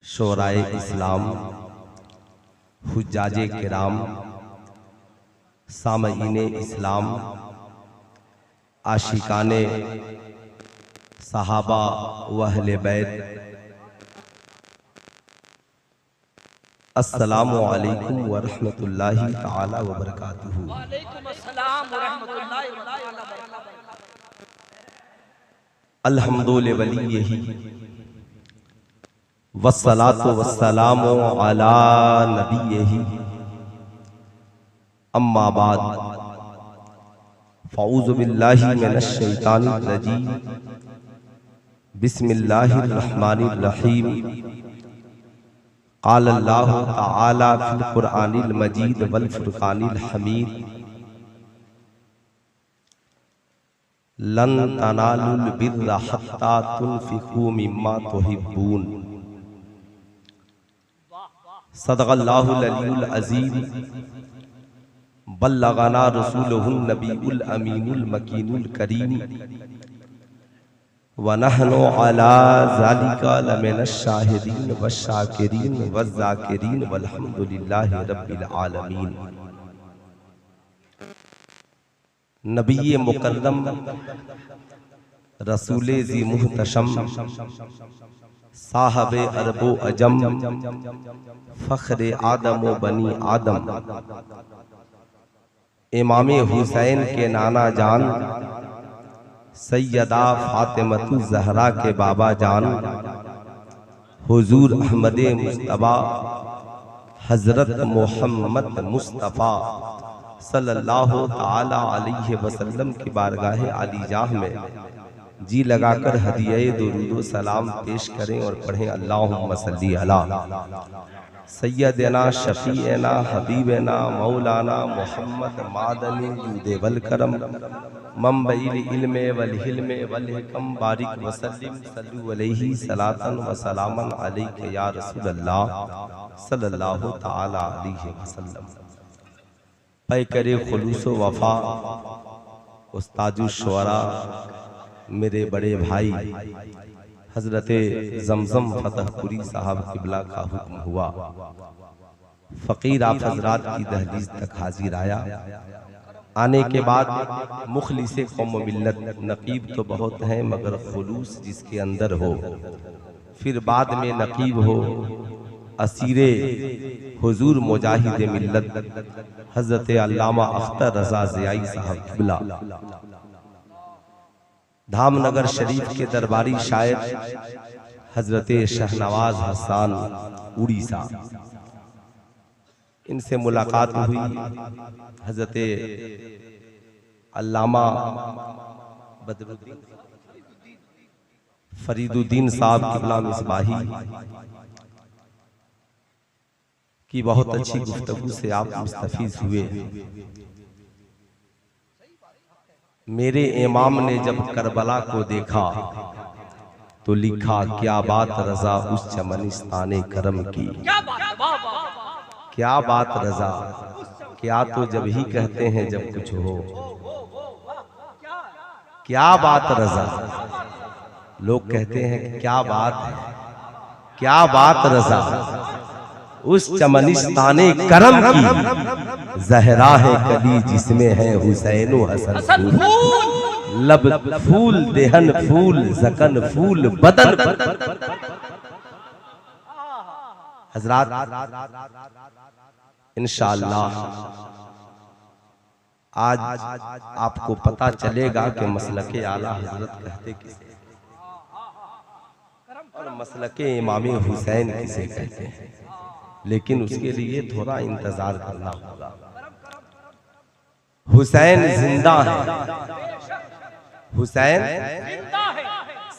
शोराए इस्लाम, हुज्जाजे किराम, सामईने इस्लाम, आशिकाने सहाबा व अहले बैत, अस्सलामु अलैकुम व रहमतुल्लाहि तआला व बरकातुहू। वालेकुम अस्सलाम व रहमतुल्लाहि व बरकातुहू। अल्हम्दुलिल्लाहि वलिय्यिही वस्सलातु वस्सलामु अला नबिय्यिही, अम्मा बाद, फ़अऊज़ु बिल्लाहि मिनश शैतानिर रजीम, बिस्मिल्लाहिर रहमानिर रहीम। क़ाल अल्लाहु तआला फ़िल क़ुरआनिल मजीद वल फ़ुरक़ानिल हमीद, लन तनालुल बिर्रा हत्ता तुनफ़िक़ू मिम्मा तुहिब्बून। सदक़ल्लाहुल अलीयुल अज़ीम, बल्लगना रसूलुहुन नबीयुल अमीनुल मकीनुल करीम, व नहनु अला ज़ालिका लमिनश शाहिदीन वश्शाकिरीन वज़्ज़ाकिरीन वल्हम्दुलिल्लाहि रब्बिल आलमीन। नबी मुकर्रम रसूले ज़ी मुहतशम, साहबे अरबो अजम, फ़ख्रे आदम व बनी आदम, इमामे हुसैन के नाना जान, सैयदा फातिमतु ज़हरा के बाबा जान, हुजूर अहमदे मुस्तफ़ा हज़रत मोहम्मद मुस्तफ़ा सल्लल्लाहु ताला अलैहि वसल्लम की बारगाह आलीजाह में जी लगाकर हदिया दुरूद सलाम पेश करें और पढ़ें अल्लाहुम्मा सल्ली अला सैयदना शफीना हबीबना मौलाना मोहम्मद मादनी जूदे वल करम, मंबइल इल्मे वल हिल्मे वल हिकम, बारिक वसल्लिम सल्लु अलैहि सलातन व सलामन अलैका या रसूल अल्लाह सल्लल्लाहु ताला अलैहि वसल्लम। पै करे खुलूस वफा उस्तादुश शुअरा मेरे बड़े भाई हजरते जमजम फतहपुरी साहब किबला का हुक्म हुआ, फकीर आप हजरात की दहलीज तक हाजिर आया। आने के बाद मुखलिसे कौम मिल्लत, नकीब तो बहुत हैं मगर खुलूस जिसके अंदर हो, फिर बाद में नकीब हो, असीरे हुजूर मुजाहिद मिल्लत हजरत अल्लामा अख्तर रजा ज़ियाई साहब किबला धामनगर शरीफ के दरबारी शायर हजरत शहनवाज हसन उड़ीसा, इनसे मुलाकात हुई। हजरत अल्लामा बदरुद्दीन फरीदुद्दीन साहब किबला मिसबाही की बहुत अच्छी गुफ्तगू से आप मुस्तफीज हुए। मेरे इमाम ने जब करबला को देखा तो लिखा, क्या बात रजा उस चमनिस्ताने करम की। क्या बात रजा, क्या तो जब ही कहते हैं जब कुछ हो। क्या बात रजा, लोग कहते हैं क्या बात है, क्या बात रजा उस चमनिस्ताने करम की। ज़हरा है कली जिसमें है हुसैन व हसन फूल, लब फूल देहन फूल ज़कन फूल बदन। हजरात इंशाअल्लाह आज आपको पता चलेगा कि मसलके आला हजरत कहते किसे और मसलके इमाम हुसैन किसे कहते हैं, लेकिन उसके लिए थोड़ा इंतजार करना होगा। हुसैन जिंदा है, हुसैन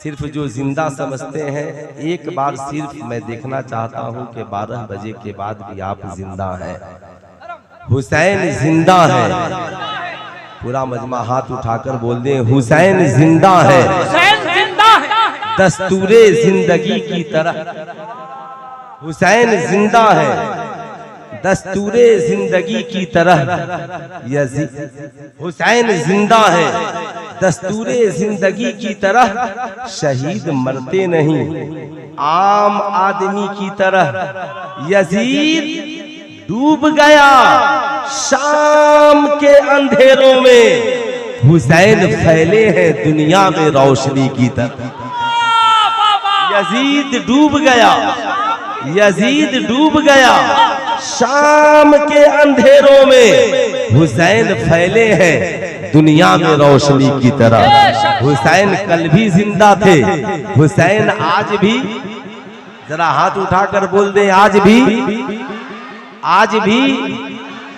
सिर्फ जो जिंदा समझते हैं, एक बार सिर्फ मैं देखना चाहता हूं कि 12 बजे के बाद भी आप जिंदा हैं। हुसैन जिंदा है, पूरा मजमा हाथ उठाकर बोल दें हुसैन जिंदा है, हुसैन जिंदा है, दस्तूरे जिंदगी की तरह। हुसैन जिंदा है, दस्तूरे जिंदगी की तरह। हुसैन जिंदा है, दस्तूरे जिंदगी की तरह शहीद मरते नहीं, आम आदमी की तरह यजीद डूब गया शाम के अंधेरों में, हुसैन फैले हैं दुनिया में रोशनी की तरह। यजीद डूब गया, यजीद डूब गया शाम के अंधेरों में, हुसैन फैले हैं दुनिया में रोशनी की तरह। हुसैन कल भी जिंदा थे, हुसैन आज भी, जरा हाथ उठाकर बोल दें आज भी, आज भी।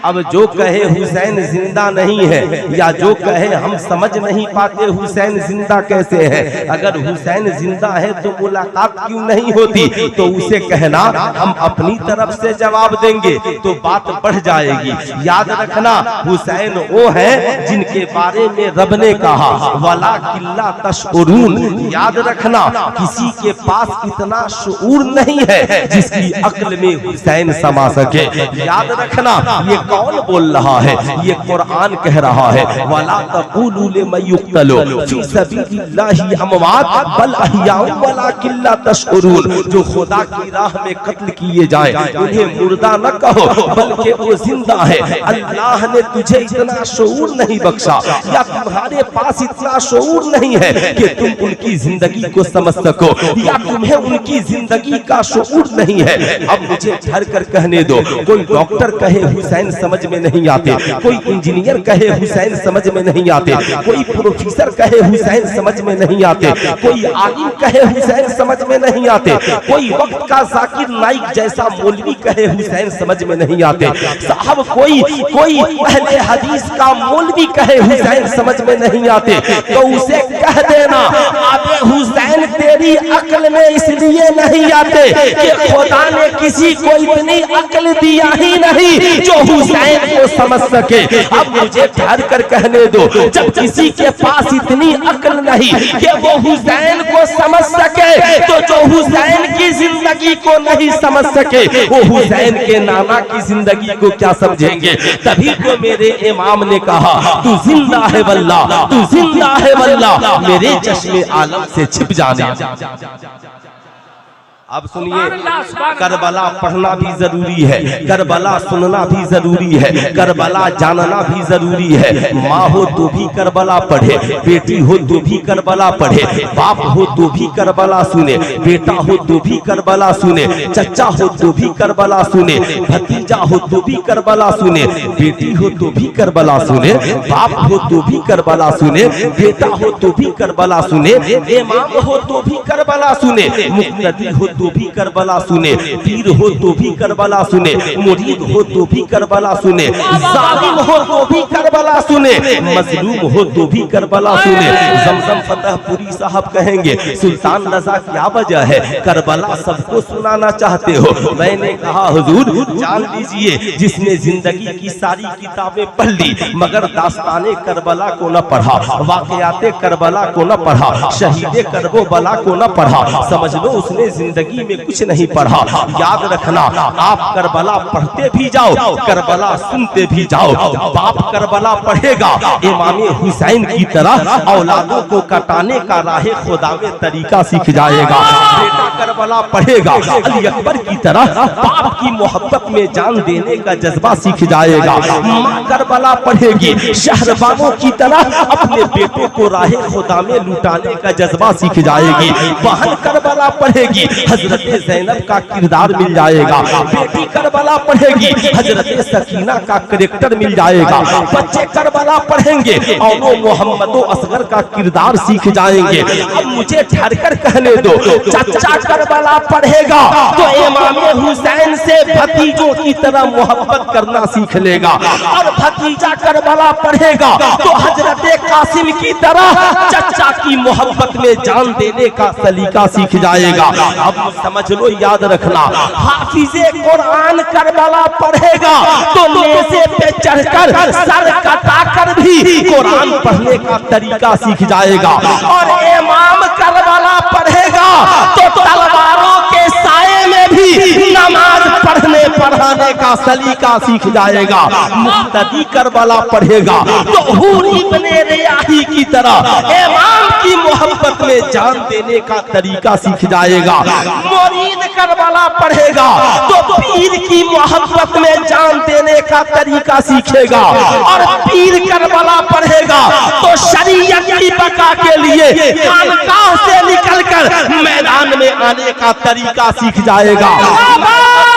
अब जो कहे हुसैन जिंदा नहीं है, या जो कहे हम समझ नहीं पाते हुसैन जिंदा कैसे है, अगर हुसैन जिंदा है तो मुलाकात क्यों नहीं होती, तो उसे कहना हम अपनी तरफ से जवाब देंगे तो बात बढ़ जाएगी। याद रखना हुसैन वो है जिनके बारे में रब ने कहा वला किल्ला तशउरून। याद रखना किसी के पास इतना शऊर नहीं है जिसकी अक्ल में हुसैन समा सके। याद रखना ये कौन बोल रहा है, ये कुरान कह रहा है वला तक़ूलू लिमन युक़्तलू फी सबीलिल्लाहि अमवात बल अहयाउ वलाकिन ला तशउरून। जो खुदा की राह में कत्ल किए जाए उन्हें मुर्दा न कहो बल्कि वो जिंदा है। अल्लाह ने तुझे इतना शऊर नहीं बख्शा, या तुम्हारे पास इतना शऊर नहीं है कि तुम उनकी जिंदगी को समझ सको, या तुम्हें उनकी जिंदगी का शऊर नहीं है। अब मुझे ठहर कर कहने दो, कोई डॉक्टर कहे हुसैन समझ में नहीं आते, कोई इंजीनियर कहे हुसैन समझ में नहीं आते, कोई प्रोफेसर कहे हुसैन समझ में नहीं आते, कोई आलिम कहे हुसैन समझ में नहीं आते, कोई वक्त का जाकिर नाइक जैसा मौलवी कहे हुसैन समझ में नहीं आते। साहब कोई अहले हदीस का मौलवी कहे हुसैन समझ में नहीं आते, तो उसे कह देना अबे हुसैन तेरी अक्ल में इसलिए नहीं आते कि खुदा ने किसी को इतनी अक्ल दिया ही नहीं जो हुसैन को समझ सके। अब मुझे ठहर कर कहने दो, जब किसी के पास इतनी अक्ल नहीं कि वो हुसैन को समझ सके, तो जो हुसैन की जिंदगी को नहीं समझ सके वो हुसैन के नाना की जिंदगी को क्या समझेंगे। तभी तो मेरे इमाम ने कहा तू जिंदा है वल्ला, तू जिंदा है वल्ला, मेरे चश्मे आलम से छिप जाने। अब सुनिए, करबला पढ़ना भी जरूरी है, करबला सुनना भी जरूरी है, करबला जानना भी जरूरी है। माँ हो तो भी करबला पढ़े, बेटी हो तो भी करबला पढ़े, बाप हो तो भी करबला सुने, बेटा हो तो भी करबला सुने, चचा हो तो भी करबला सुने, भतीजा हो तो भी करबला सुने, बेटी हो तो भी करबला सुने, बाप हो तो भी करबला सुने, बेटा हो तो भी करबला सुने, इमाम हो तो भी करबला सुने, मुक्तदी हो तो भी करबला सुने, पीर हो तो भी करबला सुने, मुरीद हो तो भी करबला सुने, जालिम हो तो भी करबला सुने, मजलूम हो तो भी करबला सुने। जमजम फतेहपुरी साहब कहेंगे सुल्तान रजा क्या वजह है करबला सबको सुनाना चाहते हो। मैंने कहा हुजूर जान लीजिए जिसने जिंदगी की सारी किताबें पढ़ ली मगर दास्ताने करबला को न पढ़ा, वाकयाते करबला को न पढ़ा, शहीदे करबो बला को न पढ़ा, समझ लो उसने जिंदगी में कुछ नहीं पढ़ा। याद रखना आप करबला पढ़ते भी जाओ, करबला सुनते भी जाओ। बाप करबला पढ़ेगा इमाम हुसैन की तरह औलादों को कटाने का राहे खुदा में तरीका सीख जाएगा। बेटा करबला पढ़ेगा अली अकबर की तरह बाप की मोहब्बत में जान देने का जज्बा सीख जाएगा। माँ करबला पढ़ेगी शहरबानों की तरह अपने बेटों को राहे खुदा में लुटाने का जज्बा सीख जाएगी। बहन करबला पढ़ेगी हजरत ज़ैनब का किरदार मिल जाएगा। बेटी करबला पढ़ेगी हजरत सकीना का कैरेक्टर मिल जाएगा। बच्चे करबला पढ़ेंगे और मोहम्मद असगर का किरदार सीख जाएंगे। अब मुझे ठहर कर कहने दो, चचा करबला पढ़ेगा तो इमाम हुसैन से भतीजों की तरह मोहब्बत करना सीख लेगा, और भतीजा करबला पढ़ेगा तो हजरत कासिम की तरह चचा की मोहब्बत में जान देने का सलीका सीख जाएगा। अब समझ लो, याद रखना हाफिजे कुरान करबला पढ़ेगा तो नेज़े पे चढ़कर सर कटाकर भी कुरान पढ़ने का तरीका सीख जाएगा, और इमाम करबला पढ़ेगा तो तलवारों के साए में भी नमाज पढ़ने पर बढ़ाने का सलीका सीख जाएगा। मुक्तदी करबला पढ़ेगा तो हूर इब्ने रियाही की तरह इमाम की मोहब्बत में जान देने का तरीका सीख जाएगा। मुरीद करबला पढ़ेगा तो पीर की मोहब्बत में जान देने का तरीका सीखेगा, और पीर करबला पढ़ेगा तो शरीयत की बका के लिए खानकाह से निकलकर मैदान में आने का तरीका सीख जाएगा।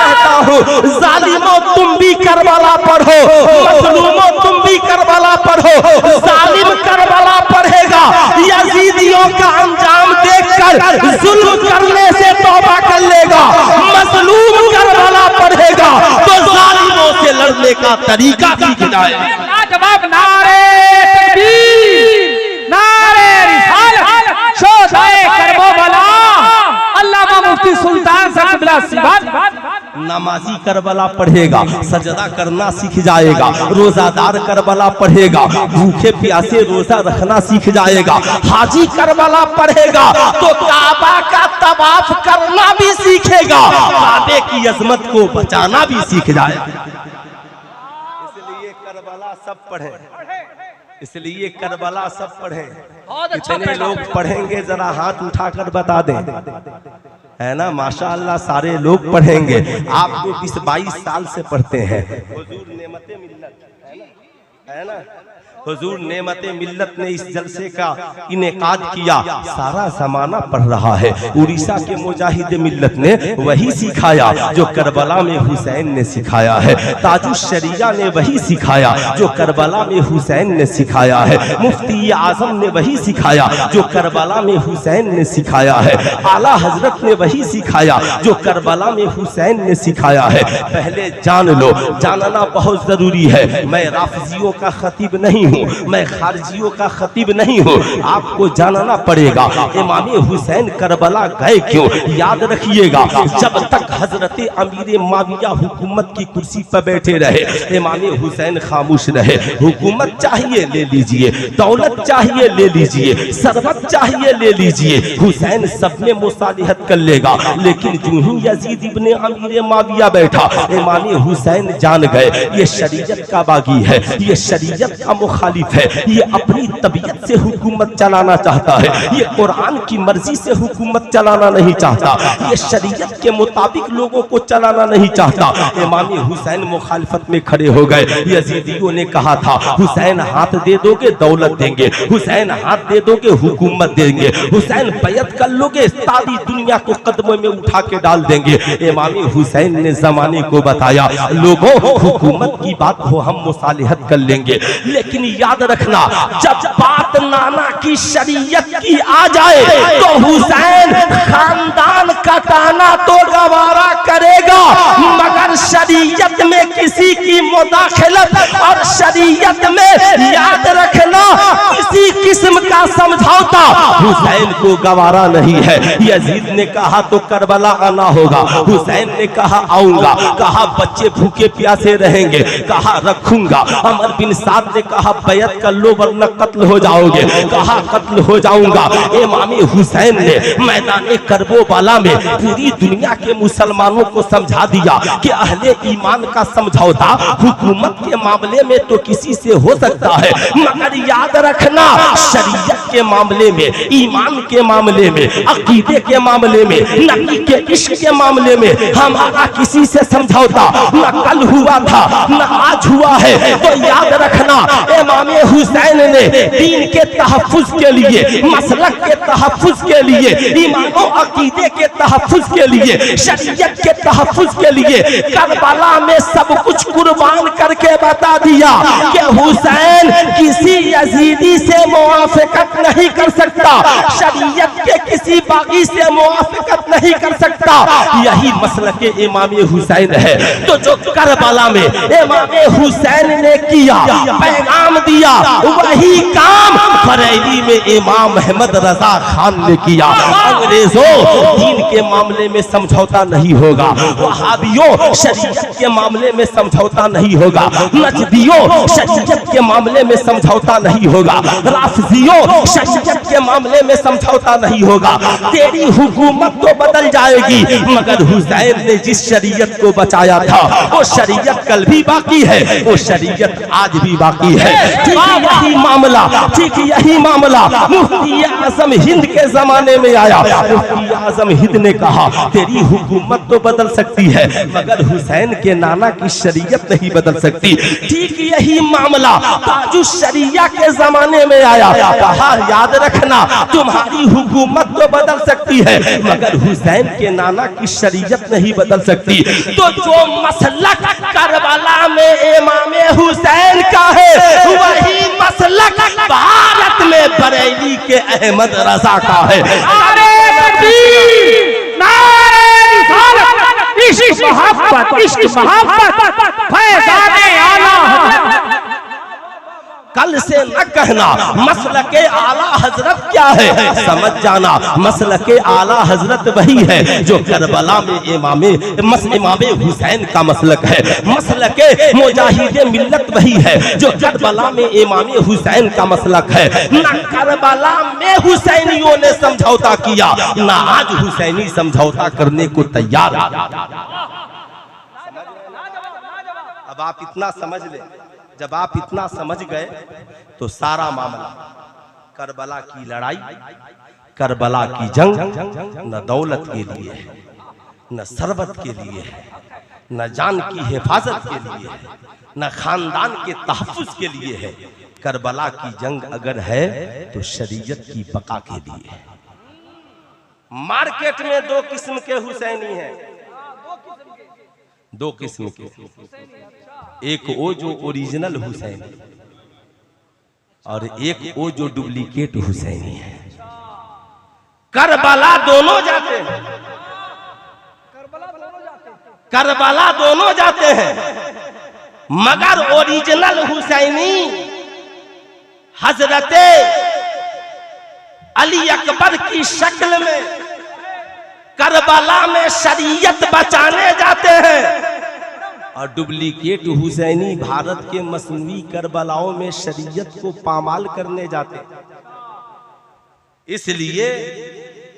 कहता हूँ जालिमों तुम भी करबला पढ़ो, मजलूमों तुम भी करबला पढ़ो। जालिम करबला पढ़ेगा यजीदियों का अंजाम देखकर जुल्म करने से तौबा कर लेगा। मजलूम करबला पढ़ेगा तो जालिमों से लड़ने का तरीका सीख जाएगा। लाजवाब नारे तकबीर, नारे रिसालत, शोधाए करबला, अल्लामा मुफ्ती सुल्तान साहब बिला सिवान। नमाजी करबला पढ़ेगा सजदा करना सीख जाएगा। रोजादार करबला पढ़ेगा भूखे प्यासे रोजा रखना सीख जाएगा। हाजी करबला पढ़ेगा तो काबा का तवाफ करना भी सीखेगा, काबे की अजमत को बचाना भी सीख जाएगा। इसलिए करबला सब पढ़े, इसलिए करबला सब पढ़े। कितने लोग पढ़ेंगे जरा हाथ उठाकर बता दें, है ना? माशाअल्लाह सारे लोग पढ़ेंगे। आप जो 20-22 साल से पढ़ते हैं, हुजूर नेमते मिल्लत है ना, हुजूर नेमते मिल्लत ने इस जलसे का इनेकाद किया, सारा जमाना पढ़ रहा है। उड़ीसा के मुजाहिद मिल्लत ने वही सिखाया जो करबला में हुसैन ने सिखाया है। ताजुश शरिया ने वही सिखाया जो करबला में हुसैन ने सिखाया है। मुफ्ती आजम ने वही सिखाया जो करबला में हुसैन ने सिखाया है। आला हजरत ने वही सिखाया जो करबला में हुसैन ने सिखाया है। पहले जान लो, जानना बहुत जरूरी है। मैं राफजियों का खतीब नहीं, मैं खारजियों का खतीब नहीं हूँ। आपको जानना पड़ेगा इमाम हुसैन करबला गए क्यों। याद रखिएगा, जब तक हजरत अमीर माविया हुकूमत की कुर्सी पर बैठे रहे, इमाम हुसैन खामोश रहे। हुकूमत चाहिए ले लीजिए, दौलत चाहिए ले लीजिए, सरबत चाहिए ले लीजिए, हुसैन सब में मुसालिहत कर लेगा। लेकिन जो ही यजीद इब्ने अमीर माविया बैठा, इमाम हुसैन जान गए ये शरीयत का बागी है, ये शरीयत का मुखालिफ है, ये अपनी तबीयत से हुकूमत चलाना चाहता है, ये कुरान की मर्जी से हुकूमत चलाना नहीं चाहता, ये शरीयत के मुताबिक लोगों को चलाना नहीं चाहता। इमाम हुसैन मुखालिफत में खड़े हो गए। यजीदियों ने कहा था हुसैन हाथ दे दोगे दौलत देंगे, हुसैन हाथ दे दोगे हुकूमत देंगे, हुसैन बैत कर लोगे सारी दुनिया को कदमों में उठा के डाल देंगे। इमाम हुसैन ने जमाने को बताया, लोगों हुकूमत की बात हो हम मुसालिहत कर लेंगे, लेकिन याद रखना जब बात नाना की शरीयत की आ जाए तो हुसैन खानदान कटाना तो गवारा करेगा, मगर शरीयत में किसी की मुदाखलत और शरीयत में याद रखना किसी किस्म का समझौता हुसैन को गवारा नहीं है। यजीद ने कहा तो करबला आना होगा, हुसैन ने कहा आऊंगा, कहा बच्चे भूखे प्यासे रहेंगे, कहा रखूंगा। अमर बिन साद ने कहा बैत कर लो वरना कत्ल हो जाओगे, कहा कत्ल हो जाऊंगा। इमाम हुसैन ने मैदान करबला में पूरी दुनिया के मुसलमानों को समझा दिया कि अहले ईमान का समझौता हुकूमत के मामले में तो किसी से हो सकता है, मगर याद रखना शरीयत के मामले में, ईमान के मामले में, अकीदे के मामले में, नबी के इश्क के मामले में हमारा किसी से समझौता न कल हुआ था न आज हुआ है। तो याद रखना इमाम हुसैन ने दीन के तहफ्फुज के लिए, मसलक के तहफ्फुज के लिए, ईमान और अकीदे के तहफ्फुज के लिए, शरीयत के तहफ्फुज के लिए करबला में सब कुछ कुर्बान करके बता दिया कि हुसैन किसी यजीदी से मुआफिकत नहीं कर सकता, शरीयत के किसी बागी से मुआफिकत नहीं कर सकता। यही मसलक इमाम हुसैन है। तो जो करबला में इमाम हुसैन ने किया, पैगाम दिया, वही काम बरेली में इमाम अहमद रजा खान ने किया। अंग्रेजों दीन के मामले में समझौता नहीं होगा, वहाबियों शरीयत शरीयत के मामले में समझौता नहीं होगा। नजदियों शरीयत के मामले में समझौता नहीं होगा। राफिजियों शरीयत के मामले में समझौता नहीं होगा। तेरी हुकूमत तो बदल जाएगी, मगर हुसैन ने जिस शरीयत को बचाया था वो शरीयत कल भी बाकी है, वो शरीयत आज भी बाकी है। ठीक यही मामला, ठीक यही मामला मुफ्ती आजम हिंद के जमाने में आया। मुफ्ती आजम हिंद ने कहा तेरी हुकूमत तो बदल सकती है, मगर हुसैन के नाना की शरीयत नहीं बदल सकती। ठीक यही मामला ताजुश शरिया के जमाने में आया। कहा याद रखना तुम्हारी हुकूमत तो बदल सकती है, मगर हुसैन के नाना की शरीयत नहीं बदल सकती। तो जो मसलक करबला में इमाम हुसैन का है, वही मसलक भारत में बरेली के अहमद रजा का है। इश्क मोहब्बत फैज़ाने आला कल से न कहना मसलके आला हजरत क्या है, समझ जाना मसलके आला हजरत वही है जो करबला में इमामे हुसैन का मसलक है। मसलके मुजाहिदे मिल्लत वही है जो करबला में इमामे हुसैन का मसलक है। न करबला में हुसैनियों ने समझौता किया, न आज हुसैनी समझौता करने को तैयार है। अब आप इतना समझ ले, जब आप इतना समझ गए तो सारा मामला करबला की लड़ाई, करबला की जंग न दौलत के लिए है, न सरवत के लिए है, न जान की हिफाजत के लिए है, न खानदान के तहफ्फुज के लिए है। करबला की जंग अगर है तो शरीयत की बका के लिए है। मार्केट में दो किस्म के हुसैनी हैं, दो किस्म के, एक वो जो ओरिजिनल हुसैनी और एक वो जो डुप्लीकेट हुसैनी है। करबला दोनों जाते हैं, करबला दोनों जाते हैं, मगर ओरिजिनल हुसैनी हजरते अली अकबर की शक्ल में करबला में शरीयत बचाने जाते हैं, और डुप्लीकेट हुसैनी भारत के मसनवी करबलाओं में शरीयत को पामाल करने जाते हैं। इसलिए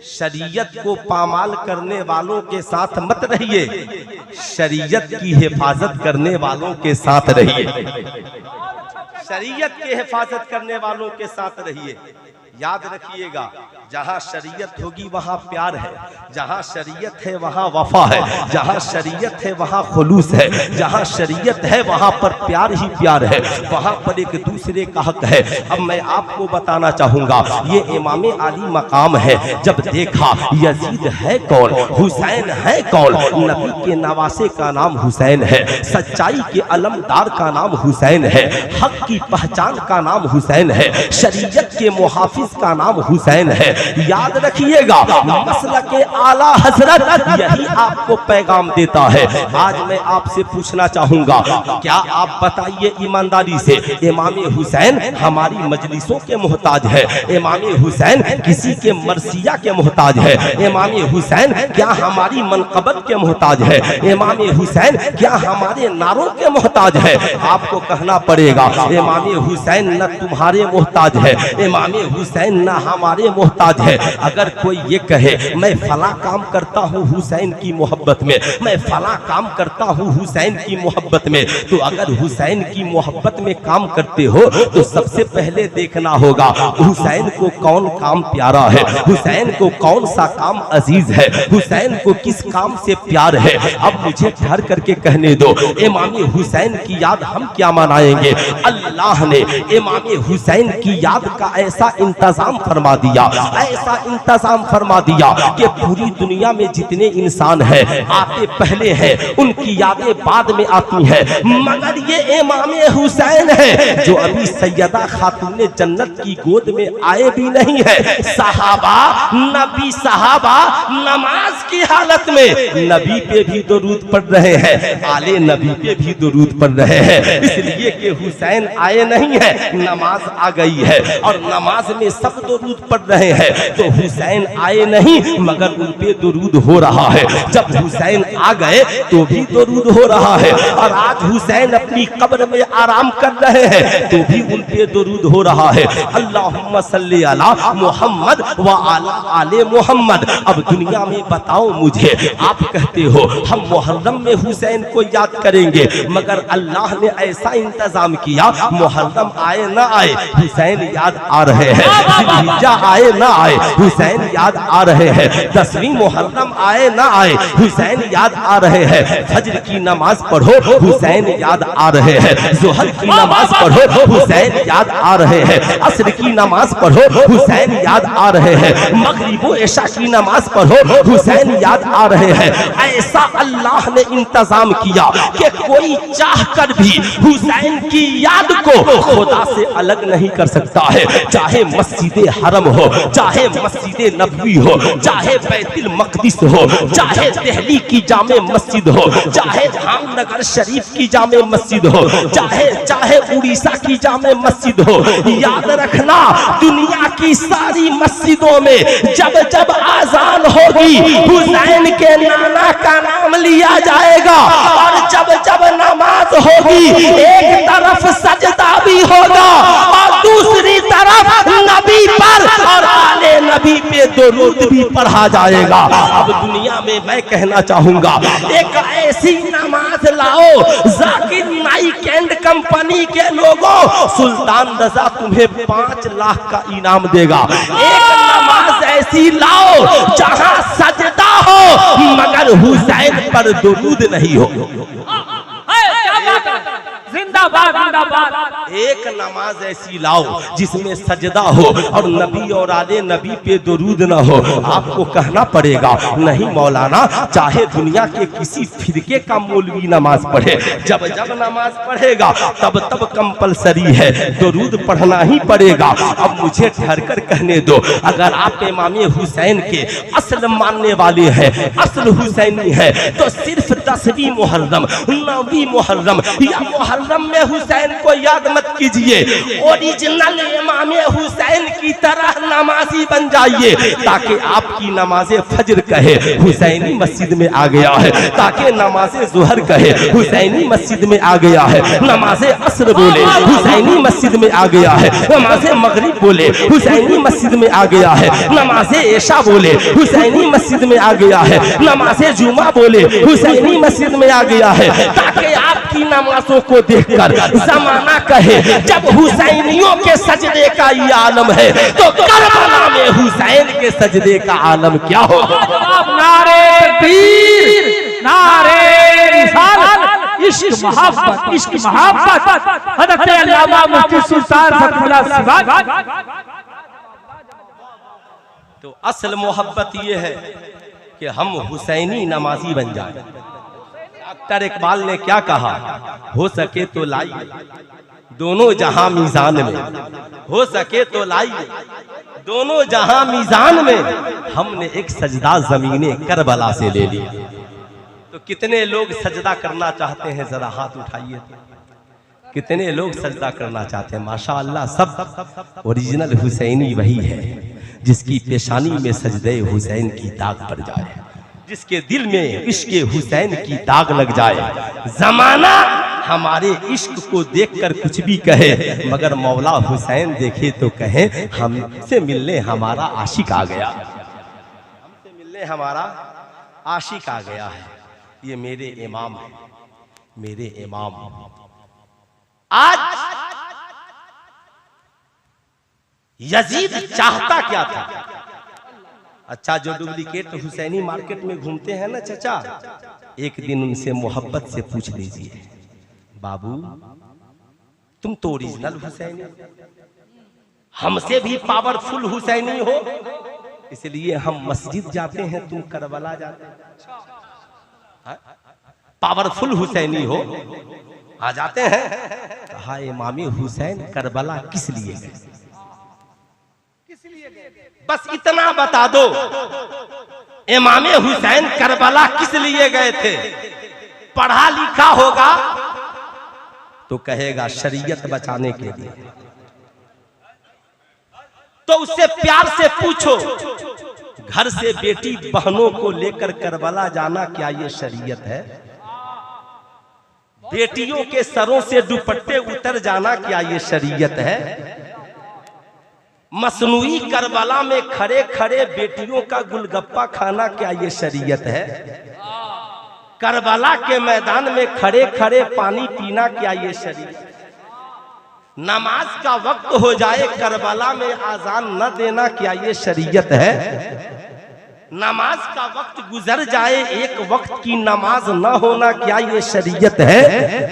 शरीयत को पामाल करने वालों के साथ मत रहिए, शरीयत की हिफाजत करने वालों के साथ रहिए, शरीयत की हिफाजत करने वालों के साथ रहिए। याद रखिएगा, जहां शरीयत होगी वहां प्यार है, जहां शरीयत है वहां वफा है, जहां शरीयत है वहां खुलूस है, जहां शरीयत है वहां पर प्यार ही प्यार है, वहां पर एक दूसरे का हक है। अब मैं आपको बताना चाहूंगा, ये इमाम आली मकाम है। जब देखा यजीद है कौन, हुसैन है कौन, नबी के नवासे का नाम हुसैन है, सच्चाई के अलमदार का नाम हुसैन है, हक की पहचान का नाम हुसैन है, शरीयत के मुहाफिज का नाम हुसैन है। याद रखिएगा, मसलके आला हजरत यही आपको पैगाम देता है। आज मैं आपसे पूछना चाहूंगा, क्या आप बताइए ईमानदारी से, इमाम हुसैन हमारी मजलिसों के मोहताज है? इमाम हुसैन किसी के मरसिया के मोहताज है? इमाम हुसैन क्या हमारी मनकबत के मोहताज है? इमाम हुसैन क्या हमारे नारों के मोहताज है? आपको कहना पड़ेगा, इमाम हुसैन न तुम्हारे मोहताज है, इमाम हुसैन न हमारे मोहताज है। अगर कोई ये कहे मैं फला काम करता हूँ हुसैन की मोहब्बत में, मैं फला काम करता हूँ हुसैन की मोहब्बत में, तो अगर हुसैन की मोहब्बत में काम करते हो तो सबसे पहले देखना होगा हुसैन को कौन काम प्यारा है, हुसैन को कौन सा काम अजीज है, हुसैन को किस काम से प्यार है। अब मुझे ठहर करके कहने दो, इमाम हुसैन की याद हम क्या मनाएंगे? अल्लाह ने इमाम हुसैन की याद का ऐसा इंतजाम फरमा दिया, ऐसा इंतजाम फरमा दिया कि पूरी दुनिया में जितने इंसान हैं आते पहले हैं, उनकी यादें बाद में आती हैं, मगर ये इमाम हुसैन है जो अभी सैयदा खातून जन्नत की गोद में आए भी नहीं है। सहाबा, नबी सहाबा नमाज की हालत में नबी पे भी दुरूद पढ़ रहे हैं, आले नबी पे भी दुरूद पढ़ रहे हैं, इसलिए कि हुसैन आए नहीं है, नमाज आ गई है और नमाज में सब दुरूद पढ़ रहे हैं, तो हुसैन आए नहीं मगर उन पे दुरूद हो रहा है। जब हुसैन आ गए तो भी दुरूद हो रहा है, और आज हुसैन अपनी कब्र में आराम कर रहे हैं तो भी उन पे दुरूद हो रहा है। अल्लाहुम्मा सल्ली अला मोहम्मद व अला आले मोहम्मद। अब दुनिया में बताओ मुझे, आप कहते हो हम मुहर्रम में हुसैन को याद करेंगे, मगर अल्लाह ने ऐसा इंतजाम किया मुहर्रम आए ना आए हुसैन याद आ रहे हैं, जिलहिज्जा आए ना आए हुसैन याद आ रहे हैं, 10वीं मुहर्रम आए ना आए हुसैन याद आ रहे हैं, फज्र की नमाज पढ़ो हुसैन याद आ रहे हैं, ज़ोहर की नमाज पढ़ो हुसैन याद आ रहे हैं, असर की नमाज पढ़ो हुसैन याद आ रहे हैं, मगरिब व इशा की नमाज पढ़ो हुसैन याद आ रहे हैं। ऐसा अल्लाह ने इंतजाम किया कि कोई चाह कर भी हुसैन की याद को खुदा से अलग नहीं कर सकता है। चाहे मस्जिद हरम हो, चाहे मस्जिद नबवी हो, चाहे बैतुल मक़दिस हो, चाहे दिल्ली की जामे मस्जिद हो, चाहे जामनगर शरीफ की जामे मस्जिद हो, चाहे उड़ीसा की जामे मस्जिद हो, याद रखना दुनिया की सारी मस्जिदों में जब जब आजान होगी हुसैन के नाना का नाम लिया जाएगा, और जब जब नमाज होगी एक तरफ सजदा भी होगा और दूसरी तरफ नबी पर और आले नबी पे दुरूद भी पढ़ा जाएगा। अब दुनिया में मैं कहना चाहूंगा एक ऐसी नमाज लाओ, जाकिर नाइक एंड कंपनी के लोगों, सुल्तान रजा तुम्हें 5 लाख का इनाम देगा। एक नमाज ऐसी लाओ जहां सजदा हो मगर हुसैन पर दुरूद नहीं हो। जिंदाबाद जिंदाबाद। एक नमाज ऐसी लाओ जिसमें सजदा हो और नबी और आले नबी पे दुरूद ना हो। आपको कहना पड़ेगा नहीं मौलाना, चाहे दुनिया के किसी फिरके का मौलवी नमाज पढ़े, जब जब नमाज पढ़ेगा तब तब कंपलसरी है दुरूद पढ़ना ही पड़ेगा। अब मुझे ठहर कर कहने दो, अगर आप इमाम हुसैन के असल मानने वाले हैं, असल हुसैनी है, तो सिर्फ 10वीं मुहर्रम, 9वीं मुहर्रम या मुहर्रम में हुसैन को याद मत कीजिए, ओरिजिनल इमाम हुसैन की तरह नमाजी बन जाइए, ताकि आपकी नमाज़े फज्र कहे हुसैनी मस्जिद में आ गया है, ताकि नमाज़े ज़ुहर कहे हुसैनी मस्जिद में आ गया है, नमाज़े असर बोले हुसैनी मस्जिद में आ गया है, नमाज़े मगरिब बोले हुसैनी मस्जिद में आ गया है, नमाज़े इशा बोले हुसैनी मस्जिद में आ गया है, नमाज़े जुमा बोले हुसैनी मस्जिद में आ गया है, ताकि आपकी नमाजों को देखकर जमाना कहे जब हुसैनियों के सजदे का ये आलम है तो करबला में हुसैन के सजदे का आलम क्या होगा। नारे तकबीर, नारे रिसालत, इश्क मोहब्बत, इश्क मोहब्बत। हज़रत अल्लामा मुफ्ती सुल्तान फखरुल्लाह साहब। तो असल मोहब्बत ये है कि हम हुसैनी नमाजी बन जाए। डॉक्टर इकबाल ने क्या कहा, हो सके तो लाइए दोनों जहां मीजान में, हो सके तो लाइए दोनों जहां मीजान में। हमने एक सजदा ज़मीने करबला से ले ली। तो कितने लोग सजदा करना चाहते हैं, जरा हाथ उठाइए। कितने लोग सजदा करना चाहते हैं? माशाअल्लाह, सब ओरिजिनल हुसैनी वही है जिसकी पेशानी में सजदे हुसैन की दाग पड़ जाए, जिसके दिल में इश्क हुसैन की दाग लग जाए। जमाना हमारे इश्क को देखकर कुछ भी कहे, मगर मौला हुसैन देखे तो कहे हमसे मिलने हमारा आशिक आ गया, हमसे मिलने हमारा आशिक आ गया है। ये मेरे इमाम है, मेरे इमाम। आज यजीद चाहता क्या था? अच्छा, जो डुप्लीकेट हुसैनी मार्केट में घूमते हैं ना चचा, एक दिन उनसे मोहब्बत से पूछ लीजिए, बाबू तुम तो ओरिजिनल हुसैनी, हमसे भी पावरफुल हुसैनी हो, इसलिए हम मस्जिद जाते हैं, तुम करबला जाते हैं। पावरफुल हुसैनी हो, आ जाते हैं। कहा इमाम हुसैन करबला किस लिए गए? बस इतना बता दो, इमाम हुसैन करबला किस लिए गए थे? पढ़ा लिखा होगा तो कहेगा शरीयत बचाने के लिए। तो उससे प्यार से पूछो, घर से बेटी बहनों को लेकर करबला जाना क्या ये शरीयत है? बेटियों के सरों से दुपट्टे उतर जाना क्या ये शरीयत है? मसनूई करबला में खड़े खड़े बेटियों का गुलगप्पा खाना क्या ये शरीयत है? करबला के मैदान में खड़े खड़े पानी पीना क्या ये शरीयत? नमाज का वक्त हो जाए करबला में आजान न देना क्या ये शरीयत है? नमाज का वक्त गुजर जाए एक वक्त की नमाज न होना क्या ये शरीयत है?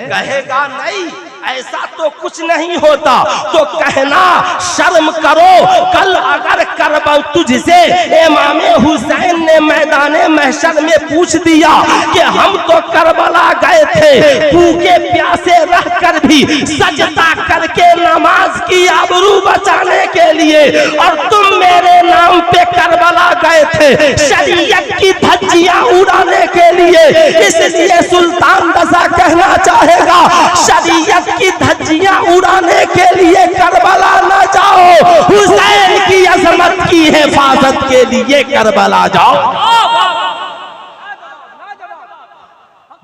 कहेगा नहीं ऐसा तो कुछ नहीं होता, तो कहना शर्म करो। कल अगर करबल तुझसे इमाम हुसैन ने मैदाने महशर में पूछ दिया कि हम तो करबला गए थे, भूखे प्यासे रहकर भी सजदा करके नमाज की आबरू बचाने के लिए, और तुम मेरे नाम पे करबला गए थे शरीयत की धज्जियां उड़ाने के लिए। इसलिए सुल्तान रज़ा कहना चाहेगा शरीयत की धज्जियां उड़ाने के लिए करबला न जाओ, हुसैन की अजमत की हिफाजत के लिए करबला जाओ।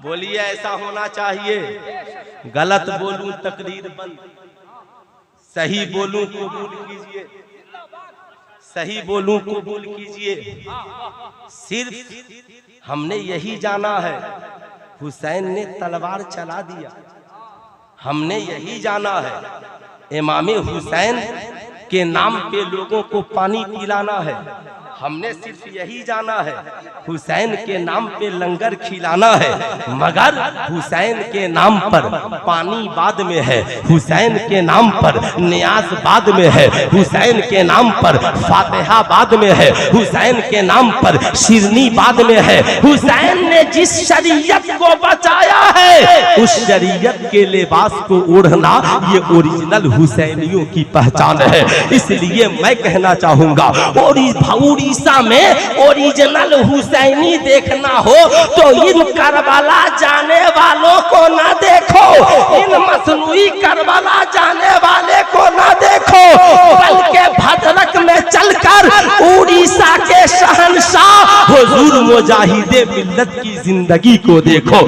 बोलिए ऐसा होना चाहिए। गलत बोलूं तकरीर बंद, सही बोलूं कबूल कीजिए, सही बोलूं कबूल कीजिए। सिर्फ हमने यही जाना है हुसैन ने तलवार चला दिया, हमने यही जाना है इमाम हुसैन के नाम पे लोगों को पानी पिलाना है, हमने सिर्फ यही जाना है हुसैन के नाम पे लंगर खिलाना है। मगर हुसैन के नाम पर पानी बाद में है, हुसैन के नाम पर नियाज बाद में है, हुसैन के नाम पर फातिहा बाद में है, हुसैन के नाम पर शिरनी बाद में है। हुसैन ने जिस शरीयत को बचाया है उस शरीयत के लिबास को ओढ़ना ये ओरिजिनल हुसैनियों की पहचान है। इसलिए मैं कहना चाहूंगा उड़ीसा में ओरिजिनल हुसैनी देखना हो तो इन करबला जाने वालों को ना देखो, इन मसनूई करबला जाने वाले को ना देखो, बल्कि भद्रक में चलकर उड़ीसा के शहंशाह हुजूर मुजाहिदे मिल्लत की जिंदगी को देखो।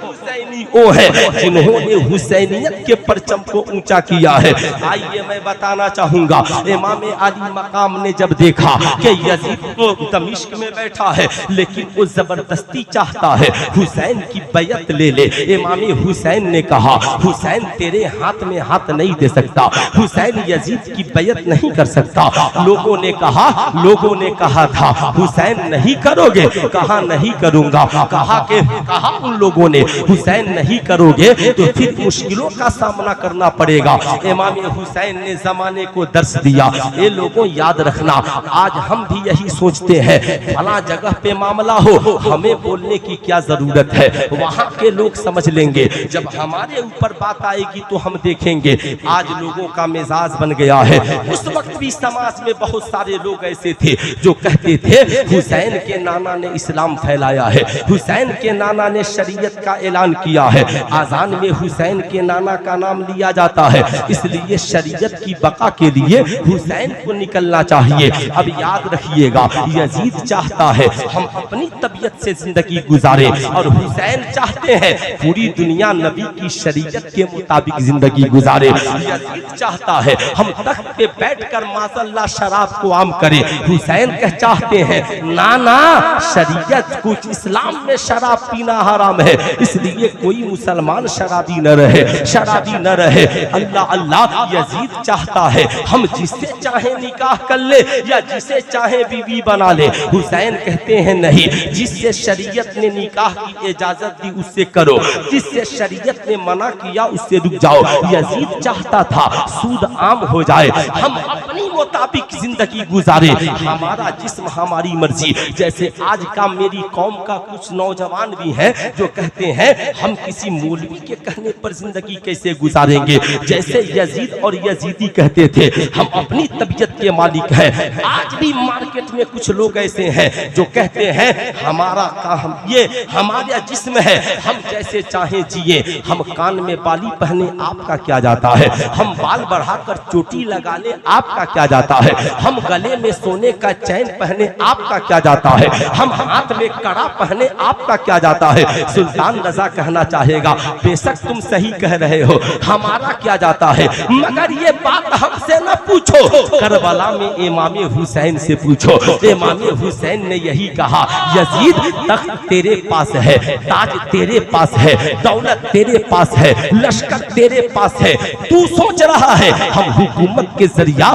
हुसैनी वो है जिन्होंने हुसैनियत के परचम को ऊंचा किया है। आइए मैं बताना चाहूंगा, इमाम अली मकाम ने जब देखा कि यजीद तो दमिश्क में बैठा है लेकिन वो जबरदस्ती चाहता है हुसैन की बैयत ले ले, इमाम हुसैन ने कहा हुसैन तेरे हाथ में हाथ नहीं दे सकता, हुसैन यजीद की बैयत नहीं कर सकता। लोगों ने कहा था हुसैन नहीं करोगे, कहा नहीं करूंगा, कहा उन लोगों ने हुसैन नहीं करोगे तो फिर मुश्किलों का सामना करना पड़ेगा। इमाम हुसैन ने जमाने को दर्श दिया। ये लोगों याद रखना, आज हम भी यही सोचते हैं फला जगह पे मामला हो हमें बोलने की क्या जरूरत है, वहां के लोग समझ लेंगे, जब हमारे ऊपर बात आएगी तो हम देखेंगे। आज लोगों का मिजाज बन गया है। उस वक्त भी समाज में बहुत सारे लोग ऐसे थे जो कहते थे हुसैन के नाना ने इस्लाम फैलाया है, हुसैन के नाना ने शरीयत का ऐलान किया है, आजान में हुसैन के नाना का नाम लिया जाता है, इसलिए शरीयत की बका के लिए हुसैन को निकलना चाहिए। अब याद रखिएगा, यजीद चाहता है हम अपनी तबीयत से जिंदगी गुजारे और हुसैन चाहते हैं पूरी दुनिया नबी की शरीयत के मुताबिक जिंदगी गुजारे। यजीद चाहता है हम तख्त पे बैठकर माशाअल्लाह शराब को आम करें, हुसैन कह चाहते हैं नाना शरीयत कुछ इस्लाम में शराब पीना हराम है, इसलिए कोई मुसलमान शराबी न रहे। अल्लाह अल्लाह, यजीद चाहता है हम जिससे चाहे निकाह कर ले या जिसे चाहे बीवी बना ले, हुसैन कहते हैं नहीं, जिससे शरीयत ने निकाह की इजाजत दी उससे करो, जिससे शरीयत ने मना किया उससे रुक जाओ। यजीद चाहता था सूद आम हो जाए, हम अपनी मुताबिक जिंदगी गुजारे, हमारा जिस्म हमारी मर्जी। जैसे आज का मेरी कौम का कुछ नौजवान भी हैं जो कहते हैं हम किसी मौलवी के कहने पर जिंदगी कैसे गुजारेंगे, जैसे यजीद और यजीदी कहते थे हम अपनी तबीयत के मालिक हैं। आज भी मार्केट में कुछ लोग ऐसे हैं जो कहते हैं हमारा काम ये हमारा जिस्म है, हम जैसे चाहे जिए, हम कान में बाली पहने आपका क्या जाता है, हम बाल बढ़ाकर चोटी लगा ले आपका क्या जाता है? हम गले में सोने का चैन पहने आपका क्या जाता है? हम हाथ में कड़ा पहने आपका क्या जाता है? सुल्तान रजा कहना चाहेगा बेशक तुम सही कह रहे हो, हमारा क्या जाता है, मगर ये बात हमसे न पूछो, करबला में इमाम हुसैन से पूछो। इमाम हुसैन ने यही कहा, यजीद तख्त तेरे पास है, ताज तेरे पास है, दौलत तेरे पास है, लश्कर तेरे पास है, तू सोच रहा है हम हुकूमत के जरिया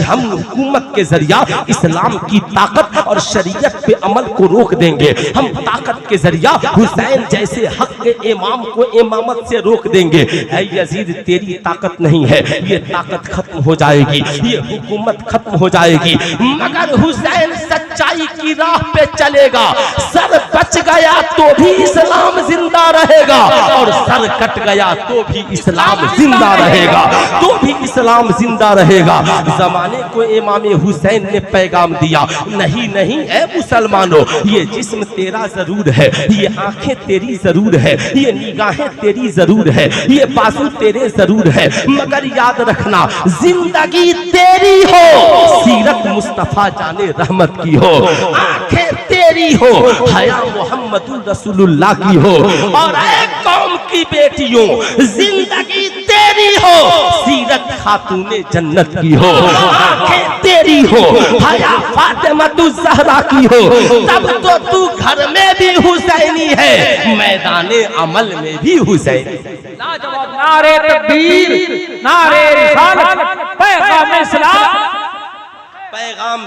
हम हुकूमत के जरिया इस्लाम की ताकत और शरीयत पे अमल को रोक देंगे, हम ताकत के जरिया हुसैन जैसे हक के इमाम को इमामत से रोक देंगे। ऐ यजीद तेरी ताकत नहीं है, ये ताकत खत्म हो जाएगी, ये हुकूमत खत्म हो जाएगी, मगर हुसैन सच्चाई की राह पे चलेगा। सर बच गया तो भी इस्लाम जिंदा रहेगा, और सर कट गया तो भी इस्लाम जिंदा रहेगा, तो भी इस्लाम जिंदा रहेगा। जमाने को इमाम हुसैन ने पैगाम दिया, नहीं नहीं ऐ मुसलमानों, ये जिस्म तेरा जरूर है, ये आंखें तेरी जरूर है, ये निगाहें तेरी जरूर है, ये बाजू तेरे जरूर है, मगर याद रखना जिंदगी तेरी हो, सीरत मुस्तफा जाने रहमत की हो, आंखें तेरी हो, हया मोहम्मदुर रसूलुल्लाह की हो, और ऐ कौम की बेटियों जिंदगी तेरी हो, सीरत खातूने जन्नत की हो, आंखें तेरी हो, हया फातिमा तू ज़हरा की हो, तब तो तू घर में भी हुसैनी है, मैदाने अमल में भी हुसैनी। लाजवाब नारे तकबीर, नारे रिसालत, पैगाम इस्लाम। पैगाम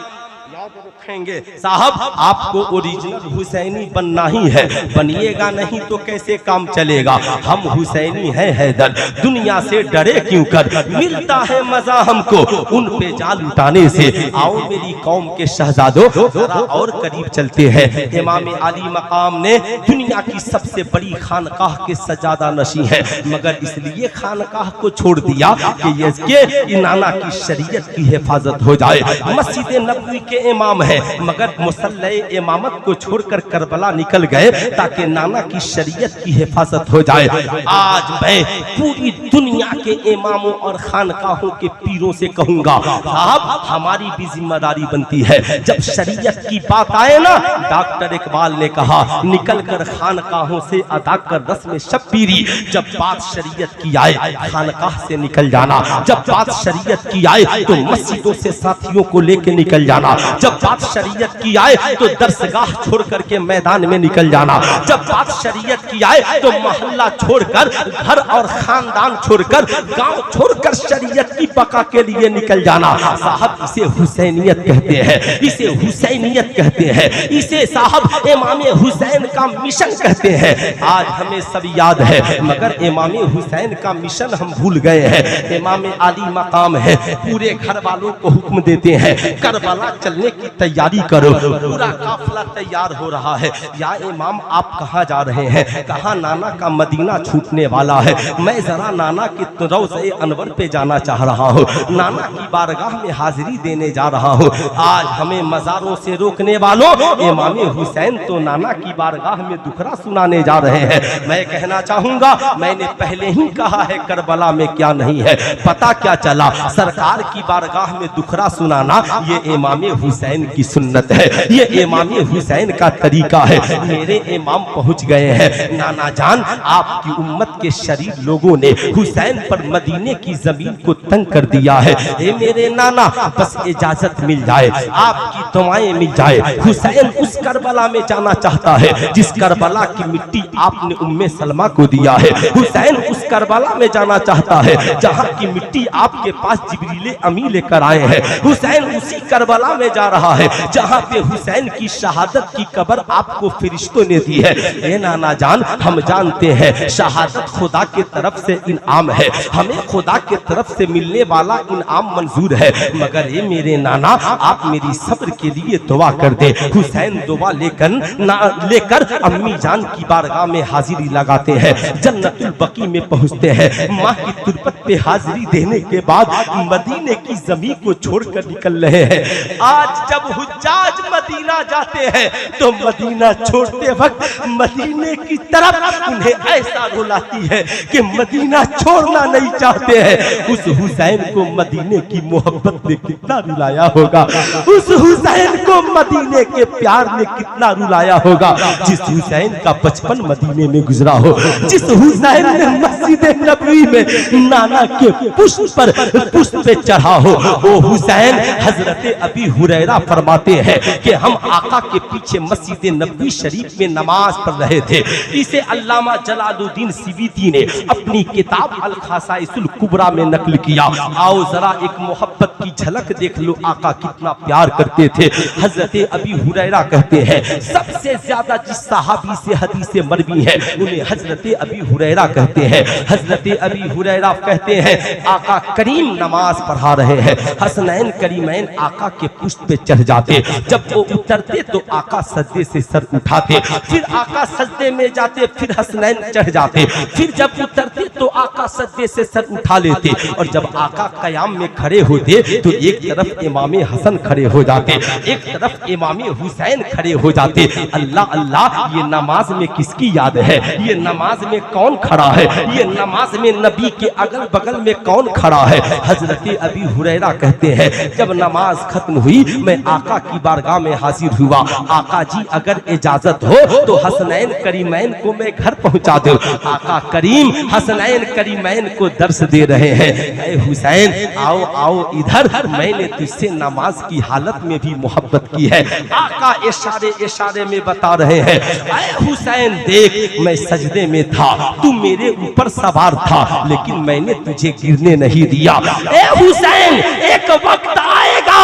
याद रखेंगे साहब, आपको ओरिजिनल हुसैनी बनना ही है, बनिएगा नहीं तो कैसे काम चलेगा। हम हुसैनी हैं हैदर, दुनिया से डरे क्यों कर, मिलता है मजा हमको उन पे जाल उठाने से। आओ मेरी कौम के शहजादों जरा और करीब चलते हैं। इमाम अली मकाम ने दुनिया की सबसे बड़ी खानकाह के सजादा नशी है, मगर इसलिए खानकाह को छोड़ दिया कि नाना की शरीयत की हिफाजत हो जाए। मस्जिद नबवी के इमाम है, मगर मुसल्ले इमामत को छोड़कर करबला निकल गए ताकि नाना की शरीयत की हिफाजत हो जाए। आज मैं पूरी दुनिया के इमामों और खानकाहों के पीरों से कहूंगा, साहब हमारी भी जिम्मेदारी बनती है, जब शरीयत की बात आए ना, डॉक्टर इकबाल ने कहा निकल कर खानकाहों से अदा कर रस्म शब्बीरी, जब बात शरीयत की आए खानकाह से निकल जाना, जब बात शरीयत की आए तो मस्जिदों से साथियों को लेके निकल जाना, जब बात शरीयत की आए तो दरसगाह छोड़ करके मैदान में निकल जाना, जब बात शरीयत की आए तो मोहल्ला छोड़कर, घर और खानदान छोड़कर, गांव छोड़कर शरीयत की बका के लिए निकल जाना। साहब इसे हुसैनियत कहते हैं, इसे हुसैनियत कहते हैं, इसे साहब इमाम हुसैन का मिशन कहते हैं। आज हमें सब याद है, मगर इमाम हुसैन का मिशन हम भूल गए हैं। इमाम अली मकाम है, पूरे घर वालों को हुक्म देते हैं करबला चलने की तैयारी करो, पूरा काफिला तैयार हो रहा है। या इमाम आप कहाँ जा रहे हैं? कहाँ? नाना का मदीना छूटने वाला है, मैं जरा नाना के रौज़े अनवर पे जाना चाह रहा हूँ, नाना की बारगाह में हाजिरी देने जा रहा हूँ। आज हमें मज़ारों से रोकने वालों, इमाम हुसैन तो नाना की बारगाह में दुखरा सुनाने जा रहे हैं। मैं कहना चाहूँगा, मैंने पहले ही कहा है करबला में क्या नहीं है, पता क्या चला, सरकार की बारगाह में दुखरा सुनाना ये इमाम हुसैन की सुन्नत है, ये इमाम हुसैन का तरीका है। मेरे इमाम पहुंच गए हैं। नाना जान, आपकी उम्मत के शरीफ लोगों ने हुसैन पर मदीने की जमीन को तंग कर दिया है। ए मेरे नाना, बस इजाजत मिल जाए, आपकी दुआएं मिल जाए। हुसैन उस करबला में जाना चाहता है जिस करबला की मिट्टी आपने उम्मे सलमा को दिया है। हुसैन उस करबला में जाना चाहता है जहाँ की मिट्टी आपके पास जिब्रील अमी लेकर आए हैं। हुसैन उसी करबला में जा रहा है जहाँ पे हुसैन की शहादत की कब्र आपको फरिश्तों ने दी है। ए नाना जान, हम जानते हैं शहादत खुदा के तरफ से इनाम है, हमें खुदा के तरफ से मिलने वाला इनाम मंजूर है, मगर ये मेरे नाना, आप मेरी सब्र के लिए दुआ कर दे। हुसैन दुआ लेकर अम्मी जान की बारगाह में हाजिरी लगाते हैं, जन्नतुल बकी में पहुँचते हैं। माँ की तुरबत पे हाजिरी देने के बाद मदीने की जमीन को छोड़कर निकल रहे हैं। आज जब हुज्जाज मदीना जाते हैं तो मदीना छोड़ते वक्त मदीने की तरफ उन्हें ऐसा रुलाती है कि मदीना छोड़ना नहीं चाहते हैं। उस हुसैन को मदीने की मोहब्बत ने कितना रुलाया होगा, उस हुसैन को मदीने के प्यार ने कितना रुलाया होगा। जिस हुसैन का बचपन मदीने में गुजरा हो, जिस हुसैन ने मस्जिद नबवी में नाना के पुष्प पर पुष्प पे चढ़ा हो, वो हुसैन हजरत अबी हुरैरा फरमाते हैं कि हम आका के पीछे मस्जिद नबवी शरीफ में नमाज पढ़ रहे थे। इसे अल्लामा जलालुद्दीन सिवीती ने अपनी किताब अल खासाइसुल कुबरा में नकल किया। आओ जरा एक मोहब्बत की झलक देख लो, आका कितना प्यार करते थे। हजरत अबी हुरैरा कहते हैं सबसे ज्यादा जिस सहाबी से हदीसें मरवी है उन्हें हजरत अबी हुरैरा कहते हैं। हजरत अबी हुरैरा कहते हैं आका करीम नमाज पढ़ा रहे हैं, हसनैन करीमैन आका के पुष्प पे चढ़ जाते। जब वो उतरते तो आका सजदे से सर उठाते, फिर आका सजदे में जाते, फिर हसनैन चढ़ जाते, फिर जब उतरते तो आका सजदे से सर उठा लेते। और जब आका कयाम में खड़े होते तो एक तरफ इमाम हसन खड़े हो जाते, एक तरफ इमाम हुसैन खड़े हो जाते। अल्लाह अल्लाह, ये नमाज में किसकी याद है, ये नमाज में कौन खड़ा है, ये नमाज में नबी के अगल बगल में कौन खड़ा है। हजरत अबी हुरैरा कहते हैं जब नमाज खत्म हुई मैं आका की बारगाह में हाजिर हुआ। आका जी अगर इजाजत हो तो हसनैन करीमैन को मैं घर पहुंचा दूं। आका करीम हसनैन करीमैन को दर्श दे रहे हैं, ऐ हुसैन आओ आओ इधर, मैंने तुझसे नमाज की हालत में भी मोहब्बत की है। आका इशारे इशारे में बता रहे हैं ऐ हुसैन देख, मैं सजदे में था, तू मेरे ऊपर सवार था, लेकिन मैंने तुझे गिरने नहीं दिया। ए हुसैन एक वक्त आएगा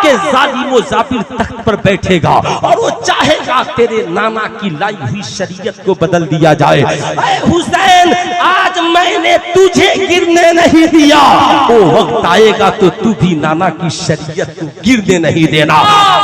कि जालिम जाबिर तख्त पर बैठेगा और वो चाहेगा तेरे नाना की लाई हुई शरीयत को बदल दिया जाए। ऐ हुसैन आज मैंने तुझे गिरने नहीं दिया, वो वक्त आएगा तो तू भी नाना की शरीयत को गिरने नहीं देना।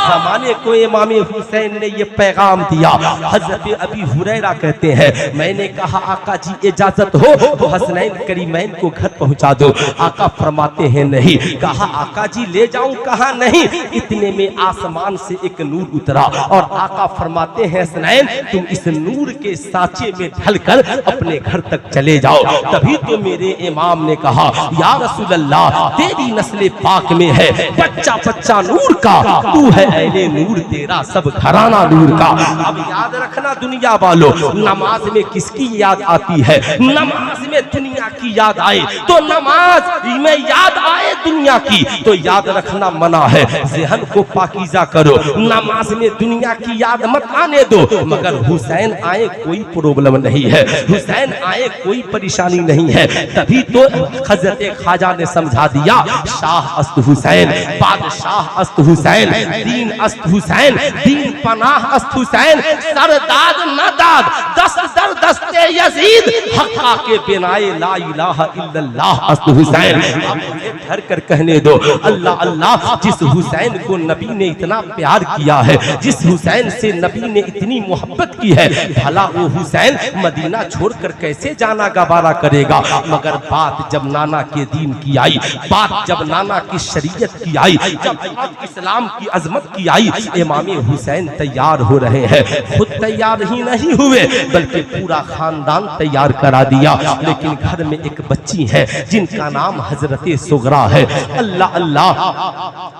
जमाने को इमाम हुसैन ने ये पैगाम दिया। हजरत अबी हुरैरा कहते हैं मैंने कहा आका जी इजाजत हो तो हसनैन करीमैन को घर पहुंचा दो। आका फरमाते हैं नहीं। कहा आका जी ले जाऊं, कहा नहीं। इतने में आसमान से एक नूर उतरा और आका फरमाते हैं हसनैन तुम इस नूर के सांचे में ढलकर अपने घर तक चले जाओ। तभी तो मेरे इमाम ने कहा या रसूल अल्लाह तेरी नस्ल पाक में है बच्चा बच्चा नूर का, तू है अहले नूर, तेरा सब घराना नूर का। अब याद रखना दुनिया वालों, नमाज में किसकी याद आती है? नमाज में दुनिया की याद आए तो नमाज में याद आए दुनिया की तो याद रखना मना है। ज़हन को पाकीज़ा करो, नमाज में दुनिया की याद मत आने दो। मगर हुसैन आए कोई प्रॉब्लम नहीं है, हुसैन आए कोई परेशानी नहीं है। तभी तो हजरत ख्वाजा ने समझा दिया शाह अस्त हुसैन, बादशाह अस्त हुसैन, दीन अस्त हुसैन, दीन पनाह अस्त हुसैन, सरदाद नदाद दस्त दर दस्ते यजीद, हक्का के बिनाए ला इलाहा इल्लल्लाह अस्त हुसैन। धर कर कहने दो अल्लाह अल्लाह, जिस हुसैन को नबी ने इतना प्यार किया है, जिस हुसैन से नबी ने इतनी मोहब्बत की है, भला वो हुसैन मदीना छोड़कर कैसे जाना गवारा करेगा। मगर बात जब नाना के दीन की आई, बात जब नाना की शरीयत की आई, जब इस्लाम की अजमत की आई, इमाम हुसैन तैयार हो रहे हैं। खुद तैयार ही नहीं हुए बल्कि पूरा खानदान तैयार करा दिया। लेकिन घर में एक बच्ची है जिनका नाम हजरत सुगरा है। अल्लाह अल्लाह,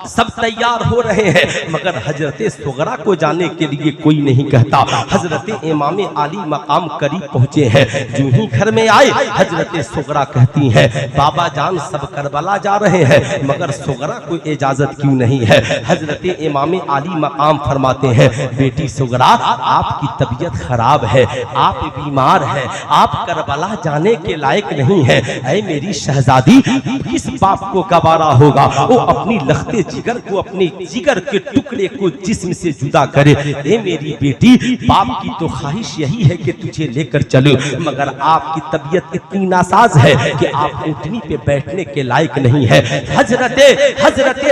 सब तैयार हो रहे हैं मगर हजरत सुगरा को जाने के लिए कोई नहीं कहता। हजरत इमाम आली मकाम करीब पहुंचे हैं, जो ही घर में आए हजरत सुगरा कहती हैं बाबा जान सब करबला जा रहे हैं मगर सुगरा को इजाजत क्यों नहीं है। हजरत इमाम आली मकाम फरमाते हैं बेटी सुगरा आपकी तबीयत खराब है, आप बीमार हैं, आप करबला जाने के लायक नहीं है। ऐ मेरी शहजादी किस बाप को गवारा होगा वो अपनी लखते जिगर को, अपने जिगर के टुकड़े को जिस्म से जुदा करे। ए मेरी बेटी बाप की तो ख्वाहिश यही है कि तुझे लेकर चलो, मगर आपकी तबीयत इतनी नासाज है कि आप ऊँटनी पे बैठने के लायक नहीं है। हजरत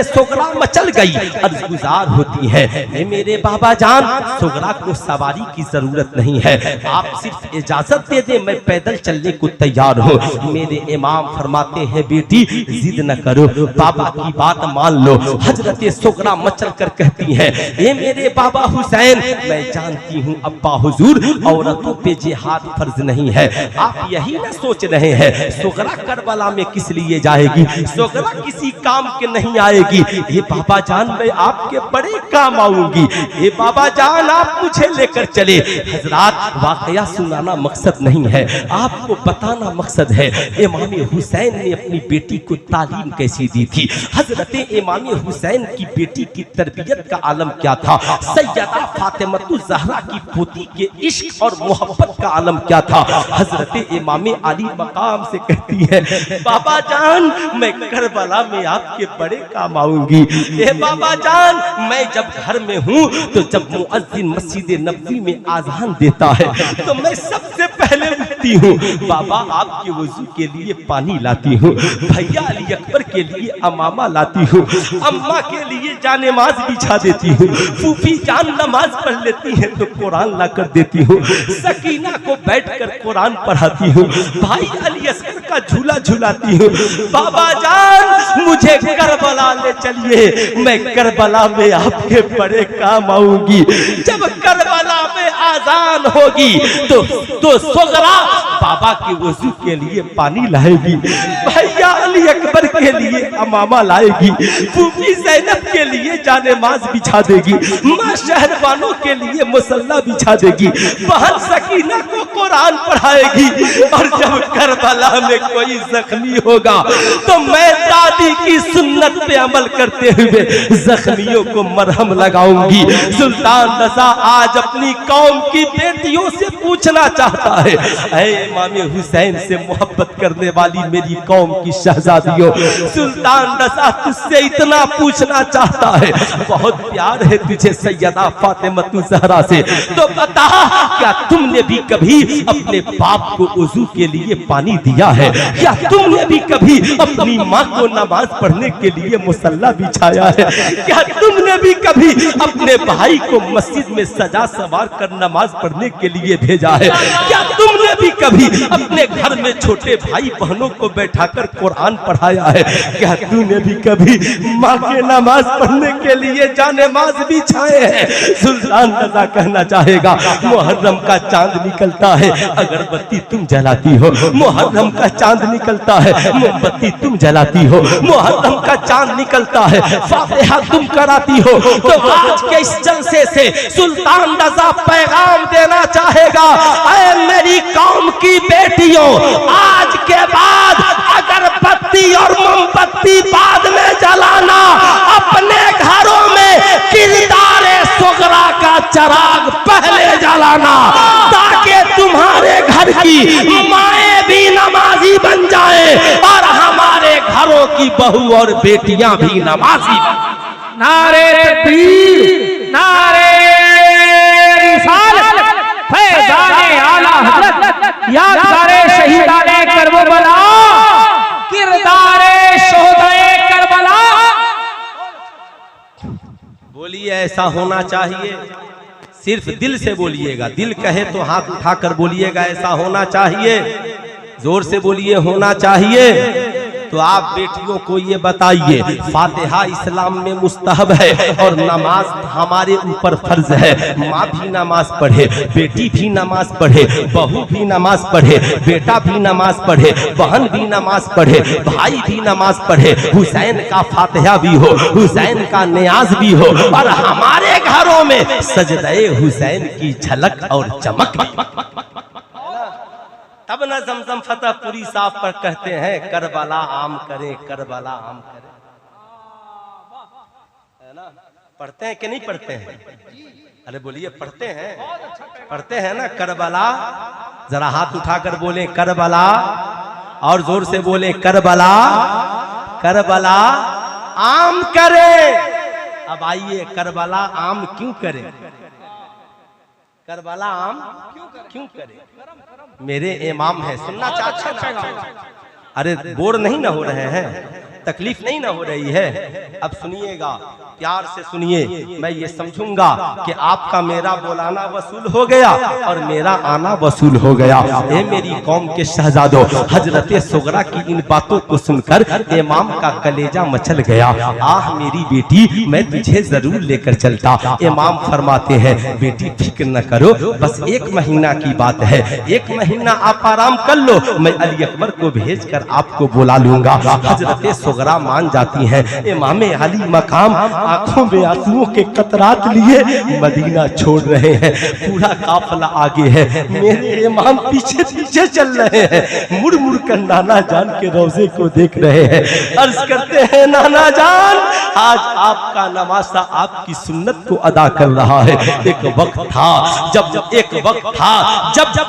सुगरा मचल गई, अर्ज़गुज़ार होती है ए मेरे बाबा जान सुगरा को सवारी की जरूरत नहीं है, आप सिर्फ इजाजत दे दे मैं पैदल चलने को तैयार हो। मेरे इमाम फरमाते हैं बेटी जिद न करो, बाबा की बात मान लो। हजरत सुगरा मचल कर कहती है ए मेरे बाबा हुसैन, मैं जानती हूँ अब्बा हुजूर औरतों पे जिहाद फर्ज नहीं है, आप यही ना सोच रहे हैं सुगरा करबला में किस लिए जाएगी, सुगरा किसी काम के नहीं आएगी। ये बाबा जान मैं आपके बड़े काम आऊंगी, ये बाबा जान आप मुझे लेकर चले। हजरात वाकया सुनाना मकसद नहीं है, आपको बताना मकसद है। इमाम हुसैन ने अपनी बेटी को तालीम कैसी दी थी, हजरत इमाम हुसैन की बेटी की तरबियत का आलम क्या था, सैयदा फातिमतुज ज़हरा की पोती के इश्क और मोहब्बत का आलम क्या था। हजरत इमाम अली मकाम से कहती है बाबा जान मैं करबला में आपके बड़े काम आऊंगी। ए बाबा जान मैं जब घर में हूँ तो जब मुअज्जिन मस्जिद नबवी में आज़ान देता है तो मैं सबसे पहले उठती हूँ, बाबा आपके वजू के लिए पानी लाती हूँ, भैया अली अकबर के लिए अमामा लाती हूँ, अम्मा के लिए जानेमाज बिछा देती हूँ, फूफी जान नमाज पढ़ लेती है तो कुरान ला कर देती हूँ, सकीना को बैठकर कुरान पढ़ाती हूँ, भाई अली असगर का झूला झुलाती हूँ। बाबा जान मुझे करबला ले चलिए, मैं करबला में आपके बड़े काम आऊंगी। जब करबला में आजान होगी तो सुगरा बाबा के वजू के लिए पानी लाएगी, भैया अली अकबर के लिए अमामा लाएगी, फूफी ज़ैनब के लिए जानेमाज बिछा देगी, माँ शहरबानों के लिए मुसल्ला बिछा देगी, बहन सकीना को कुरान पढ़ाएगी। और जब करबला में कोई जख्मी होगा तो मैं दादी की सुन्नत पे अमल करते हुए जख्मियों को मरहम लगाऊंगी। सुल्तान रज़ा आज अपनी कौम की बेटियों से पूछना चाहता है, ऐ इमाम हुसैन से मोहब्बत करने वाली मेरी कौम की शहजादियों, सुल्तान रज़ा तुझसे इतना पूछना चाहता है, बहुत प्यार है तुझे सैयदा फातिमतुज ज़हरा से, तो बता क्या तुमने भी कभी अपने बाप को वुजू के लिए पानी दिया है? क्या तुमने भी कभी अपनी माँ को नमाज पढ़ने के लिए मुसल्ला बिछाया है? क्या तुमने भी कभी अपने भाई को मस्जिद में सजा सवार कर नमाज पढ़ने के लिए भेजा है? क्या तुमने भी कभी अपने घर में छोटे भाई बहनों को बैठाकर कुरान पढ़ाया है? क्या तूने भी कभी माँ के नमाज पढ़ने के लिए जानेमाज बिछाए हैं? सुल्तान रज़ा कहना चाहेगा मुहर्रम का चांद निकलता है, अगरबत्ती तुम जलाती हो, मुहर्रम का चांद निकलता है, मोमबत्ती तुम जलाती हो, मुहर्रम का चांद निकलता है, फातिहा तुम कराती हो। तो आज के इस जलसे से सुल्तान रज़ा पैगाम देना चाहेगा, ऐ मेरी कौम की बेटियों, आज के बाद अगरबत्ती और मोमबत्ती बाद में जलाना, अपने घरों में किरदारे सुगरा का चराग पहले जलाना, ताकि तुम्हारे घर की माएं भी नमाजी बन जाए और हमारे घरों की बहू और बेटियां भी नमाजी बन जाए। नारे तकबीर, नारे रिसालत, फैज़ाने आला हज़रत, यादगारे शहीदाने करबला, किरदारे शोहदाए करबला। बोलिए ऐसा होना चाहिए, सिर्फ दिल से बोलिएगा, दिल कहे तो हाथ उठाकर बोलिएगा ऐसा होना चाहिए, जोर से बोलिए होना चाहिए। तो आप बेटियों को ये बताइए फातिहा इस्लाम में मुस्तहब है और नमाज हमारे ऊपर फर्ज है। माँ भी नमाज पढ़े, बेटी भी नमाज पढ़े, बहू भी नमाज पढ़े, बेटा भी नमाज पढ़े, बहन भी नमाज पढ़े, भाई भी नमाज पढ़े, हुसैन का फातिहा भी हो, हुसैन का नियाज भी हो और हमारे घरों में सजदे हुसैन की झलक और चमक भी। तब न जमजम फतेहपुरी साहब पर कहते हैं करबला आम करें, करबला आम करें, है ना? पढ़ते हैं कि नहीं पढ़ते हैं? अरे बोलिए पढ़ते हैं, पढ़ते हैं ना करबला? जरा हाथ उठाकर बोले करबला, और जोर से बोले करबला, करबला आम करें। अब आइए करबला आम क्यों करें? करबला आम क्यों करें? मेरे इमाम है, सुनना चाहते हैं? अरे बोर नहीं ना हो रहे हैं? तकलीफ नहीं ना हो रही है? अब सुनिएगा, प्यार से सुनिए, मैं ये समझूंगा कि आपका मेरा बुलाना वसूल हो गया और मेरा आना वसूल हो गया। ए मेरी कौम के शहजादों, हजरत सुगरा की इन बातों को सुनकर इमाम का कलेजा मचल गया। आह मेरी बेटी, मैं तुझे जरूर लेकर चलता। इमाम फरमाते हैं, बेटी फिक्र न करो, बस 1 महीना की बात है, 1 महीना आप आराम कर लो, मैं अली अकबर को भेजकर आपको बुला लूंगा। हजरत सुगरा मान जाती हैं। इमाम अली मकाम आंखों में आंसुओं के कतरात लिए मदीना छोड़ रहे हैं। पूरा काफिला आगे है, मेरे इमाम पीछे पीछे चल रहे हैं। मुड़ मुड़ कर नाना जान के रोजे को देख रहे हैं। अर्ज करते हैं, नाना जान, आज आपका नवासा आपकी सुन्नत को अदा कर रहा है। एक वक्त था जब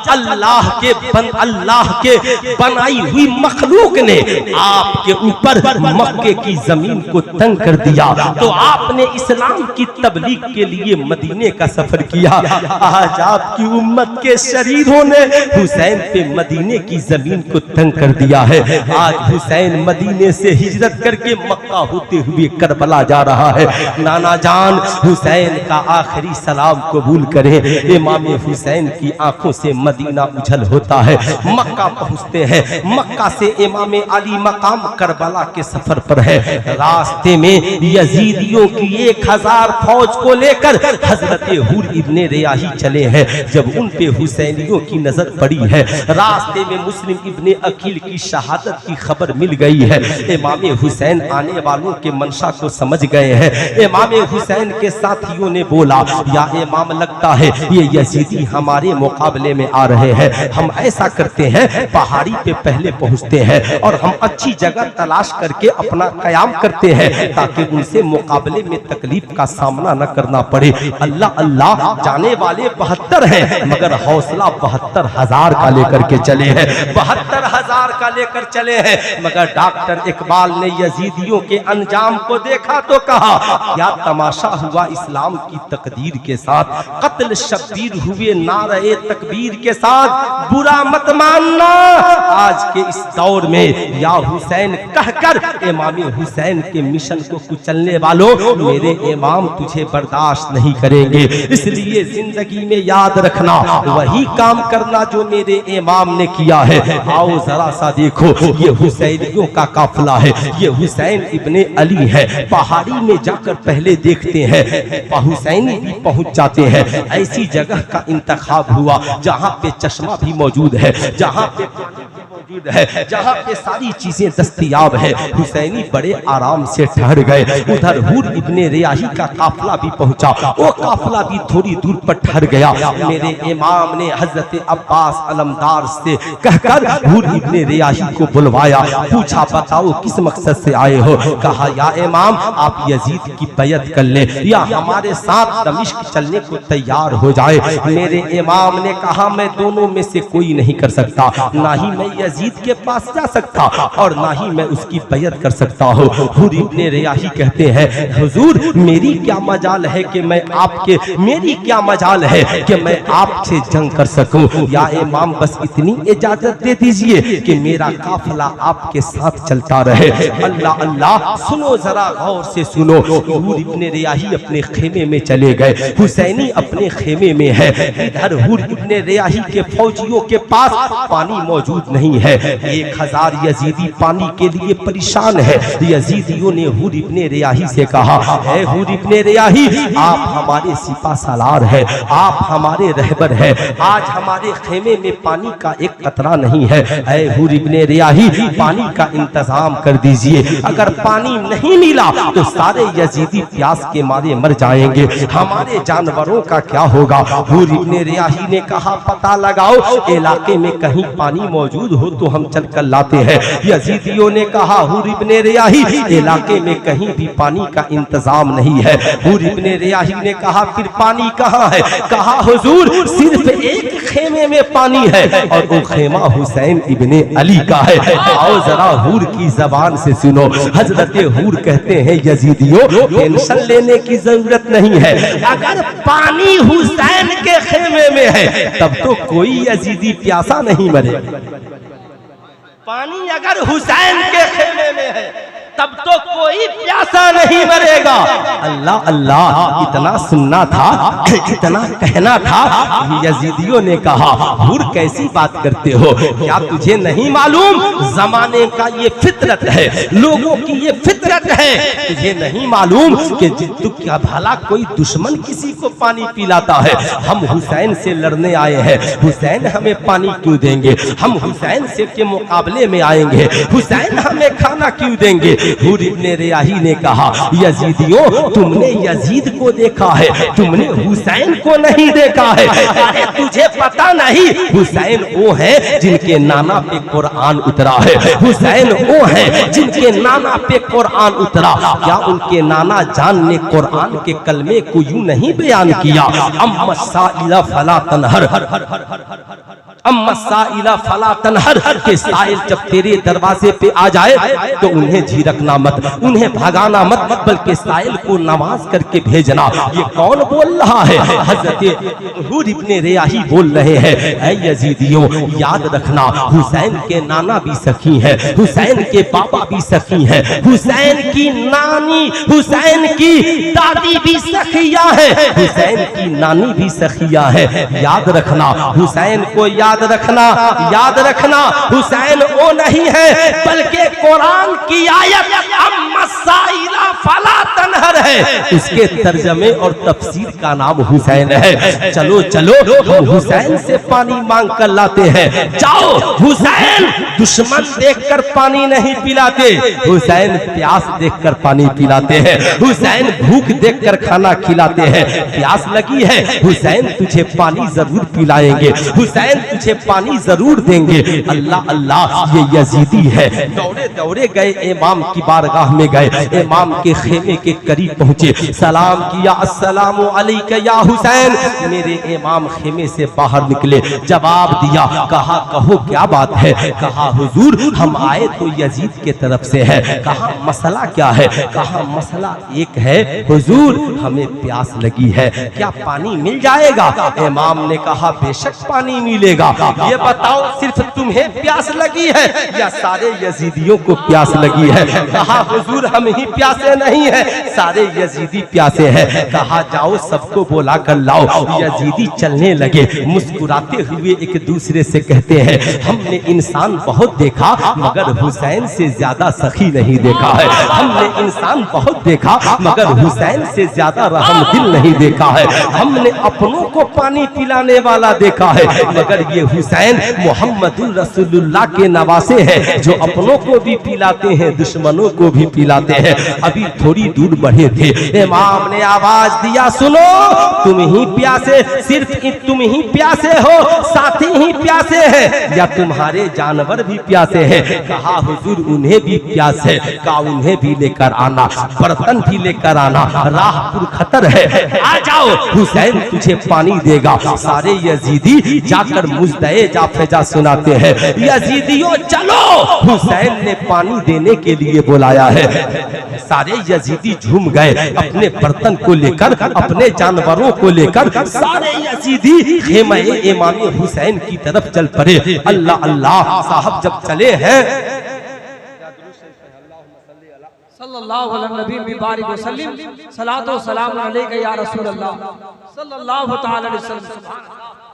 अल्लाह के बनाई हुई मखलूक ने आपके ऊपर मक्के की जमीन को तंग कर दिया, तो आपने इस्लाम की तबलीग के लिए मदीने का सफर किया। आज आपकी उम्मत के शरीरों ने हुसैन पे मदीने की जमीन को तंग कर दिया है। आज हुसैन मदीने से हिजरत करके मक्का होते हुए करबला जा रहा है। नाना जान, हुसैन का आखिरी सलाम कबूल करें। इमाम हुसैन की आंखों से मदीना उछल होता है। मक्का पहुंचते हैं। मक्का से इमाम अली मकाम करबला के सफर पर है। रास्ते में यजीदियों की 1000 फौज को लेकर हजरत हुर इब्ने रियाही चले हैं। जब उन पे हुसैनियों की नजर पड़ी है, रास्ते में मुस्लिम इब्ने अकील की शहादत की खबर मिल गई है। इमाम हुसैन आने वालों के मंशा को समझ गए हैं। इमाम हुसैन के साथियों ने बोला, या इमाम, लगता है ये यजीदी हमारे मुकाबले में आ रहे हैं। हम ऐसा करते हैं, पहाड़ी पे पहले पहुंचते हैं और हम अच्छी जगह तलाश करके अपना कयाम करते हैं, ताकि उनसे मुकाबले में तकलीफ का सामना न करना पड़े। अल्लाह अल्लाह, जाने वाले 72 हैं, मगर हौसला 72,000 का लेकर के चले हैं। 72,000 का लेकर चले हैं, मगर डॉक्टर इकबाल ने यजीदियों के अंजाम को देखा तो कहा, क्या तमाशा हुआ इस्लाम की तकदीर के साथ। कत्ल शब्बीर हुए नारे तकबीर के साथ। बुरा मत मानना, आज के इस दौर में या हुसैन कहकर इमाम हुसैन के मिशन को कुचलने वालों, मेरे इमाम तुझे बर्दाश्त नहीं करेंगे। इसलिए जिंदगी में याद रखना, वही काम करना जो मेरे इमाम ने किया है। आओ जरा सा देखो, ये हुसैनियों का काफिला है, ये हुसैन इब्ने अली है। पहाड़ी में जाकर पहले देखते हैं, हुसैनी भी पहुंच जाते हैं। ऐसी जगह का इंतखाब हुआ जहां पे चश्मा भी मौजूद है, जहां पे मौजूद है, जहां पे सारी चीजें दस्तयाब है। हुसैनी बड़े आराम से ठहर गए। उधर हुर इब्ने रियाही का काफिला भी पहुंचा, वो काफिला भी थोड़ी दूर पर ठहर गया। मेरे इमाम ने हजरत अब्बास अलमदार से कहकर हुर इब्ने रियाही को बुलवाया। पूछा, बताओ किस मकसद से आए हो? कहा, या इमाम, आप यजीद की बैयत कर ले या हमारे साथ दमिश्क चलने को तैयार हो जाए। मेरे इमाम ने कहा, मैं दोनों में से कोई नहीं कर सकता, ना ही मैं यजीद के पास जा सकता और ना ही मैं उसकी बैयत कर सकता हूँ। हुर इब्ने रियाही कहते हैं, हुजूर, मेरी क्या मजाल है कि मैं आपसे जंग कर सकूं। या इमाम, बस इतनी इजाजत दे दीजिए कि मेरा काफिला आपके साथ चलता रहे। अल्लाह अल्लाह, सुनो जरा गौर से सुनो। हुर इब्ने रियाही अपने खेमे में चले गए। हुसैनी अपने खेमे में है। इधर हुर इब्ने रियाही के फौजियों के पास पानी मौजूद नहीं है। 1000 यजीदी पानी के लिए परेशान है। यजीदियों ने हुर इब्ने रियाही से कहा, है हुर इब्ने रियाही, आप हमारे सिपा सालार है, आप हमारे रहबर है, आज हमारे खेमे में पानी का एक कतरा नहीं है। ऐ हुर इब्ने रियाही, पानी का इंतजाम कर दीजिए। अगर पानी नहीं मिला तो सारे यजीदी प्यास के मारे मर जाएंगे, हमारे जानवरों का क्या होगा? हुर इब्ने रियाही ने कहा, पता लगाओ, इलाके में कहीं पानी मौजूद हो तो हम चल कर लाते हैं। यजीदियों ने कहा, हुर इब्ने रियाही, इलाके में कहीं भी पानी का इंतजाम नहीं है। हुर इब्ने रियाही ने कहा, फिर पानी कहाँ है? कहा, हुजूर, सिर्फ एक खेमे में पानी है और वो खेमा हुसैन इब्ने अली का है। आओ जरा हुर की जबान से सुनो। हजरत हुर कहते हैं, यजीदियों, टेंशन लेने की जरूरत नहीं है। अगर पानी हुसैन के खेमे में है तब तो कोई यजीदी प्यासा नहीं मरे। पानी अगर हुसैन के खेमे में है तब तो कोई प्यासा नहीं मरेगा। अल्लाह अल्लाह इतना सुनना था, इतना कहना था। यजीदियों ने कहा हुर कैसी बात करते हो, क्या तुझे नहीं मालूम जमाने का ये फितरत है, लोगों की ये फितरत है। तुझे नहीं मालूम कि तू क्या भला कोई दुश्मन किसी को पानी पिलाता है। हम हुसैन से लड़ने आए हैं, हुसैन हमें पानी क्यों देंगे, हम हुसैन से के मुकाबले में आएंगे, हुसैन हमें खाना क्यों देंगे। हुर इब्ने रियाही ने कहा यजीदियों तुमने यजीद को देखा है, तुमने हुसैन को नहीं देखा है। अरे तुझे पता नहीं हुसैन वो है जिनके नाना पे कुरान उतरा है, हुसैन वो है जिनके नाना पे कुरान उतरा। क्या उनके नाना जान ने कुरान के कलमे को यूं नहीं बयान किया, अम्मा साइला फला तनहर, अम्मा साइला फला तनहर के साइल जब तेरे दरवाजे पे आ जाए तो उन्हें झिड़कना मत, उन्हें भगाना मत, बल्कि साइल को नवाज करके भेजना। ये कौन बोल रहा है? हजरत हुर इब्ने रियाही बोल रहे हैं ऐ यजीदियों याद रखना हुसैन के नाना भी सखी है, हुसैन के पापा भी सखी है, हुसैन की नानी हुसैन की दादी भी सखिया है, हुसैन की नानी भी सखिया है। याद रखना हुसैन को, याद रखना, याद रखना हुसैन वो नहीं है बल्कि कुरान की आयत अम्मा साइला फला तनहर है, उसके तर्जमे और तफसीर का नाम हुसैन है। चलो चलो हम हुसैन से पानी मांग कर लाते हैं। जाओ, हुसैन दुश्मन देखकर पानी नहीं पिलाते, हुसैन प्यास देखकर पानी पिलाते हैं, हुसैन भूख देखकर खाना खिलाते हैं। प्यास लगी है हुसैन तुझे पानी जरूर पिलाएंगे, हुसैन तुझे पानी जरूर देंगे। अल्लाह अल्लाह ये यजीदी है। दौड़े दौड़े गए इमाम की बारगाह में गए, इमाम के खेमे के करीब पहुंचे, सलाम किया अस्सलामु अलैका या हुसैन। मेरे इमाम खेमे से बाहर निकले, जवाब दिया, कहा कहो क्या बात है। कहा हुजूर हम आए तो यजीद के तरफ से है। कहा मसला क्या है। कहा मसला एक है हुजूर हमें प्यास लगी है, क्या पानी मिल जाएगा। इमाम ने कहा बेशक पानी मिलेगा। ये बताओ सिर्फ तुम्हें प्यास लगी है या सारे यजीदियों को प्यास लगी है। कहा हुजूर हम ही प्यासे नहीं है, सारे यजीदी प्यासे हैं। कहा जाओ सबको बुला कर लाओ। यजीदी चलने लगे, मुस्कुराते हुए एक दूसरे से कहते हैं हमने इंसान बहुत देखा मगर हुसैन से ज्यादा सखी नहीं देखा है, हमने इंसान बहुत देखा मगर हुसैन से ज्यादा रहम दिल नहीं देखा है। हमने अपनों को पानी पिलाने वाला देखा है मगर ये हुसैन मोहम्मदुर रसूलुल्लाह के नवासे हैं जो अपनों को भी पिलाते हैं दुश्मनों को भी पिलाते हैं। अभी थोड़ी दूर बढ़े थे, इमाम ने आवाज दिया सुनो तुम ही प्यासे, सिर्फ तुम ही प्यासे हो, साथी ही प्यासे हैं या तुम्हारे जानवर भी प्यासे हैं। कहा हुजूर उन्हें भी प्यास है। कहा उन्हें भी लेकर आना, बर्तन भी लेकर आना, राह पुरखतर है, आ जाओ हुसैन तुझे पानी देगा। सारे यजीदी जाकर मुजदे जाफेजा सुनाते हैं यजीदियों चलो, हुसैन ने पानी देने के लिए बुलाया है। सारे यजीदी झूम गए, अपने बर्तन को लेकर, अपने जानवरों को लेकर सारे यजीदी खेमे इमाम हुसैन की तरफ चल पड़े। अल्लाह अल्लाह साहब जब चले हैं सल्लल्लाहु अलैहि नबी मुबारक वसल्लम, सलातो व सलाम अलैका या रसूल अल्लाह सल्लल्लाहु तआला अलैहि वसल्लम।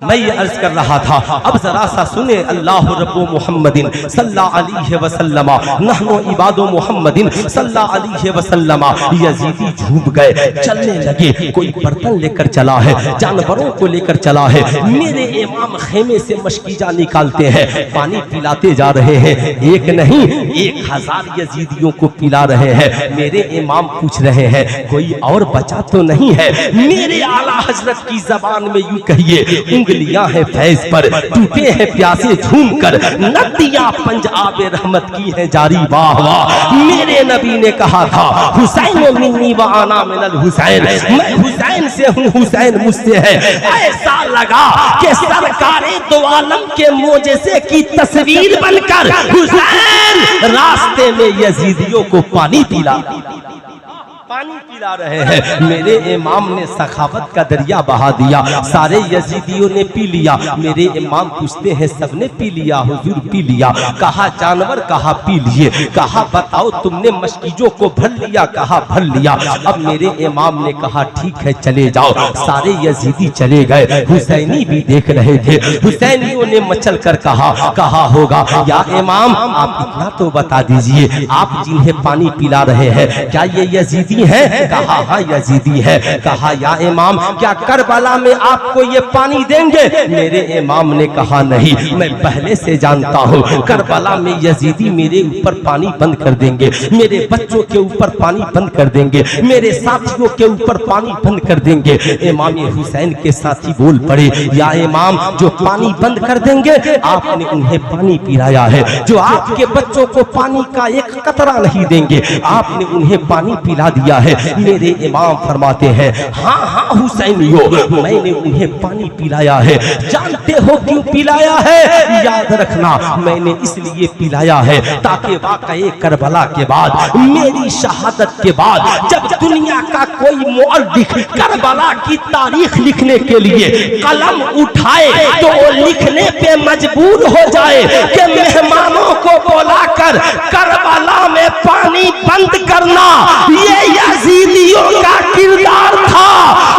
मैं ये अर्ज कर रहा था अब जरा सा सुने अल्लाह रब्बु मुहम्मदिन सल्लल्लाहु अलैहि वसल्लम नहनु इबादु मुहम्मदिन सल्लल्लाहु अलैहि वसल्लम। यजीदी झूम गए, चलने लगे। कोई बर्तन लेकर चला है, जानवरों को लेकर चला है। मेरे इमाम खेमे से मशकीजा निकालते हैं, पानी पिलाते जा रहे हैं। एक नहीं 1000 यजीदियों को पिला रहे हैं। मेरे इमाम पूछ रहे हैं कोई और बचा तो नहीं है। मेरे आला हजरत की जबान में यूं कहिए उंगलियां हैं फैज पर, टूटे हैं प्यासे झूम कर, नदियां पंजाब रहमत की है जारी वाह वाह। मेरे नबी ने कहा था हुसैन मिन्नी व आना मिनल हुसैन, मैं हुसैन से हूँ हुसैन मुझसे है। ऐसा लगा कि सरकारे दो आलम के मोजेज़े की तस्वीर बनकर हुसैन रास्ते में यजीदियों को पानी पिला। पानी पिला रहे हैं। मेरे इमाम ने सखावत का दरिया बहा दिया, सारे यजीदियों ने पी लिया। मेरे इमाम पूछते हैं सबने पी लिया? हुजूर पी लिया। कहा जानवर? कहा पी लिए। कहा बताओ तुमने मशकीजों को भर लिया? कहा भर लिया। अब मेरे इमाम ने कहा ठीक है चले जाओ। सारे यजीदी चले गए, हुसैनी भी देख रहे थे। हुसैनियों ने मचल कर कहा होगा या इमाम आप इतना तो बता दीजिए, आप जिन्हें पानी पिला रहे हैं क्या ये यजीदी हैं? कहा हाँ यजीदी है। कहा या इमाम क्या करबला में आपको ये पानी देंगे? मेरे इमाम ने कहा नहीं, मैं पहले से जानता हूँ करबला में यजीदी मेरे ऊपर पानी बंद कर देंगे, मेरे बच्चों के ऊपर पानी बंद कर देंगे, मेरे साथियों के ऊपर पानी बंद कर देंगे। इमाम हुसैन के साथी बोल पड़े या इमाम जो पानी बंद कर देंगे आपने उन्हें पानी पिलाया है, जो आपके बच्चों को पानी का एक कतरा नहीं देंगे आपने उन्हें पानी पिला दिया है। मेरे इमाम फरमाते हैं हाँ हाँ हुसैनियों मैंने उन्हें पानी पिलाया है। जानते हो क्यों पिलाया है? याद रखना मैंने इसलिए पिलाया है ताकि वाक़ये करबला के बाद, मेरी शहादत के बाद जब दुनिया का कोई मुअल्लिफ करबला की तारीख लिखने के लिए कलम उठाए तो वो लिखने पे मजबूर हो जाए कि मेहमानों को बुलाकर करबला में पानी बंद करना ये यजीदियों का किरदार था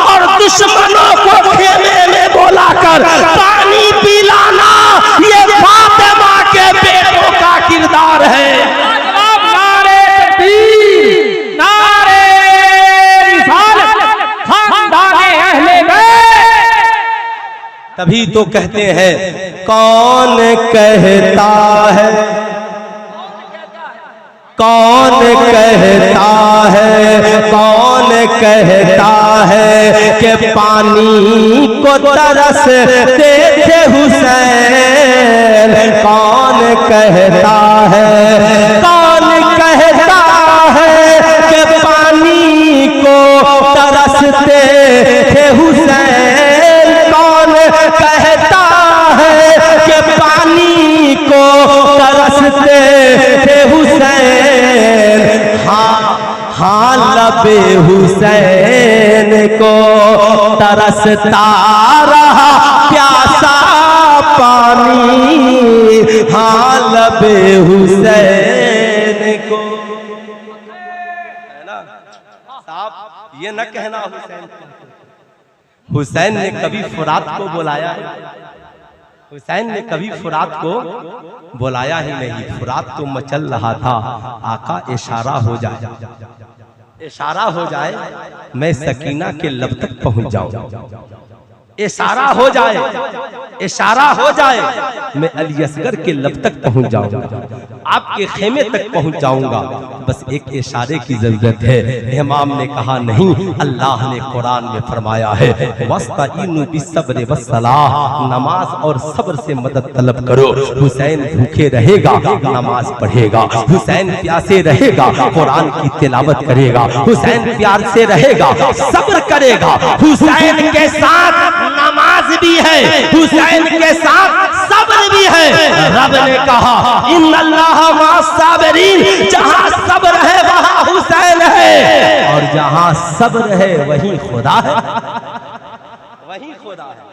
और दुश्मनों को खेमे में बुलाकर पानी पिलाना ये फातिमा के बेटों का किरदार है। नारे तकबीर, नारे रिसालत, खानदाने अहले बैत। तभी तो कहते हैं कौन कहता है, कौन कहता है, कौन कहता है कि पानी को तरसते थे हुसैन? कौन कहता है, कौन कहता है कि पानी को तरसते थे हुसैन? कौन कहता है कि पानी को तरसते थे हुसैन? हाँ लबे हुसैन को तरसता रहा प्यासा पानी, हाँ लबे हुसैन को। है ना साहब, ये न कहना हुसैन ने कभी फुरात को बुलाया है? हुसैन ने कभी फुरात को बुलाया ही नहीं। फुरात तो मचल रहा था, आका इशारा हो जाए, इशारा हो जाए मैं सकीना के लब तक पहुंच जाऊं, इशारा हो जाए, इशारा हो जाए मैं अली असगर के लब तक पहुंच जाऊंगा, आपके खेमे तक पहुंच जाऊंगा, बस एक इशारे की जरूरत है। इमाम ने कहा नहीं, अल्लाह ने कुरान में फरमाया है वस्ताइनु बिस्सब्र वस्सलाह, नमाज और सब्र से मदद तलब करो। हुसैन भूखे रहेगा, नमाज पढ़ेगा। हुसैन प्यासे रहेगा, कुरान की तिलावत करेगा। हुसैन प्यार से रहेगा, सब्र करेगा। हुसैन के साथ नमाज भी है, हुसैन के साथ सब्र भी है। रब ने कहा इन्नल्लाह मास्साबिरीन, जहां सब्र है वहां हुसैन है, और जहां सब्र है वहीं खुदा है, वहीं खुदा है,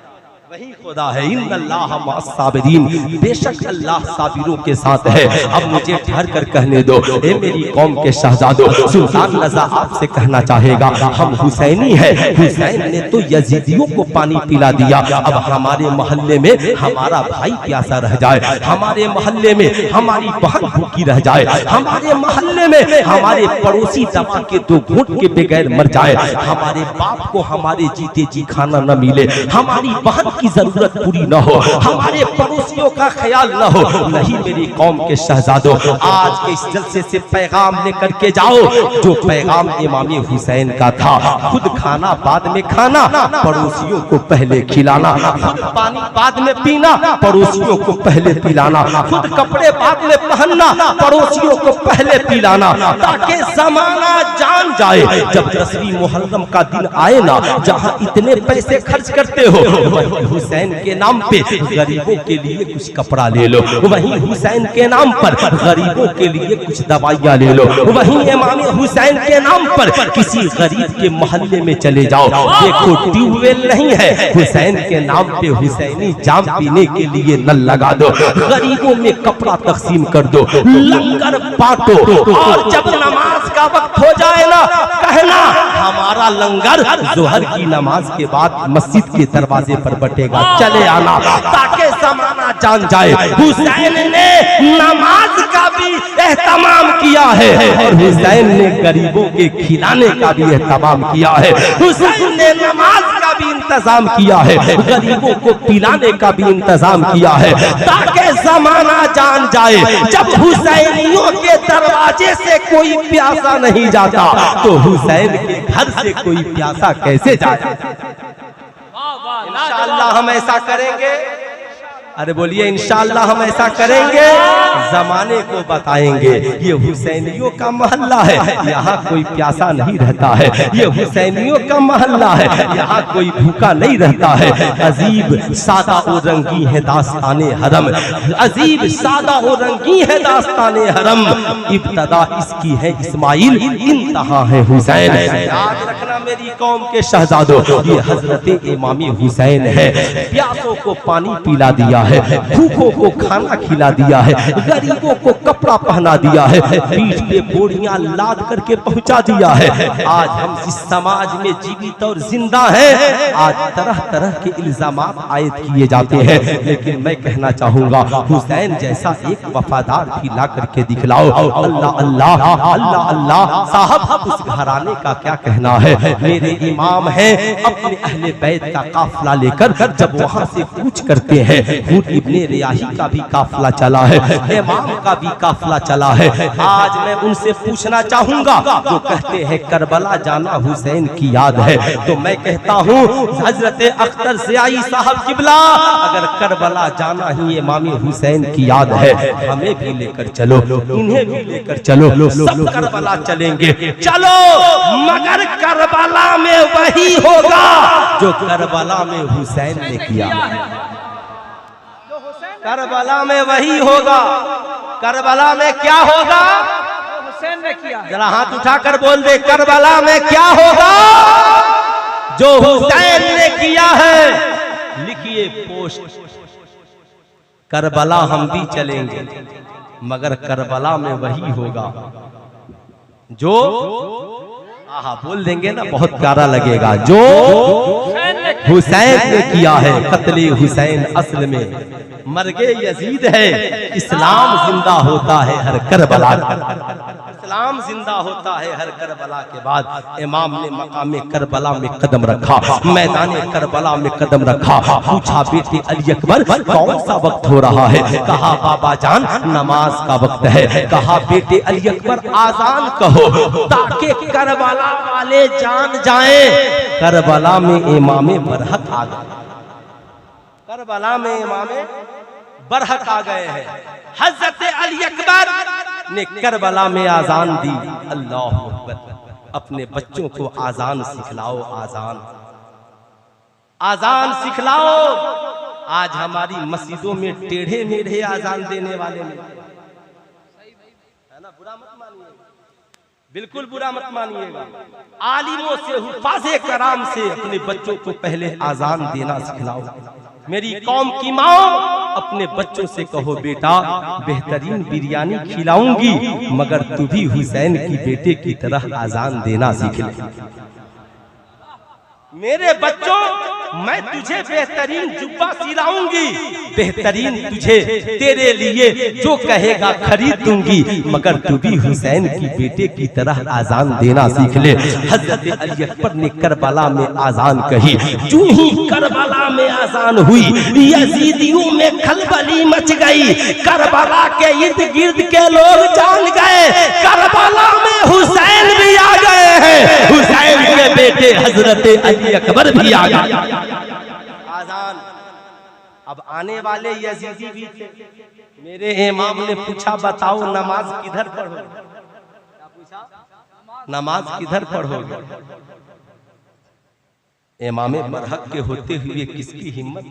वही खुदा है। इन्नल्लाह मास्साबिरीन, बेशक अल्लाह साबिरों के साथ है। अब मुझे ठहर कर कहने दो, ए मेरी कौम के शहजादों, सुल्तान रज़ा आपसे कहना चाहेगा हम हुसैनी है। हुसैन ने तो यजीदियों को पानी पिला दिया, अब हमारे मोहल्ले में हमारा भाई प्यासा रह जाए, हमारे मोहल्ले में हमारी बहन भूखी रह जाए, हमारे मोहल्ले में हमारे पड़ोसी दबा के दो घूंट के बगैर मर जाए, हमारे बाप को हमारे जीते जी खाना न मिले, हमारी बहन की जरूरत पूरी न हो, हमारे पड़ोसियों का ख्याल न हो, नहीं मेरी कौम के शहजादों, आज के इस जलसे से पैगाम लेकर के जाओ जो पैगाम इमाम हुसैन का था। खुद खाना बाद में खाना, पड़ोसियों को पहले खिलाना, खुद पानी बाद में पीना, पड़ोसियों को पहले पिलाना, खुद कपड़े बाद में पहनना, पड़ोसियों को पहले पिलाना, ताकि जमाना जान जाए जब 10वीं मुहर्रम का दिन आए ना, जहां इतने पैसे खर्च करते हो हुसैन के नाम पे गरीबों के लिए कुछ कपड़ा ले लो, वहीं हुसैन के नाम पर गरीबों के लिए कुछ दवाइयाँ ले लो, वहीं इमाम हुसैन के नाम पर किसी गरीब के मोहल्ले में चले जाओ, देखो ट्यूबवेल नहीं है, हुसैन के नाम पे हुसैनी जाम पीने के लिए नल लगा दो, गरीबों में कपड़ा तकसीम कर दो, लंगर बांटो, और जब नमाज का वक्त हो जाए ना कहना हमारा लंगर जोहर की नमाज के बाद मस्जिद के दरवाजे पर बटेगा, चले आना, ताकि जमाना जान जाए हुसैन ने नमाज का भी एहतमाम किया है और हुसैन ने गरीबों के खिलाने का भी एहतमाम किया है, हुसैन ने नमाज का भी इंतजाम किया है, गरीबों को पिलाने का भी इंतजाम किया है, ताकि जमाना जान जाए जब हुसैनियों के दरवाजे से कोई प्यासा नहीं जाता तो हुसैन के घर से कोई प्यासा कैसे जाए। इंशाअल्लाह हम ऐसा करेंगे, अरे बोलिए इंशाअल्लाह हम ऐसा करेंगे, जमाने को बताएंगे ये हुसैनियों का मोहल्ला है, यहाँ कोई प्यासा नहीं रहता है, ये हुसैनियों का मोहल्ला है, यहाँ कोई भूखा नहीं रहता है। अजीब सादा और रंगी है दास्ताने हरम, अजीब सादा और रंगी है दास्ताने हरम, इब्तदा इसकी है इस्माइल, इंतहा है हुसैन। याद रखना मेरी कौम के शहजादों, ये हजरत इमामी हुसैन है, प्यासों को पानी पिला दिया है, भूखों को खाना खिला दिया है, गरीबों को कपड़ा पहना दिया है, पीठ पे बोरियां लाद करके पहुंचा दिया है। आज हम इस समाज में जीवित और जिंदा हैं, आज तरह तरह के इल्जामात आयद किए जाते हैं, लेकिन मैं कहना चाहूंगा हुसैन जैसा एक वफादार भी ला करके दिखलाओ। अल्लाह अल्लाह अल्लाह अल्लाह। साहब उस घराने का क्या कहना है, मेरे इमाम हैं, अपने अहले बैत का काफिला लेकर जब वहां से कूच करते हैं, इब्ने रियाही का भी काफिला चला है, इमाम का भी काफिला चला है। आज मैं उनसे पूछना चाहूंगा, जो कहते हैं करबला जाना हुसैन की याद है, तो मैं कहता हूँ हजरत अख्तर ज़ियाई साहब किबला, अगर करबला जाना ही इमाम हुसैन की याद है, हमें भी लेकर चलो, इन्हें भी लेकर चलो, सब करबला चलेंगे, चलो, मगर करबला में वही होगा जो करबला में हुसैन ने किया है। करबला में वही होगा, करबला में क्या होगा हुसैन ने किया। जरा हाथ उठाकर बोल दे, करबला में क्या होगा जो हुसैन ने किया है। लिखिए पोस्ट, करबला हम भी चलेंगे मगर करबला में वही होगा जो, आहा बोल देंगे ना बहुत प्यारा लगेगा, जो हुसैन ने किया है। कत्ले हुसैन असल में मर्गे यजीद है, इस्लाम जिंदा होता है हर करबला, इस्लाम जिंदा होता है हर करबला के बाद। इमाम ने मकाम करबला में कदम रखा, मैदान करबला में कदम रखा, पूछा बेटे अली अकबर कौन सा वक्त हो रहा है, कहा बाबा जान नमाज का वक्त है, कहा बेटे अली अकबर आजान कहो ताकि करबला वाले जान जाएं। करबला में इमाम बरहक आ गए, करबला में इमाम बरहक आ गए हैं। हजरत अली अकबर ने करबला में आजान दी। अल्लाह अकबर, अपने बच्चों को आजान सिखलाओ, आजान आजान सिखलाओ। आज हमारी मस्जिदों में टेढ़े मेढ़े आजान देने वाले हैं, है ना, बुरा मत मानिए, बिल्कुल बुरा मत मानिएगा। आलिमों से, हुफाज़े कराम से अपने बच्चों को पहले आजान देना सिखलाओ। मेरी कौम की माँ अपने बच्चों से कहो बेटा बेहतरीन बिरयानी खिलाऊंगी मगर तू भी हुसैन की बेटे की तरह आजान देना सीख ले। मेरे बच्चों मैं तुझे बेहतरीन जुब्बा सिलाऊंगी, बेहतरीन तुझे तेरे लिए जो कहेगा खरीद दूंगी मगर तू भी हुसैन की बेटे की तरह आजान देना सीख ले। हजरत अली अकबर ने करबला में आजान कही, जो ही करबला में आजान हुई यजीदियों में खलबली मच गई। करबला के इर्द गिर्द के लोग जान गए करबला में हुसैन भी आ गए हैं, हुसैन के बेटे हजरत अली अकबर भी आ गए। आजान अब आने वाले यजीदी भी थे। मेरे इमाम ने पूछा बताओ नमाज किधर पढ़ोगे, क्या पूछा, नमाज किधर पढ़ोगे। इमाम बरहक के होते हुए किसकी हिम्मत?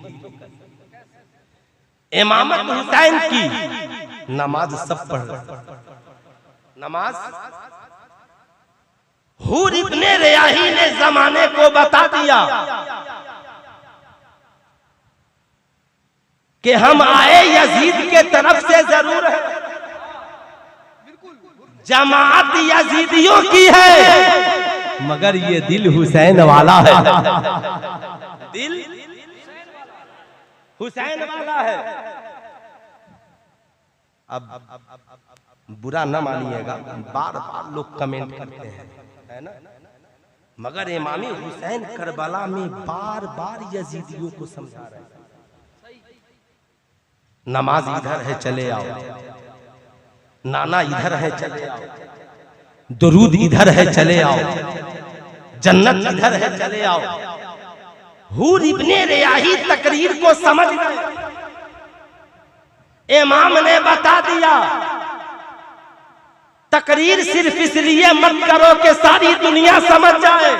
इमामत हुसैन की नमाज सब पढ़ रहे, नमाज। हुर इब्ने रियाही ने जमाने को बता दिया कि हम आए यजीद के तरफ से जरूर है, जमात यजीदियों की है, मगर ये दिल हुसैन वाला है, दिल हुसैन वाला है। अब बुरा न मानिएगा, बार बार लोग कमेंट करते हैं, है ना, मगर इमाम हुसैन करबला में बार बार यजीदियों को समझा रहे हैं, नमाज इधर है चले आओ, नाना इधर है चले आओ, दुरूद इधर है चले आओ, जन्नत इधर है चले आओ। हुर इब्ने रियाही तकरीर को समझ गए, इमाम ने बता दिया तकरीर सिर्फ इसलिए मत करो कि सारी दुनिया समझ जाए,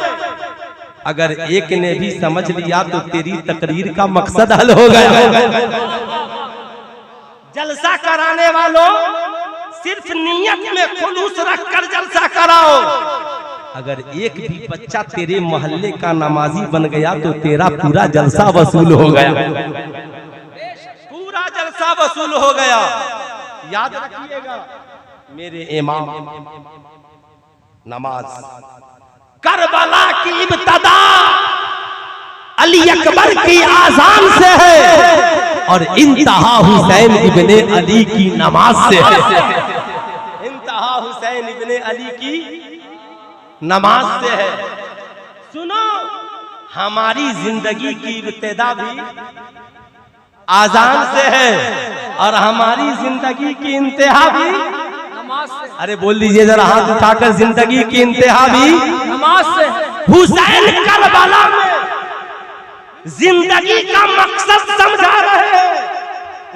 अगर एक ने भी समझ लिया तो तेरी तकरीर का मकसद हल हो गया। जलसा कराने वालों सिर्फ नियत में खुलूस रखकर जलसा कराओ, अगर एक भी बच्चा तेरे मोहल्ले का नमाजी बन गया तो तेरा पूरा जलसा वसूल हो गया, पूरा जलसा वसूल हो गया। याद रखिएगा मेरे इमाम, नमाज करबला की इब्तदा अली अकबर की आजान से है और इंतहा हुसैन इब्ने अली की नमाज से है, इंतहा हुसैन इब्ने अली की नमाज से है। सुनो, हमारी जिंदगी की इब्तिदा भी आजान से है और हमारी जिंदगी की इंतहा भी नमाज से। अरे बोल दीजिए जरा हाथ उठाकर, जिंदगी की इंतहा भी नमाज से। हुसैन करबला में जिंदगी का मकसद समझा रहे हैं,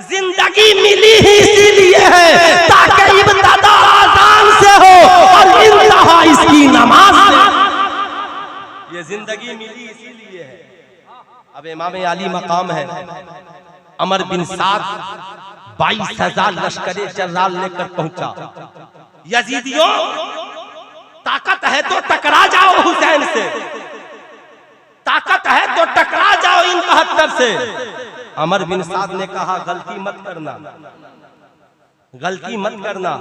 जिंदगी मिली ही इसीलिए है ताकि इब्तिदा आजान से हो और इंतहा इसकी नमाज से। ये जिंदगी मिली इसीलिए है। अब इमाम अली मकाम है, अमर बिन साद 22,000 लश्करे जर्राल लेकर पहुंचा। यजीदियों ताकत है तो टकरा जाओ हुसैन से, ताकत है तो टकरा जाओ इन 72 से। अमर बिन साद ने कहा गलती मत करना, गलती मत करना,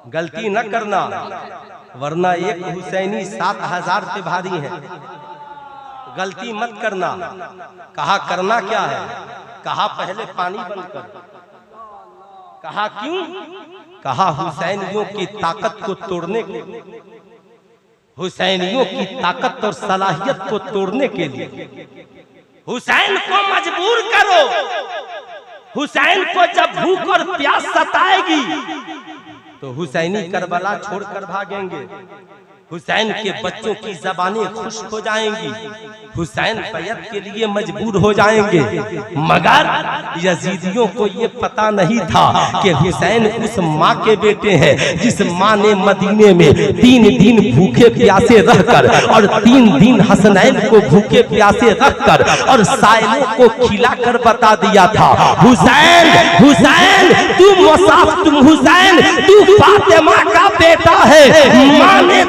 गलती न करना, वरना एक हुसैनी 7,000 पे भारी है, गलती मत करना। कहा करना क्या है? कहा पहले पानी बंद कर। कहा क्यों? कहा हुसैनियों की ताकत को तोड़ने के लिए, हुसैनियों की ताकत और सलाहियत को तोड़ने के लिए हुसैन को मजबूर करो। हुसैन को जब भूख और प्यास सताएगी तो हुसैनी करबला छोड़कर भागेंगे, हुसैन के बच्चों की जबानें खुश हो जाएंगी, हुसैन बैत के लिए मजबूर हो जाएंगे। मगर यजीदियों को ये पता नहीं था कि हुसैन उस माँ के बेटे हैं जिस माँ ने मदीने में 3 दिन भूखे प्यासे रहकर और 3 दिन हसनैन को भूखे प्यासे रखकर और साइलों को खिलाकर बता दिया था, हुसैन हुसैन तू मुसाफ, तुम हुसैन तू फातिमा का बेटा है, माँ ने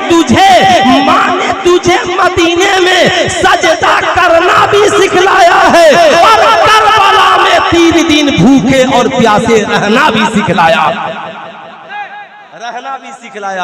तुझे मदीने में सजदा करना भी सिखलाया है और करबला में 3 दिन भूखे और प्यासे रहना भी सिखलाया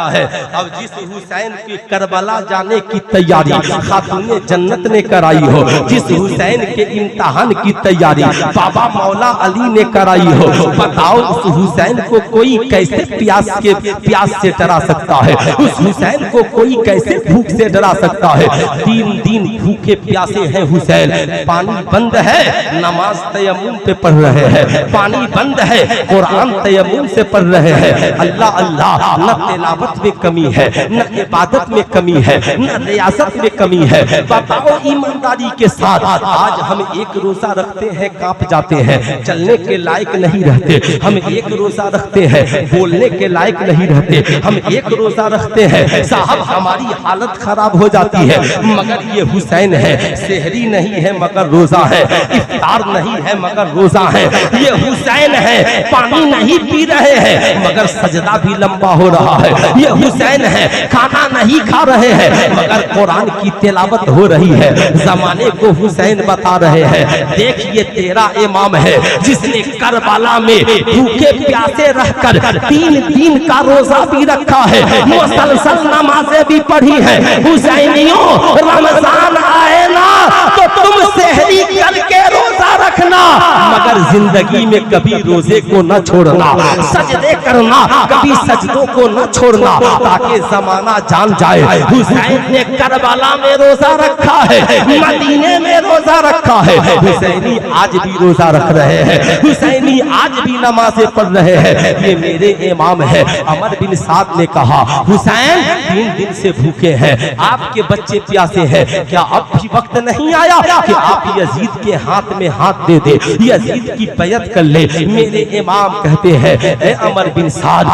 है। अब जिस हुसैन की करबला जाने की तैयारी खातूने जन्नत ने कराई हो, जिस हुसैन के इम्तिहान की तैयारी बाबा मौला अली ने कराई हो, बताओ उस हुसैन को कोई कैसे प्यास से डरा सकता है? उस हुसैन को कोई कैसे भूख से डरा सकता है? 3 दिन भूखे प्यासे हैं हुसैन, पानी बंद है, नमाज तयम्मुम पे पढ़ रहे हैं, पानी बंद है, कुरान तयम्मुम से पढ़ रहे हैं, अल्लाह अल्लाह न तिलावत में कमी है, न इबादत में कमी है, न रियासत में कमी है। बताओ ईमानदारी के साथ, आज हम एक रोजा रखते हैं कांप जाते हैं, चलने के लायक नहीं रहते। हम एक रोजा रखते हैं बोलने के लायक नहीं रहते। हम एक रोजा रखते हैं साहब हमारी हालत खराब हो जाती है। मगर ये हुसैन है, सेहरी नहीं है मगर रोजा है, इफ्तार नहीं है मगर रोजा है। ये हुसैन है, पानी नहीं पी रहे हैं मगर सजदा भी लंबा हो रहा है। ये हुसैन है, खाना नहीं खा रहे हैं मगर कुरान की तिलावत हो रही है। जमाने को हुसैन बता रहे हैं, देख ये तेरा इमाम है जिसने करबला में भूखे प्यासे रहकर 3 दिन का रोजा भी रखा है, मुसलसल नमाजें भी पढ़ी है। हुसैनियों, रमजान आए ना तो तुम सेहरी करके रोजा रखना, मगर जिंदगी में कभी रोजे को न छोड़ना, सजदे करना, कभी सजदों को न छोड़ना, ताकि जमाना जान जाए हुसैन ने करबला में रोजा रखा है, मदीने में रोजा रखा है। हुसैनी आज भी रोजा रख रहे हैं, हुसैनी आज भी नमाजें पढ़ रहे हैं। ये मेरे इमाम है। अमर बिन साद ने कहा, हुसैन 3 दिन से भूखे हैं, आपके बच्चे प्यासे हैं, क्या अब भी वक्त नहीं आया कि आप यजीद के हाथ में हाथ दे दे, यजीद की बैयत कर ले। मेरे इमाम कहते हैं, ए अमर बिन साद,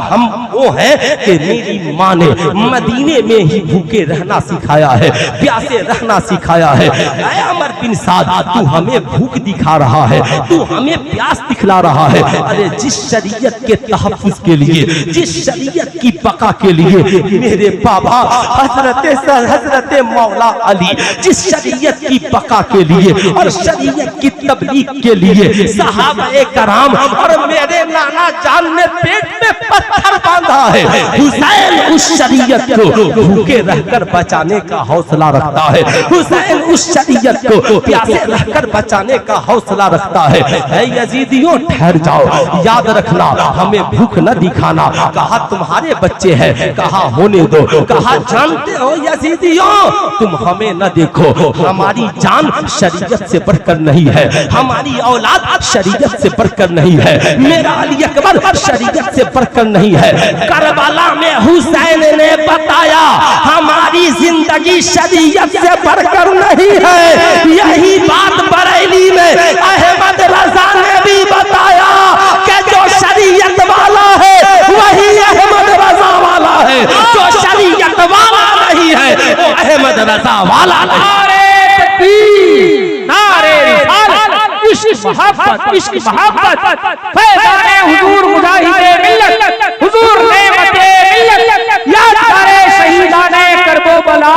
हम वो हैं कि मेरी माँ ने मदीने में ही भूखे रहना सिखाया है, प्यासे रहना सिखाया है। ए अमर बिन साद, तू हमें भूख दिखा रहा है, तू हमें प्यास दिखला रहा है। अरे जिस शरीयत के तहफ्फुज के लिए, जिस शरीयत की बका के लिए मेरे बाबा हजरत मौला अली, जिस शरीयत की बका के लिए और शरीयत की तबलीग के लिए सहाबाए कराम और मेरे नाना जान ने पेट में पत्थर बांधा है, हुसैन उस शरीयत को भूखे रहकर बचाने का हौसला रखता है। हुसैन उस शरीयत को प्यासे रहकर बचाने का हौसला रखता है। यजीदियों ठहर जाओ, याद रखना, हमें भूख न दिखाना। कहा तुम्हारे बच्चे हैं, कहा होने दो। कहा जानते हो यजीदियों, तुम हमें न देखो, हमारी जान शरीयत से बढ़कर नहीं है, हमारी औलाद शरीयत से बढ़कर नहीं है, मेरा अली अकबर शरीयत से बढ़कर नहीं है। करबला में हुसैन ने बताया, हमारी जिंदगी शरीयत से बढ़कर नहीं है। यही बात बरेली में अहमद रजा ने भी बताया कि जो शरीयत वाला है वही अहमद रजा वाला है, जो शरीयत वाला नहीं है वो अहमद रजा वाला नहीं। नारे रिसालत, इश्क मोहब्बत, इश्क मोहब्बत, फैज़ाने हुजूर मुजाहिदे मिल्लत, हुजूर नेमते मिल्लत, याद करे शहीदाने करबला।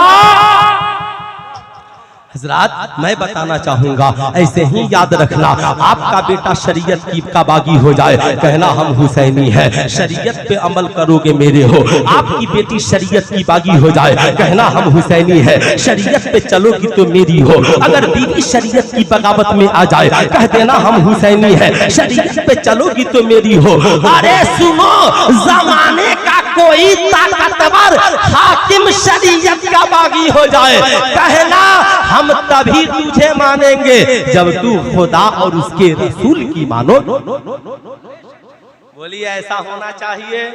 हजरात, मैं बताना चाहूंगा, ऐसे ही याद रखना, आपका बेटा शरीयत की का बागी हो जाए, कहना हम हुसैनी हैं, शरीयत पे अमल करोगे मेरे हो। आपकी बेटी शरीयत की बागी हो जाए, कहना हम हुसैनी हैं, शरीयत पे चलोगी तो मेरी हो। अगर बीवी शरीयत की बगावत में आ जाए, कह देना हम हुसैनी हैं, शरीयत पे चलोगी तो मेरी हो। अरे सुनो, जमाने का कोई ताकतवर हाकिम शरीयत का बागी हो जाए, कहना हम तभी तुझे मानेंगे जब तू खुदा और उसके रसूल की मानो। बोलिए ऐसा होना चाहिए।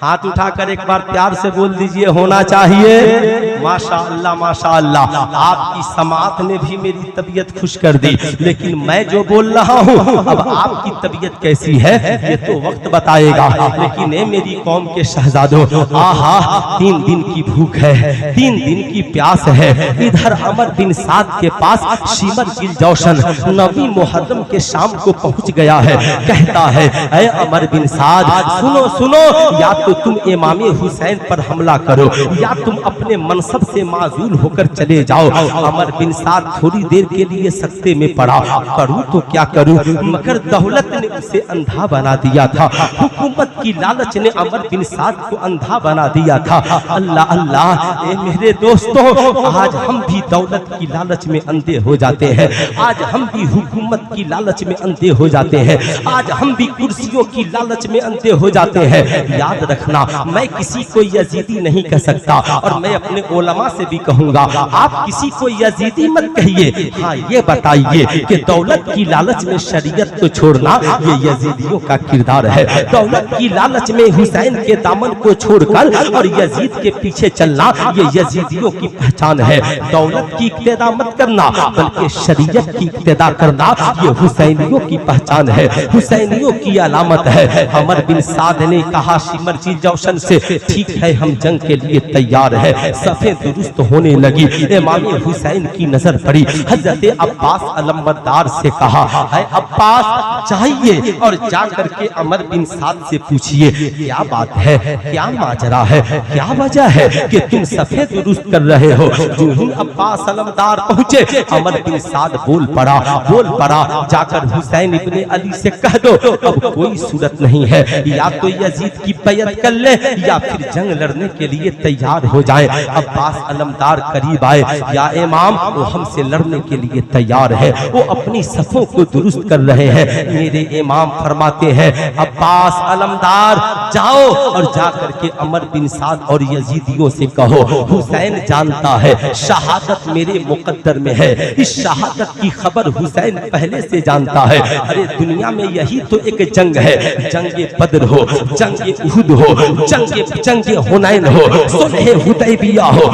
हाथ उठाकर एक बार प्यार से बोल दीजिए, होना चाहिए। माशाअल्लाह माशाअल्लाह, आपकी समात ने भी मेरी तबीयत खुश कर दी। लेकिन मैं जो बोल रहा हूँ, अब आपकी तबीयत कैसी है ये तो वक्त बताएगा। लेकिन ये मेरी कौम के शहजादों, आहा 3 दिन की भूख है, 3 दिन की प्यास है। इधर अमर बिन साद के पास शिमर गिल जौशन 9वीं मुहर्रम के शाम को पहुँच गया है। कहता है, ऐ अमर बिन साद, सुनो सुनो, या तो तुम इमाम हुसैन पर हमला करो या तुम अपने मनसब से माजूल होकर चले जाओ। अमर बिन साद थोड़ी देर के लिए सख्ते में पड़ा, करूं तो क्या करूं, मगर दौलत ने उसे अंधा बना दिया था, हुकूमत की लालच ने अमर बिन साद को अंधा बना दिया था। अल्लाह अल्लाह, ए मेरे दोस्तों, आज हम भी दौलत की लालच में अंधे हो जाते हैं, आज हम भी हुकूमत की लालच में अंधे हो जाते हैं, आज हम भी कुर्सियों की लालच में अंधे हो जाते हैं। याद रख रखना, मैं किसी को यजीदी नहीं कह सकता और मैं अपने उलमा से भी कहूंगा आप किसी को यजीदी मत कहिए। हाँ ये बताइए कि दौलत की लालच में शरीयत को छोड़ना ये यजीदियों का किरदार है। दौलत की लालच में हुसैन के दामन को छोड़कर और यजीद के पीछे चलना ये यजीदियों की पहचान है। दौलत की इक्तिदा मत करना बल्कि शरीयत की इक्तिदा करना ये हुसैनियों की पहचान है, हुसैनियों की अलामत है। अमर बिन साद ने कहा सिमरजी जौशन से, ठीक है हम जंग के लिए तैयार है। सफे दुरुस्त होने लगी, इमाम हुसैन की नजर पड़ी। हजरत अब्बास अलंबरदार से कहा है अब्बास चाहिए और जाकर के अमर बिन साद से पूछिए क्या बात है, क्या माजरा है, क्या वजह है कि तुम सफे दुरुस्त कर रहे हो। जो ही अब्बास अलंबरदार पहुंचे अमर बिन साद बोल पड़ा जाकर हुसैन इब्ने अली से कह दो अब कोई सूरत नहीं है, या तो यजीद की बैयत कर ले या फिर जंग लड़ने के लिए तैयार हो जाए। अब्बास अलमदार करीब आए, या इमाम वो हमसे लड़ने के लिए तैयार है, वो अपनी सफों को दुरुस्त कर रहे हैं। मेरे इमाम फरमाते हैं अब्बास अलमदार जाओ और जाकर के अमर बिन साद और यजीदियों से कहो हुसैन जानता है शहादत मेरे मुकद्दर में है, इस शहादत की खबर हुसैन पहले से जानता है। अरे दुनिया में यही तो एक जंग है, जंगे बद्र हो, जंगे उहुद हो, जंगे हुनैन हो, सुलह हुदैबिया हो।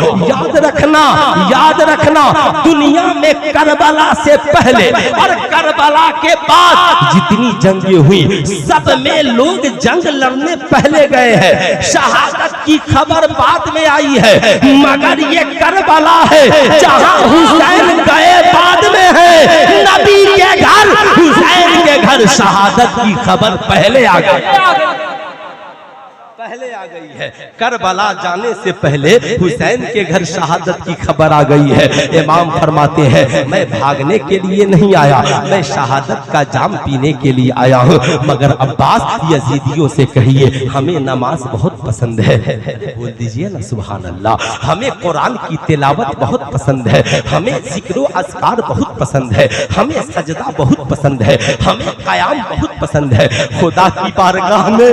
याद रखना दुनिया में करबला से पहले और करबला के बाद जितनी जंगें हुई सब में लोग जंग लड़ने पहले गए हैं, शहादत की खबर बाद में आई है। मगर ये करबला है जहां हुसैन गए बाद में है। नबी के घर हुसैन के घर शहादत की खबर पहले आ गई है। करबला जाने से पहले हुसैन के घर शहादत की खबर आ गई है। इमाम फरमाते हैं मैं भागने के लिए नहीं आया, मैं शहादत का जाम पीने के लिए आया हूँ। मगर अब्बास यजीदियों से कहिए हमें नमाज बहुत पसंद है, बोल दीजिए ना सुभान अल्लाह। हमें कुरान की तिलावत बहुत पसंद है, हमें जिक्र अस्कार बहुत पसंद है, हमें सजदा बहुत पसंद है, हमें कयाम बहुत पसंद है। खुदा की बारगाह में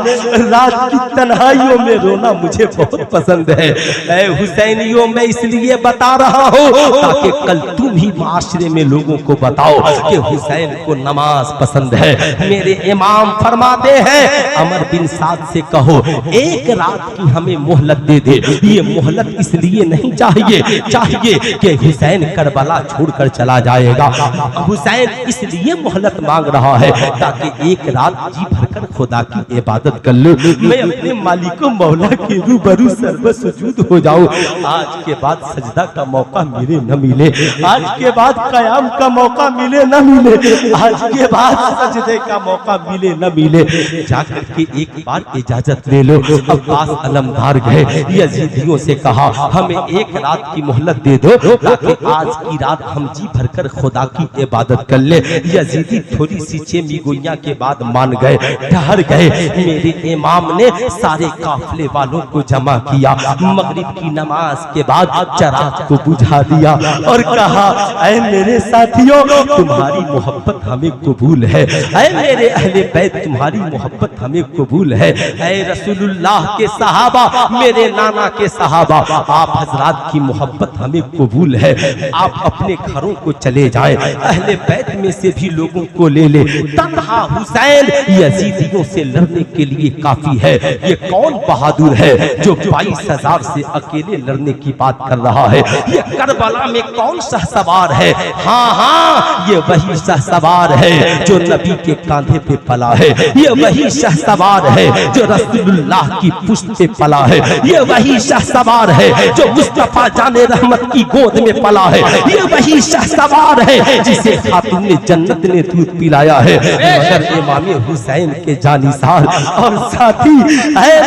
रात की तन्हाइयों में रोना मुझे बहुत पसंद है। ऐ हुसैनियों मैं इसलिए बता रहा हूँ ताकि कल तुम ही माशरे में लोगों को बताओ कि हुसैन को नमाज पसंद है। मेरे इमाम फरमाते हैं अमर बिन साद से कहो एक रात की हमें मोहलत दे दे। ये मोहलत इसलिए नहीं चाहिए कि हुसैन करबला छोड़कर चला जाएगा। हुसैन इसलिए मोहलत मांग रहा है ताकि एक रात जी भरकर खुदा की इबादत कर लो, मैं अपने मालिको मौला के रूबरू सर्व सुजूद हो जाऊं। आज के बाद सजदा का मौका मिले न मिले, आज के बाद कयाम का मौका मिले न मिले, आज के बाद सजदे का मौका मिले न मिले, जाकर के एक बार इजाजत ले लो। अब्बास अलमदार गए, यजीदियों से कहा हमें एक रात की मोहलत दे दो ताकि आज की रात हम जी भरकर खुदा की इबादत कर ले। यजीदी थोड़ी सी चेमीगोइयां के बाद मान गए, ठहर गए। मेरे इमाम ने सारे काफले वालों को जमा किया, मगरिब की नमाज के बाद चराग को बुझा दिया और कहा ऐ मेरे साथियों तुम्हारी मोहब्बत हमें कबूल है, ऐ मेरे अहले बैत तुम्हारी मोहब्बत हमें कबूल है, ऐ रसूलुल्लाह के सहाबा मेरे नाना के सहाबा आप हजरात की मोहब्बत हमें कबूल है। आप अपने घरों को चले जाएं, अहले बैत में से भी लोगों को ले ले। तन्हा हुसैन यजीदियों से लड़ने के लिए काफी है। ये कौन बहादुर है जो 22,000 से अकेले लड़ने की बात कर रहा है? ये करबला में कौन शहसवार है? हाँ ये वही शहसवार है जो नबी के कांधे पे पला है, ये वही शहसवार है जो रसूलुल्लाह की पुश्त पे पला है, ये वही शहसवार है जो मुस्तफा जाने रहमत की गोद में पला है, ये वही शहसवार है जिसे खातून जन्नत ने दूध पिलाया है। मगर इमाम हुसैन के जानिसार और साथी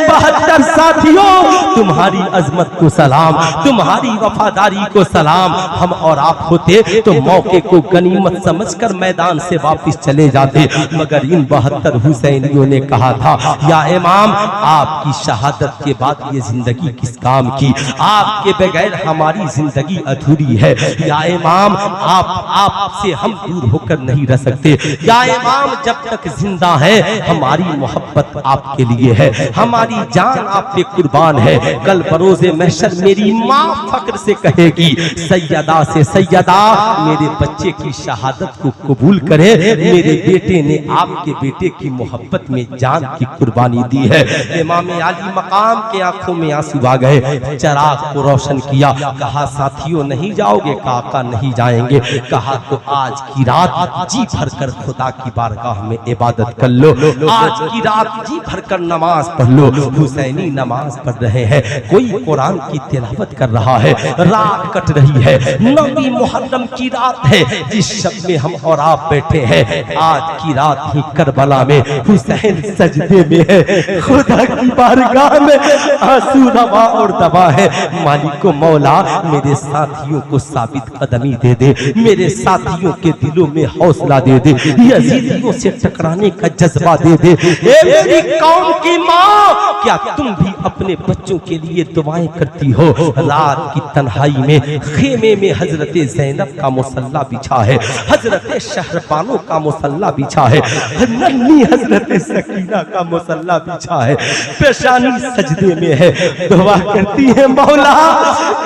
72 साथियों तुम्हारी अजमत को सलाम, तुम्हारी वफादारी को सलाम। हम और आप होते तो मौके को गनीमत समझकर मैदान से वापस चले जाते, मगर इन 72 हुसैनियों ने कहा था या इमाम आपकी शहादत के बाद ये जिंदगी किस काम की, आपके बगैर हमारी जिंदगी अधूरी है। या इमाम आपसे हम दूर होकर नहीं रह सकते। या इमाम जब तक तक जिंदा हैं, हमारी मोहब्बत आपके लिए है, हमारी जान आप पे कुर्बान है। कल बरोज़े महशर मेरी माँ फक्र से कहेगी, सैयदा से सैयदा मेरे बच्चे की शहादत को कबूल करे, मेरे बेटे ने आपके बेटे की मोहब्बत में जान की कुर्बानी दी है। इमाम आली मकाम के आंखों में आंसू आ गए, चराग को रोशन किया, कहा साथियों नहीं जाओगे, काका नहीं जाएंगे, कहा तो आज की रात जी भर कर खुदा की बारगाह में इबादत कर लो, आज की रात जी भर कर नमाज पढ़ लो। हुसैनी नमाज पढ़ रहे हैं, कोई कुरान की तिलावत कर रहा है, रात कट रही है, 9वीं मुहर्रम की रात है जिस शब में हम और आप बैठे हैं। आज की रात ही करबला में हुसैन सजदे में है, खुदा की बारगाह में आंसू रवा और दबा है। मालिको मौला मेरे साथियों को साबित कदमी दे दे, मेरे साथियों के दिलों में हौसला दे दे, यजीदियों से टकराने का जज्बा दे दे। ए मेरी कौम की माँ, क्या तुम भी अपने बच्चों के लिए दुआएं करती हो? रात की तन्हाई में खेमे में हजरत ज़ैनब का मुसल्ला बिछा है, हजरत शहरबानो का मुसल्ला बिछा है, नन्ही हजरत सकीना का मुसल्ला बिछा है, पेशानी सजदे में है, दुआ करती है मौला,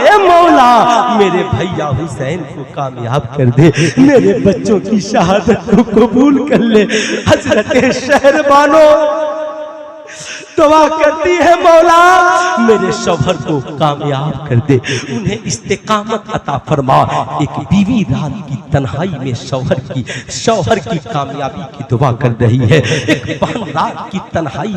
ए मौला मेरे भैया हुसैन को कामयाब कर दे, मेरे बच्चों की शहादत को कबूल कर ले। हजरत शहरबानो दुआ करती है मौला मेरे शौहर को कामयाब कर दे, उन्हें इस्तिकामत अता फरमा। एक बीवी रात की तन्हाई में शौहर की कामयाबी की दुआ कर रही है, एक बहन रात की तन्हाई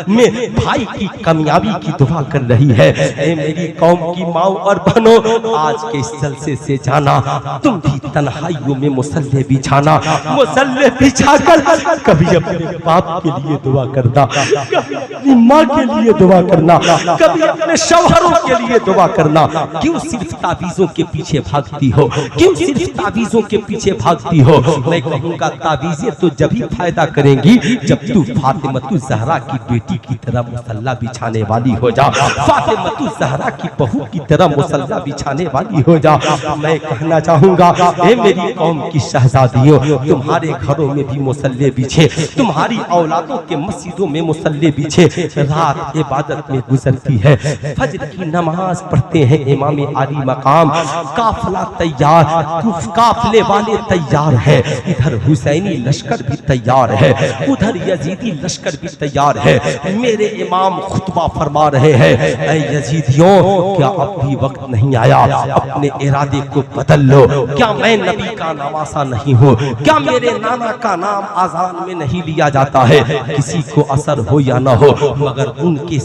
में भाई की कामयाबी की दुआ कर रही है। ए मेरी कौम की माओ और बहनों, आज के इस जलसे से जाना, तुम भी तन्हाइयों में मुसल्ले बिछाना, मुसल्ले बिछाकर कभी अपने बाप के लिए दुआ करना, कभी अपनी माँ के लिए दुआ करना, कभी अपने शौहरों के लिए दुआ करना। क्यों सिर्फ तावीज़ों के पीछे भागती हो? क्यों सिर्फ तावीज़ों के पीछे भागती हो? मैं कहूँगा तावीज़ें तो जब ही फायदा करेंगी जब तू फातिमतु ज़हरा की बेटी की तरह मुसल्ला बिछाने वाली हो जा, फातिमतु ज़हरा की बहू की तरह मुसल्ला बिछाने वाली हो जा। मैं कहना चाहूँगा, ए मेरी कौम की शहजादियों, तुम्हारे घरों में भी मुसल्ले बिछे, तुम्हारी औलादों के मस्जिदों में मुसल्ले बिछे, रात इबादत में गुजरती है, फजर की नमाज पढ़ते हैं इमाम आली मकाम, काफिला तैयार, काफिले वाले तैयार है, इधर हुसैनी लश्कर भी तैयार है, उधर यजीदी लश्कर भी तैयार है। मेरे इमाम खुतबा फरमा रहे हैं, ऐ यजीदियों क्या अब भी वक्त नहीं आया, अपने इरादे को बदल लो। क्या मैं नबी का नवासा नहीं हूँ? क्या मेरे नाना का नाम आजान में नहीं लिया जाता है? किसी को असर हो या न हो, मगर उनके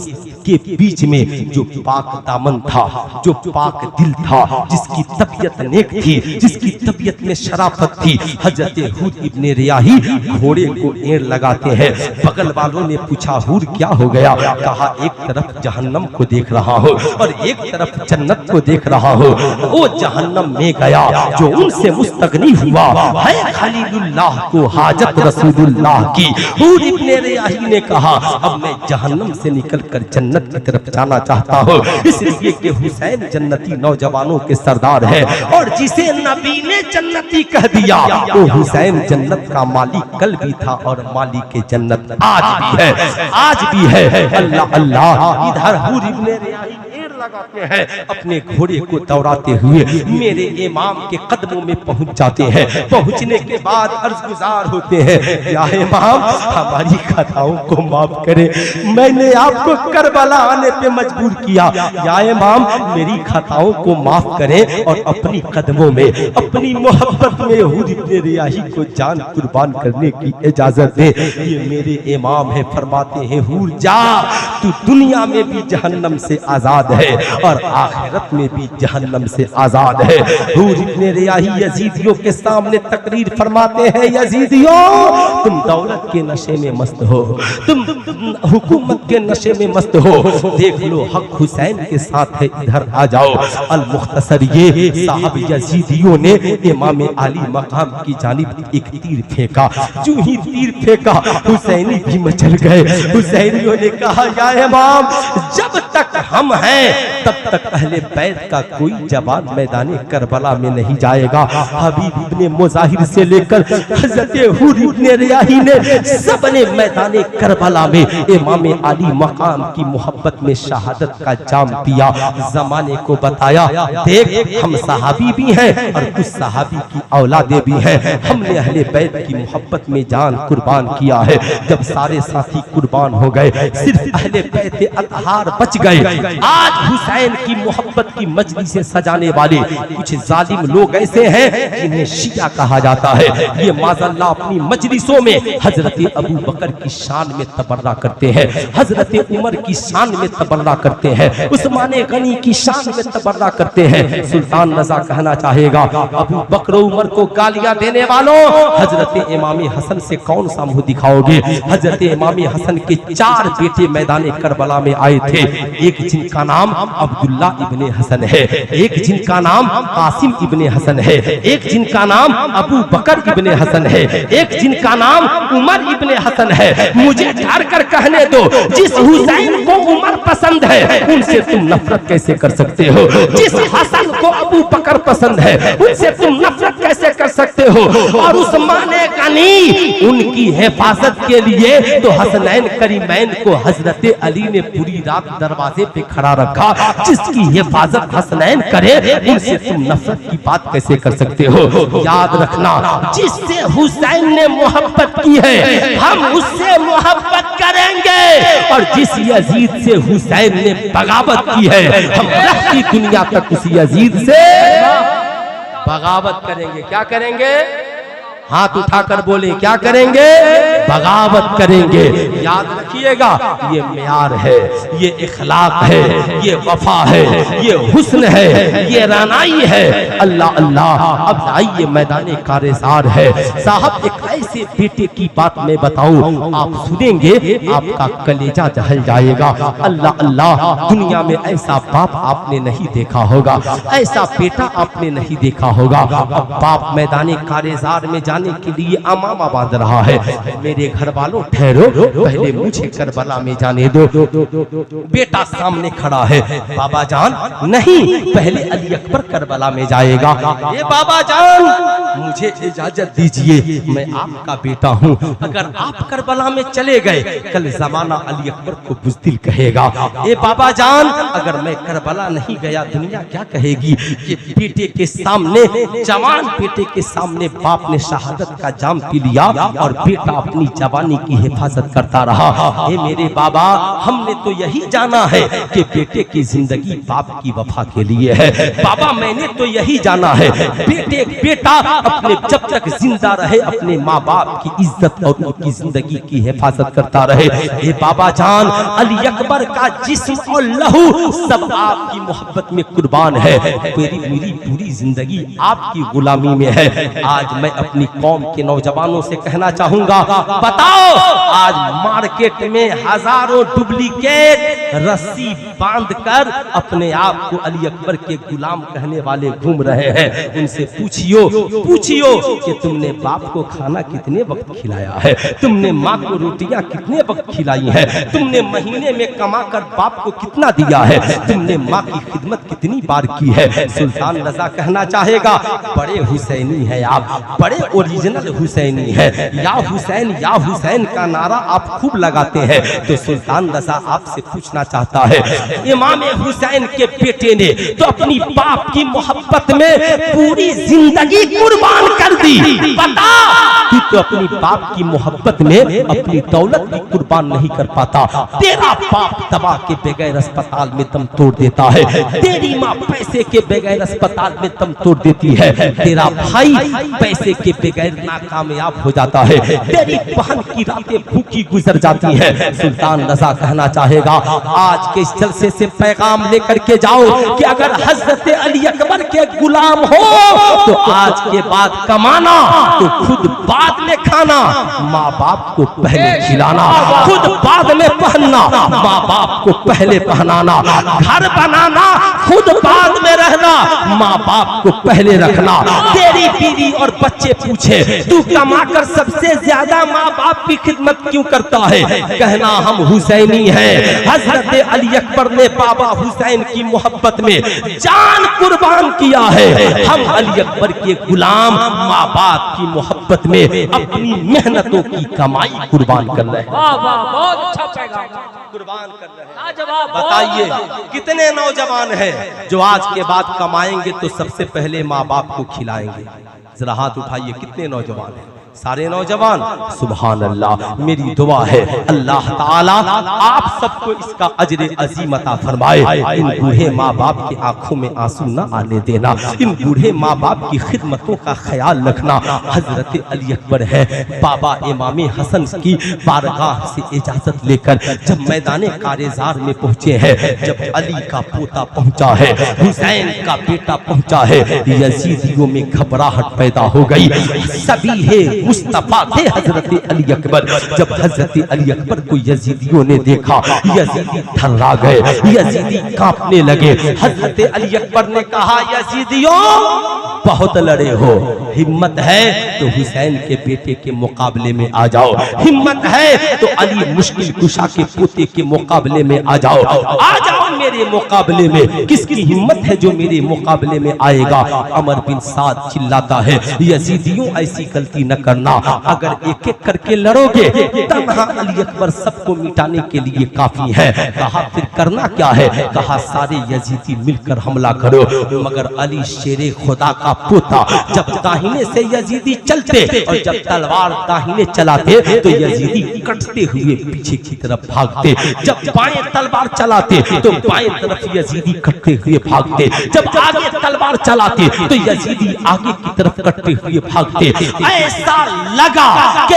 के बीच में जो पाक दामन था, जो पाक दिल था, जिसकी तबीयत नेक थी, जिसकी तबीयत में शराफत थी, हजरत हूर इब्ने रियाही घोड़े को एड़ लगाते हैं। बगल वालों ने पूछा, हूर क्या हो गया? कहा एक तरफ जहन्नम को देख रहा हो और एक तरफ जन्नत को देख रहा हो। वो जहन्नम में गया जो उनसे मुस्तगनी हुआ है, खलीलुल्लाह को हाजत रसूलुल्लाह की। हूर इब्ने रियाही ने कहा, अब मैं जहन्नम से निकलकर जन्नत की तरफ जाना चाहता हूँ, इसलिए कि हुसैन जन्नती नौजवानों के सरदार है, और जिसे नबी ने जन्नती कह दिया वो हुसैन जन्नत का मालिक कल भी था और मालिक जन्नत आज भी है, आज भी है। अल्लाह अल्लाह। इधर हूर इब्ने रियाही लगाते हैं, अपने घोड़े को दौड़ाते हुए मेरे इमाम के कदमों में पहुंच जाते हैं। पहुंचने के बाद अर्ज़गुज़ार होते हैं, या इमाम हमारी खताओं को माफ करें, मैंने आपको करबला आने पे मजबूर किया, या इमाम मेरी खताओं को माफ करें और अपनी कदमों में, अपनी मोहब्बत में हूर इब्ने रियाही को जान कुर्बान करने की इजाजत दे। ये मेरे इमाम है, फरमाते हैं, हूर जा, तू दुनिया में भी जहन्नम से आजाद है और आखिरत में भी जहन्नम से आजाद है। हूर इब्ने रियाही यजीदियों के सामने तकरीर फरमाते हैं, यजीदियों तुम दौलत के नशे में मस्त हो, तुम हुकूमत के नशे में मस्त हो, देख लो हक हुसैन के साथ है, इधर आ जाओ। अल मुख्तसर ये साहब यजीदियों ने इमाम आली मकाम की जानिब एक तीर फेंका, जो ही तीर फेंका हुसैनी भी मचल गए। हुसैनियों ने कहा, या इमाम जब तक हम हैं तब तक अहले बैत का कोई जवान मैदान करबला में नहीं जाएगा। हबीब इब्ने मुजाहिर से लेकर हजरत हुर इब्ने रियाही ने सबने मैदान करबला में इमाम अली मकाम की मोहब्बत में शहादत का जाम पिया। जमाने को बताया, देख हम सहाबी भी हैं और कुछ सहाबी की औलादे भी हैं, हमने अहले बैत की मोहब्बत में जान कुर्बान किया है। जब सारे साथी कुर्बान हो गए, सिर्फ अहले बैत अतहार बच गए। आज हुसैन की मोहब्बत की मजलिसें सजाने वाले कुछ जालिम लोग ऐसे हैं जिन्हें शिया कहा जाता है। ये माज़अल्लाह अपनी मजलिसों में हजरत अबू बकर की शान में तबर्रा करते हैं, हजरत उमर की शान में तबर्रा करते हैं, उस्मान गनी की शान में तबर्रा करते हैं। सुल्तान रज़ा कहना चाहेगा, अबू बकर उमर को गालियां देने वालों, हजरत इमाम हसन से कौन सा मुंह दिखाओगे? हजरत इमाम हसन के 4 बेटे मैदान करबला में आए थे। एक जिनका नाम अब्दुल्ला इब्ने हसन है, एक जिनका नाम कासिम इब्ने हसन है, एक जिनका नाम अबू बकर इब्ने हसन है, एक जिनका नाम उमर इब्ने हसन है। मुझे ठार कर कहने दो, जिस हुसैन को उमर पसंद है उनसे तुम नफरत कैसे कर सकते हो? जिस हसन को अबू बकर पसंद है उनसे तुम नफरत कैसे कर सकते हो? और उस्मान गनी उनकी हिफाजत के लिए तो हसनैन करीमैन को हजरत अली ने पूरी रात दरवाजे पे खड़ा रखा। जिसकी हिफाजत हसनैन करे उनसे तुम नफरत की बात कैसे कर सकते हो? याद रखना, जिससे हुसैन ने मोहब्बत की है हम उससे मोहब्बत करेंगे, और जिस यजीद से हुसैन ने बगावत की है हम रखती दुनिया तक उस यजीद से बगावत करेंगे। क्या करेंगे? हाथ उठाकर बोले, क्या करेंगे? बगावत करेंगे। याद रखिएगा, ये म्यार है, ये इखलाक है, ये वफा है, ये हुस्न है, ये रानाई है। अल्लाह अल्लाह। अब आइए मैदान कारेसार है साहब, एक ऐसे बेटे की बात मैं बताऊं, आप सुनेंगे आपका कलेजा दहल जाएगा। अल्लाह अल्लाह। दुनिया में ऐसा बाप आपने नहीं देखा होगा, ऐसा बेटा आपने नहीं देखा होगा। अब बाप मैदान कारेसार में जाने के लिए अमामा बांध रहा है। मेरे घर वालों ठहरो, पहले मुझे करबला में जाने दो। बेटा सामने खड़ा है, बाबा जान नहीं, पहले अली अकबर करबला में जाएगा। ये बाबा जान मुझे इजाजत दीजिए, मैं आपका बेटा हूँ। अगर आप करबला में चले गए कल जमाना अली अकबर को बुज़दिल कहेगा। ये बाबा जान अगर मैं करबला नहीं गया दुनिया क्या कहेगी? ये बेटे के सामने, जवान बेटे के सामने बाप ने शहादत का जाम पी लिया और बेटा अपनी जवानी की हिफाजत करता रहा। हे मेरे बाबा, हमने तो यही जाना है कि बेटे की जिंदगी बाप की वफा के लिए है। बाबा मैंने तो यही जाना है, बेटा अपने जब तक जिंदा रहे अपने माँ बाप की इज्जत और उनकी जिंदगी की हिफाजत करता रहे। हे बाबा जान, अली अकबर का जिस्म और लहू सब आपकी मोहब्बत में कुर्बान है। मेरी पूरी जिंदगी आपकी गुलामी में है। आज मैं अपनी कौम के नौजवानों से कहना चाहूंगा, बताओ आज मार्केट में हजारों डुप्लीकेट रस्सी बांधकर अपने आप को अली अकबर के गुलाम कहने वाले घूम रहे हैं। उनसे पूछियो कि तुमने बाप को खाना कितने वक्त खिलाया है, तुमने माँ को रोटियां कितने वक्त खिलाई है, तुमने महीने में कमाकर बाप को कितना दिया है, तुमने माँ की खिदमत कितनी बार की है। सुल्तान रज़ा कहना चाहेगा, बड़े हुसैनी है आप, बड़े ओरिजिनल हुसैनी है। या हुसैन का नारा आप खूब लगाते हैं। तो सुल्तान रज़ा आपसे पूछना चाहता है, इमाम हुसैन के बेटे ने तो अपनी बाप की मोहब्बत में पूरी जिंदगी कुर्बान कर दी, बता तू तो अपनी बाप की मोहब्बत में अपनी दौलत भी कुर्बान नहीं कर पाता। तेरा बाप दवा के बगैर अस्पताल में दम तोड़ देता है, तेरी माँ पैसे के बगैर अस्पताल में दम तोड़ देती है, तेरा भाई पैसे के बगैर नाकामयाब हो जाता है, तेरी बहन की रातें भूखी गुजर जाती है। सुल्तान रज़ा कहना चाहेगा, आज के इस जलसे से पैगाम लेकर के जाओ कि अगर हजरत अली अकबर के गुलाम हो तो आज के बाद कमाना तो खुद बाद में खाना, माँ बाप को पहले खिलाना, खुद बाद में पहनना, माँ बाप को पहले पहनाना, घर बनाना खुद बाद में रहना, माँ बाप को पहले रखना। तेरी बीवी और बच्चे पूछे तू कमाकर सबसे ज्यादा माँ बाप की खिदमत खिदमत क्यों करता है? कहना हम हुसैनी हैं। हजरत अली अकबर ने बाबा हुसैन की मोहब्बत में जान कुर्बान किया है। हम अली अकबर के गुलाम माँ बाप की मोहब्बत में अपनी मेहनतों की कमाई कुर्बान कर रहे हैं। वाह वाह, बहुत अच्छा पैगाम कुर्बान कर रहे हैं। लाजवाब। बताइए कितने नौजवान हैं जो आज के बाद कमाएंगे तो सबसे पहले माँ बाप को खिलाएंगे? जरा हाथ उठाइए, कितने नौजवान हैं? सारे नौजवान। सुभान अल्लाह। मेरी दुआ है अल्लाह ताला आप सबको इसका अजर अजीम अता फरमाए। इन बूढ़े माँ बाप की आंखों में आंसू न आने देना। इन बूढ़े माँ बाप की खिदमतों का ख्याल रखना। हजरत अली अकबर है, बाबा इमाम हसन की बारगाह से इजाजत लेकर जब मैदान कारेजार में पहुंचे हैं, जब अली का पोता पहुंचा है, हुसैन का बेटा पहुंचा है, यजीदियों में घबराहट पैदा हो गई। सभी है मुस्तफा थे हजरत अली अकबर। जब हजरत अली अकबर को यजीदियों ने देखा, यजीदी थर्रा गए, यजीदी कांपने लगे। हजरत अली अकबर ने कहा, यजीदियों बहुत लड़े हो, हिम्मत है तो हुसैन के बेटे के मुकाबले में आ जाओ, हिम्मत है तो अली मुश्किल कुशा के पोते के मुकाबले में आ जाओ, आ जाओ मेरे मुकाबले में। किसकी हिम्मत है जो मेरे मुकाबले में आएगा? अमर बिन साद चिल्लाता है, यजीदियों ऐसी गलती न करना, अगर एक एक करके लड़ोगे तन्हा अली अकबर सबको मिटाने के लिए काफी है। कहा फिर करना क्या है? कहा सारे यजीदी मिलकर हमला करो। मगर अली शेरे खुदा का पोता जब दाहिने से यजीदी चलते और जब तलवार दाहिने चलाते तो यजीदी कटते हुए पीछे की तरफ भागते। जब बाएं तलवार चलाते तो बाएं तरफ यजीदी कटते हुए भागते। जब आगे तलवार चलाते तो यजीदी आगे की तरफ कटते हुए भागते। ऐसा लगा कि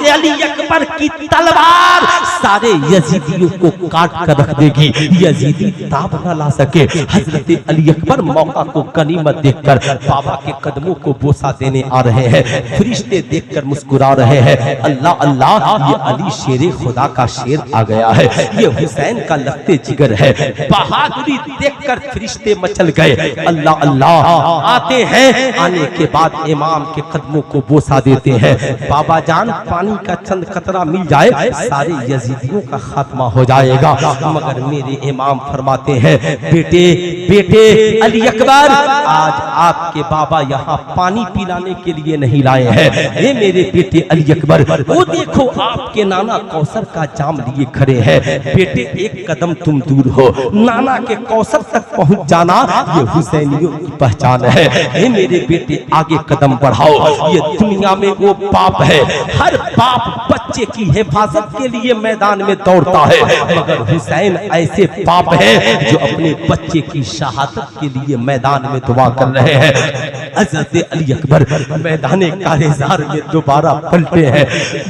अली अकबर की तलवार सारे यजीदियों को काट कर रख देगी, यजीदी ताब न ला सके। हजरत अली अकबर मौका को गनीमत देखकर बाबा के कदमों को बोसा देने आ रहे हैं। फरिश्ते देखकर मुस्कुरा रहे हैं, अल्लाह अल्लाह, ये अली शेरे खुदा का शेर आ गया है, ये हुसैन का लखते जिगर है। बहादुरी देखकर फरिश्ते मचल गए, अल्लाह अल्लाह। आते हैं, आने के बाद इमाम के कदमों को बोसा देते हैं। बाबा जान पानी का चंद कतरा मिल जाए सारे यजीदियों का खात्मा हो जाएगा। मगर मेरे इमाम फरमाते हैं, बेटे बेटे अली अकबर, आज आपके बाबा यहाँ पानी पिलाने के लिए नहीं लाए हैं। ये मेरे बेटे अली अकबर, वो देखो आपके नाना कौसर का जाम लिए खड़े हैं। बेटे एक कदम तुम दूर हो, नाना के कौसर तक पहुँच जाना ये हुसैनियों की पहचान है। ये मेरे बेटे आगे कदम बढ़ाओ। ये दुनिया में वो बाप है, हर बाप बच्चे की हिफाजत के लिए मैदान में दौड़ता है, मगर हुसैन ऐसे बाप है जो अपने बच्चे की शहादत के लिए मैदान में दुआ कर रहे हैं। हजरत अली अकबर मैदान कारेजार में दोबारा पलटे हैं,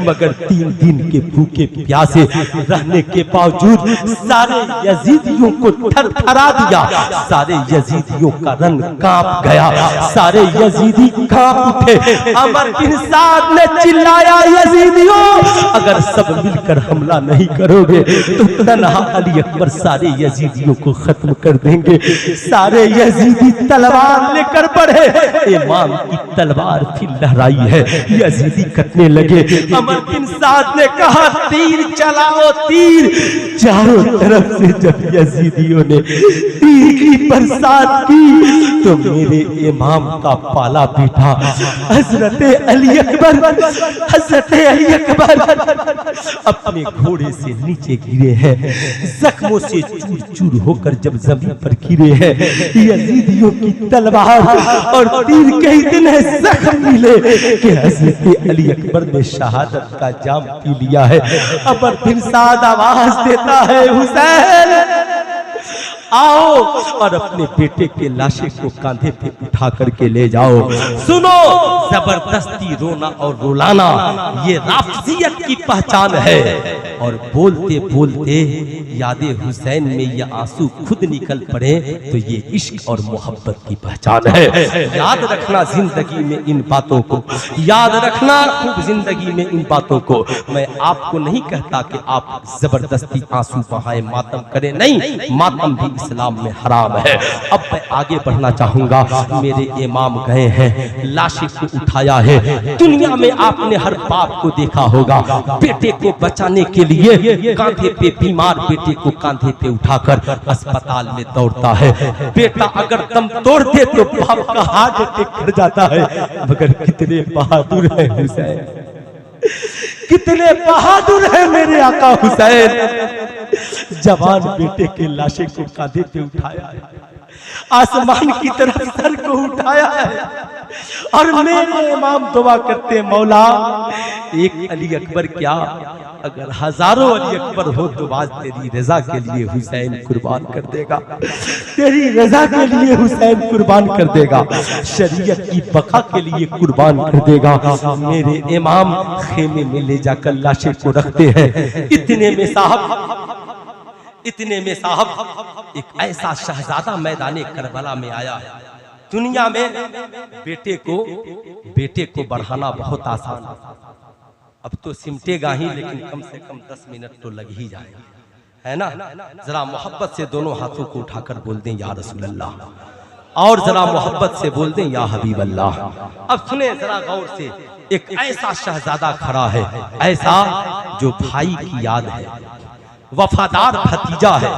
मगर 3 दिन के भूखे प्यासे रहने के बावजूद सारे यजीदियों को थरथरा दिया। सारे यजीदियों का रंग कांप गया, सारे यजीदी कांप उठे। अमर बिन साद ने चिल्लाया, यजीदियों अगर सब मिलकर हमला नहीं करोगे तो तन्हा अली अकबर सारे यजीदियों को खत्म कर देंगे। सारे यजीदी तलवार लेकर बढ़े, इमाम की तलवार फिर लहराई है, यजीदी कटने लगे। अमर बिन साद ने कहा, तीर चलाओ तीर। चारों तरफ से जब यजीदियों ने तीर की बरसात की तो मेरे इमाम का पाला बेटा हजरत अली अकबर, हजरत अली अकबर अपने घोड़े से नीचे गिरे हैं, जख्मों से चूर चूर होकर जब जमीन पर गिरे हैं। यजीदियों की तलवार और तीर के इतने जख्म मिले कि हजरत अली अकबर ने शहादत का जाम पी लिया है। अमर बिन साद आवाज देता है, हुसैन आओ और अपने बेटे के लाशे को कांधे पे उठा करके ले जाओ। सुनो, जबरदस्ती रोना और रुलाना ये राफजियत की पहचान है। और बोलते बोलते याद हुसैन में ये आंसू खुद निकल पड़े तो ये इश्क और मोहब्बत की पहचान है। याद रखना जिंदगी में इन बातों को, याद रखना खूब जिंदगी में इन बातों को। मैं आपको नहीं कहता कि आप जबरदस्ती आंसू बहाएं, मातम करें, नहीं, मातम भी इस्लाम में हराम है। अब मैं आगे बढ़ना चाहूंगा। मेरे इमाम गए हैं, लाशें को उठाया है। दुनिया में आपने हर बाप को देखा होगा, बेटे को बचाने के लिए कांधे पे बीमार बेटे को कांधे पे उठाकर अस्पताल में दौड़ता है। बेटा अगर दम तोड़ दे तो बाप का हार्ट अटैक कर जाता है। मगर कितने बहादुर है हुसैन, कितने बहादुर है मेरे आका हुसैन। जवान बेटे के लाशे को कांधे पे उठाया है, आसमान की तरफ सर को उठाया है और मेरे इमाम दुआ करते हैं, मौला एक अली अकबर क्या, अगर हजारों अली अकबर हो तो आज तेरी रजा के लिए हुसैन कुर्बान कर देगा, तेरी रजा के लिए हुसैन कुर्बान कर देगा, शरीयत की बका के लिए कुर्बान कर देगा। मेरे इमाम खेमे में ले जाकर लाशें को रखते हैं। इतने में साहब एक ऐसा शहजादा मैदाने करबला में आया है। दुनिया में बेटे को बढ़ाना बहुत आसान, अब तो सिमटेगा ही, लेकिन कम से कम 10 मिनट तो लग ही जाएगा, है ना। जरा मोहब्बत से दोनों हाथों को उठाकर बोल दें या रसूल अल्लाह, और जरा मोहब्बत से बोल दें या हबीब अल्लाह। अब सुने जरा गौर से, एक ऐसा शहजादा खड़ा है, ऐसा जो भाई की याद है, वफादार भतीजा है,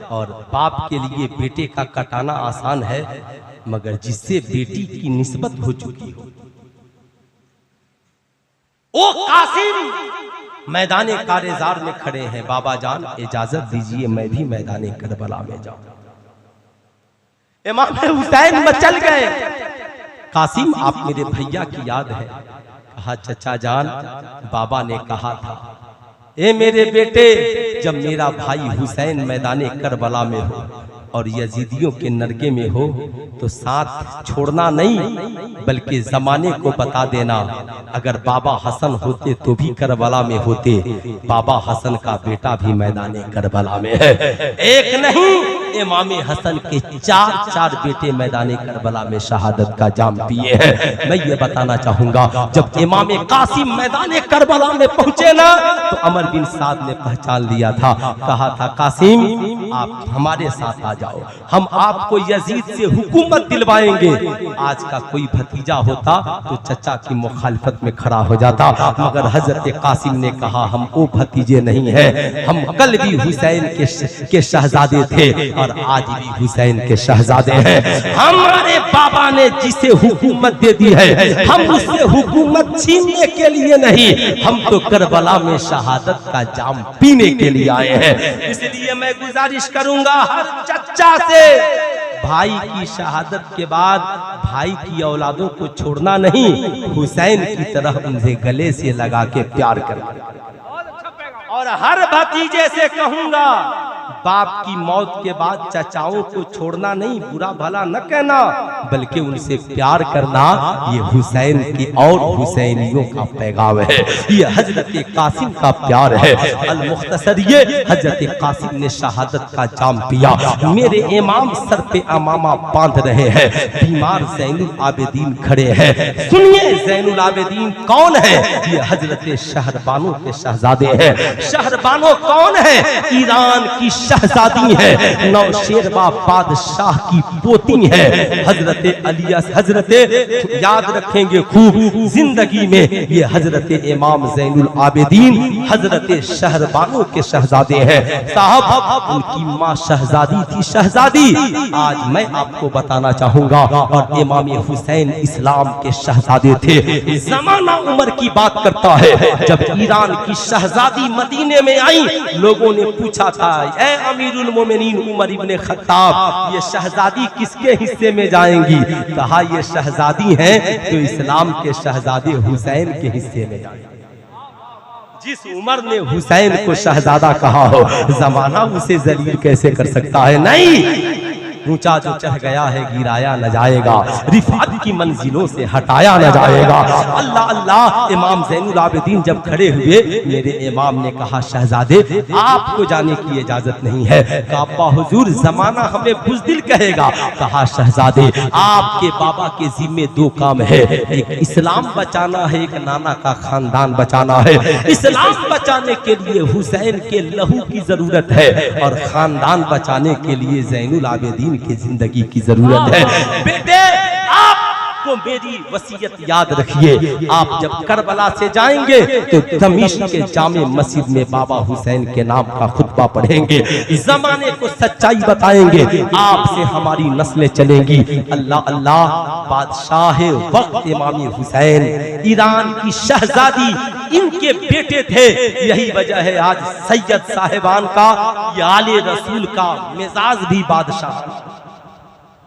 और बाप के लिए बेटे का कटाना आसान है, मगर जिससे बेटी की निस्बत हो चुकी हो। ओ कासिम मैदाने कारेजार में खड़े हैं, बाबा जान इजाजत दीजिए मैं भी मैदाने करबला में जाऊं। इमाम हुसैन मचल गए। कासिम आप मेरे भैया की याद है? कहा चचा जान, बाबा ने कहा था ए मेरे बेटे, जब मेरा भाई हुसैन मैदाने करबला में हो और यजीदियों के नरगे में हो तो साथ छोड़ना नहीं, बल्कि जमाने को बता देना, अगर बाबा हसन होते तो भी करबला में होते। बाबा हसन का बेटा भी मैदाने करबला में है। एक नहीं, इमामे हसन के 4 बेटे मैदाने करबला में शहादत का जाम पिए हैं। मैं ये बताना चाहूंगा, जब इमामे कासिम मैदाने करबला में पहुंचे ना, तो अमर बिन साद ने पहचान लिया था। कहा था कासिम आप हमारे साथ आ जाओ, हम आपको यजीद से हुकूमत दिलवाएंगे। आज का कोई भतीजा होता तो चचा की मुखालिफत में खड़ा हो जाता, मगर हजरत कासिम ने कहा हम वो भतीजे नहीं हैं, हम कल भी हुसैन के शहजादे थे और आज भी हुसैन के शहजादे हैं। हमारे बाबा ने जिसे हुकूमत दे दी है, हम उससे हुकूमत छीनने के लिए नहीं, हम तो करबला में शहादत का जाम पीने के लिए आए हैं। इसलिए मैं गुजारिश करूंगा हर चचा से, भाई की शहादत के बाद भाई की औलादों को छोड़ना नहीं, हुसैन की तरह उन्हें गले से लगा के प्यार करना। और हर भतीजे से कहूंगा, बाप की मौत के बाद चचाओं को छोड़ना नहीं, बुरा भला न कहना, बल्कि उनसे प्यार करना। ये हुसैन की और हुसैनियों का पैगाम है, ये हजरत कासिम का प्यार है। अल मुख्तसर ये हजरत कासिम ने शहादत का जाम पिया। मेरे इमाम सर पे अमामा बांध रहे हैं, बीमार ज़ैनुल आबिदीन खड़े हैं। सुनिए ज़ैनुल आबिदीन कौन है? ये हजरत शहरबानो के शहजादे हैं। शहरबानो कौन है? ईरान की शहजादी है, नौशेरवा बादशाह की पोती है। हजरत अलिया, हजरत याद रखेंगे खूब जिंदगी में, ये हजरत इमाम ज़ैनुल आबिदीन हजरत शहरबानो के शहजादे हैं। साहब उनकी माँ शहजादी थी, शहजादी। आज मैं आपको बताना चाहूंगा, और इमाम हुसैन इस्लाम के शहजादे थे। जमाना उमर की बात करता है, जब ईरान की शहजादी मदीने में आई, लोगों ने पूछा था ए अमीरुल मोमिनीन उमर इब्ने खत्ताब, ये शहजादी किसके हिस्से में जाएंगी? कहा ये शहजादी हैं तो इस्लाम के शहजादे हुसैन के हिस्से में जाएंगी। जिस उमर ने हुसैन को शहजादा कहा हो, जमाना उसे जलील कैसे कर सकता है? नहीं, ऊंचा जो चढ़ गया है गिराया न जाएगा, रिफात की मंजिलों से हटाया न जाएगा। अल्लाह अल्लाह। इमाम ज़ैनुल आबिदीन जब खड़े हुए, मेरे इमाम ने कहा शहजादे आपको जाने की इजाजत नहीं है। कहा अब्बा हुजूर जमाना हमें बुज़दिल कहेगा। कहा शहजादे आपके बाबा के जिम्मे दो काम है, एक इस्लाम बचाना है, एक नाना का खानदान बचाना है। इस्लाम बचाने के लिए हुसैन के लहू की जरूरत है और खानदान बचाने के लिए ज़ैनुल आबिदीन की जिंदगी की जरूरत है। बेटे आपको मेरी वसीयत याद रखिए, आप जब करबला से जाएंगे तो दमिश्क के जामे मस्जिद में बाबा हुसैन के नाम का खुतबा पढ़ेंगे, जमाने को सच्चाई बताएंगे, आपसे हमारी नस्लें चलेंगी। अल्लाह अल्लाह। बादशाह वक्त इमाम हुसैन, ईरान की शहजादी, इनके बेटे थे। यही वजह है आज सैयद साहिबान का, आले रसूल का मिजाज भी बादशाह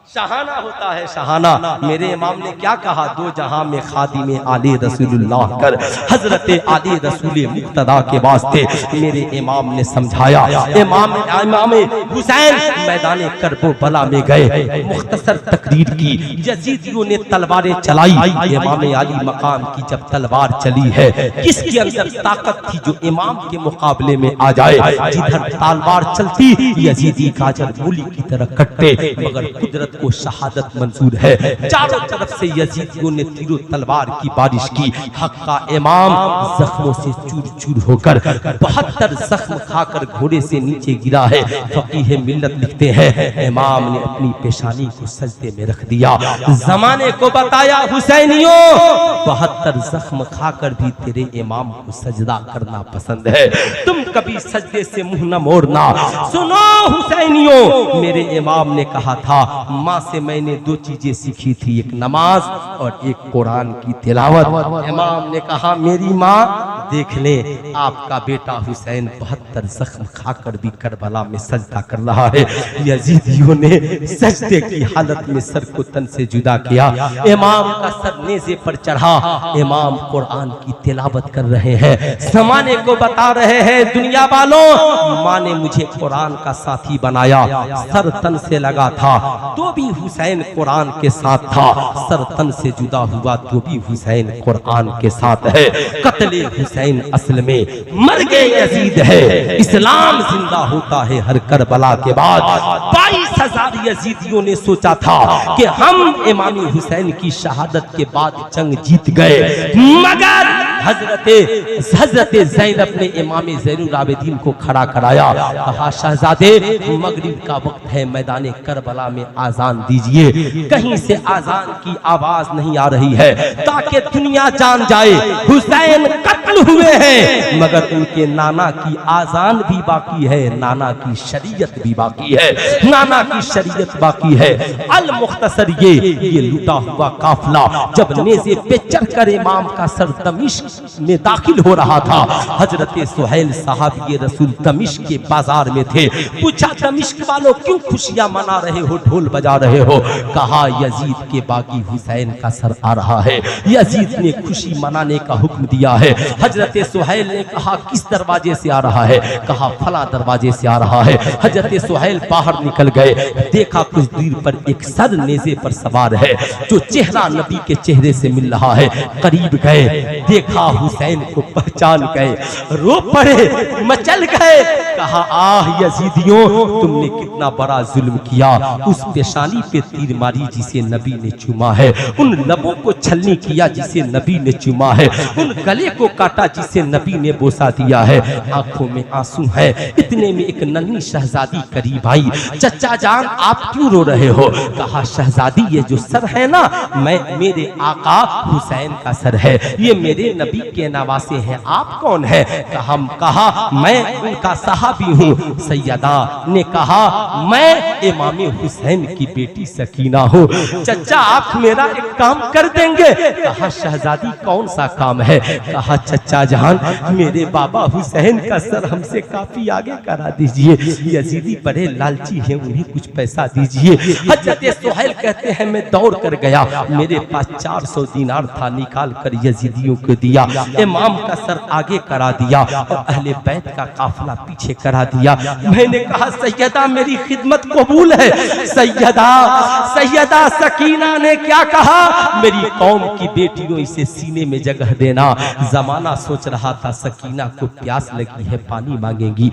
शाहाना होता है, शाहाना। मेरे इमाम ने क्या कहा, दो जहां में खादिम आले रसूलुल्लाह कर, हजरत आले रसूल मुक्तदा के वास्ते मेरे इमाम ने समझाया। इमाम हुसैन मैदान करबला में गए, मुख्तसर तकरीर की, यजीदियों ने तलवारें चलाई। इमाम आली मकाम की जब तलवार चली है, किसके अंदर ताकत थी जो इमाम के मुकाबले में आ जाए। जिधर तलवार चलती यजीदी काजल मूली की तरह कटते, मगर कुदरत को शहादत मंजूर है। चारों तरफ से यजीदियों ने तीरों तलवार की बारिश की। हक का इमाम जख्मों से चूर चूर होकर 72 जख्म खाकर घोड़े से नीचे गिरा है। फकीह मिल्लत लिखते हैं इमाम ने अपनी पेशानी को सजदे में रख दिया, जमाने को बताया हुसैनियों 72 जख्म खाकर भी तेरे इमाम को सजदा करना पसंद है, तुम कभी सजदे से मुंह न मोड़ना। सुनो हुसैनियों, मेरे इमाम ने कहा था माँ से मैंने दो चीजें सीखी थी, एक नमाज और एक कुरान की तिलावत। इमाम ने कहा मेरी माँ देख ले, आपका बेटा हुसैन 72 जख्म खाकर भी करबला में सजदा कर रहा है। यजीदियों ने सजदे की हालत में सर को तन से जुदा किया। इमाम का सर नेज़े पर चढ़ा, इमाम कुरान की तिलावत कर रहे हैं, जमाने को बता रहे हैं दुनिया वालों माँ ने मुझे कुरान का साथी बनाया, सर तन से लगा था तो भी हुसैन कुरान के साथ था, सर तन से जुदा हुआ तो भी हुसैन कुरान के साथ है। कत्ले हुसैन असल में मर गए यजीद है, इस्लाम जिंदा होता है हर करबला के बाद। 22,000 यजीदियों ने सोचा था कि हम इमाम हुसैन की शहादत के बाद जंग जीत गए, मगर हजरत ज़ैनब ने इमाम ज़ैनुल आबिदीन को खड़ा कराया। कहा शहजादे मगरिब का वक्त है, मैदान करबला में आजान दीजिए। कहीं से आजान की आवाज नहीं आ रही है ताकि दुनिया जान जाए हुसैन कत्ल हुए हैं, मगर उनके नाना की आजान भी बाकी है, नाना की शरीयत भी बाकी है, नाना की शरीयत बाकी है। अल मुख्तसर ये लुटा हुआ काफिला जब नेज़े पे चढ़कर इमाम का सर दमिश्क में दाखिल हो रहा था, हजरत सुहैल साहब ये रसूल दमिश्क के बाजार में थे। पूछा दमिश्क वालों क्यों खुशियां मना रहे हो, ढोल बजा रहे हो? कहा यजीद के बागी हुसैन का सर आ रहा है, यजीद ने खुशी मनाने का हुक्म दिया है। हजरत सुहैल ने कहा किस दरवाजे से आ रहा है? कहा फला दरवाजे से आ रहा है। हजरत सुहैल बाहर निकल गए, देखा कुछ दूर पर एक सर नेज़े पर सवार है जो चेहरा नबी के चेहरे से मिल रहा है। करीब गए, देखा हुसैन को पहचान गए, रो पड़े, मचल गए। कहा आह यजीदियों, तुमने कितना बड़ा जुल्म किया। उस पेशानी पे तीर मारी जिसे नबी ने चूमा है, उन लबों को छलनी किया जिसे नबी ने चूमा है, उन गले को काटा जिसे नबी ने बोसा दिया है। आंखों में आंसू है। इतने में एक नन्ही शहजादी करीब आई। चचा जान आप क्यों रो रहे हो? कहा शहजादी ये जो सर है ना, मेरे आका हुसैन का सर है, ये मेरे नबी के नवासे हैं। आप कौन है? कहा मैं उनका सहाबी हूँ। सैयदा ने कहा मैं इमाम हुसैन की बेटी सकीना हूँ। चचा आप मेरा एक काम कर देंगे? कहा शहजादी कौन सा काम है? कहा चचा जान मेरे बाबा हुसैन का सर हमसे काफी आगे करा दीजिए, यजीदी बड़े लालची हैं, उन्हें कुछ पैसा दीजिए। हजरत सुहैल कहते हैं मैं दौड़ कर गया, मेरे पास 400 दीनार था, निकाल कर यजीदियों को दिया, इमाम का सर आगे करा दिया और अहले बैत का काफिला पीछे करा दिया। मैंने कहा सैयदा मेरी खिदमत कबूल है। सैयदा सकीना ने क्या कहा, मेरी कौम की बेटियों इसे सीने में जगह देना। जमाना सोच रहा था सकीना को प्यास लगी है, पानी मांगेगी,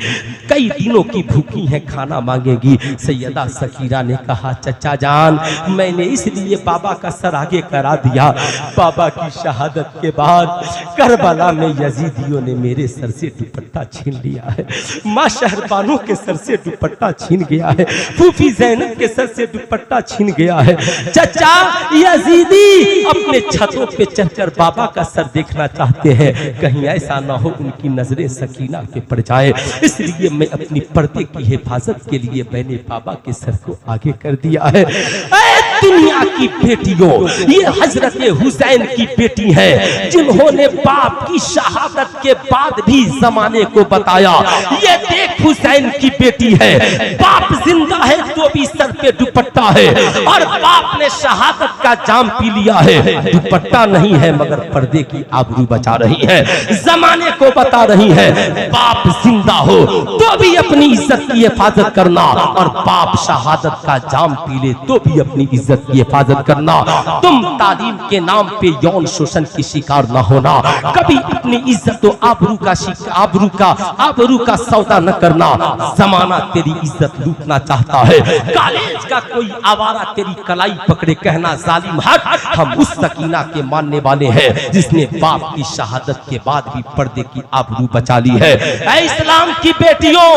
कई दिनों की भूखी है, खाना मांगेगी। सैयदा सकीना ने कहा चचा जान मैंने इसलिए बाबा का सर आगे करा दिया, बाबा की शहादत के बाद करबला में यजीदियों ने मेरे सर से दुपट्टा छीन लिया है, माँ शहरबानों के सर से दुपट्टा छीन गया है, फूफी ज़ैनब के सर से दुपट्टा छीन गया है। चचा यजीदी अपने छतों पे चढ़कर बाबा का सर देखना चाहते हैं, कहीं ऐसा ना हो उनकी नजरें सकीना पे पड़ जाए, इसलिए मैं अपनी पर्दे की हिफाजत के लिए मैंने बाबा के सर को आगे कर दिया है। दुनिया की बेटियों, ये हजरत हुसैन की बेटी है जिन्होंने बाप की शहादत के बाद भी जमाने को बताया ये देख हुसैन की बेटी है, बाप जिंदा है तो भी सर पे दुपट्टा है और बाप ने शहादत का जाम पी लिया है, दुपट्टा नहीं है मगर पर्दे की आबरू बचा रही है, जमाने को बता रही है बाप जिंदा हो तो भी अपनी इज्जत की हिफाजत करना और बाप शहादत का जाम पी ले तो भी अपनी इज्जत की हिफाजत करना। तुम तालीम के नाम पे यौन शोषण की शिकार न होना, कभी अपनी इज्जत और आबरू का सौदा न करना, जमाना तेरी इज्जत लूटना चाहता है, कॉलेज का कोई आवारा तेरी कलाई पकड़े कहना जालिम हक, हम उस सकीना के मानने वाले हैं जिसने बाप की शहादत के बाद भी पर्दे की आबरू बचा ली है। ऐ इस्लाम की बेटियों,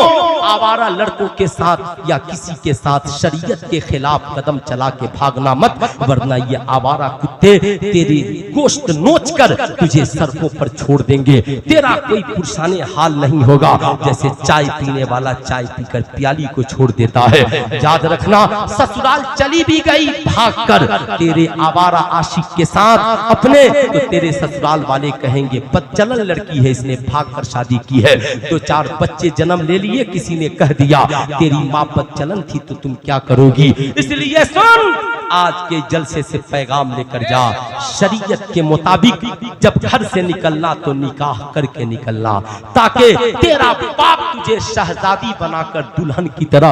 आवारा लड़कों के साथ या किसी के साथ शरीयत के खिलाफ कदम चला के भागना मत, वरना ये आवारा कुत्ते तेरी गोश्त नोच कर तुझे सड़कों पर छोड़ देंगे, तेरा कोई पुरसाने हाल नहीं होगा जैसे चाय पीने वाला चाय पीकर प्याली को छोड़ देता है। याद रखना ससुराल चली भी गई भागकर तेरे आवारा आशिक के साथ अपने, तो तेरे ससुराल वाले कहेंगे बदचलन लड़की है इसने भागकर शादी की है, 2-4 बच्चे जन्म ले लिए, किसी ने कह दिया तेरी माँ बदचलन थी तो तुम क्या करोगी। इसलिए सुन, आज के जलसे से पैगाम लेकर जा, शरीयत के मुताबिक जब घर से निकलना तो निकाह करके निकलना, ताकि तेरा बाप तुझे शहजादी बनाकर दुल्हन की तरह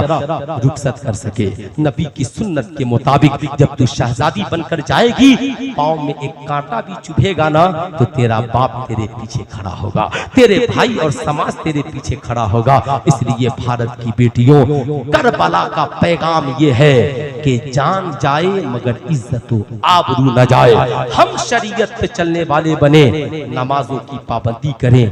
रुखसत कर सके। नबी की सुन्नत के मुताबिक जब तू शहजादी बनकर जाएगी, पाँव में एक कांटा भी चुभेगा ना तो तेरा बाप तेरे पीछे खड़ा होगा, तेरे भाई और समाज तेरे पीछे खड़ा होगा। इसलिए भारत की बेटियों, करबला का पैगाम ये है कि जान जाए मगर इज्जत आबरू न जाए। हम शरीयत पे चलने वाले बने, नमाजों की पाबंदी करें,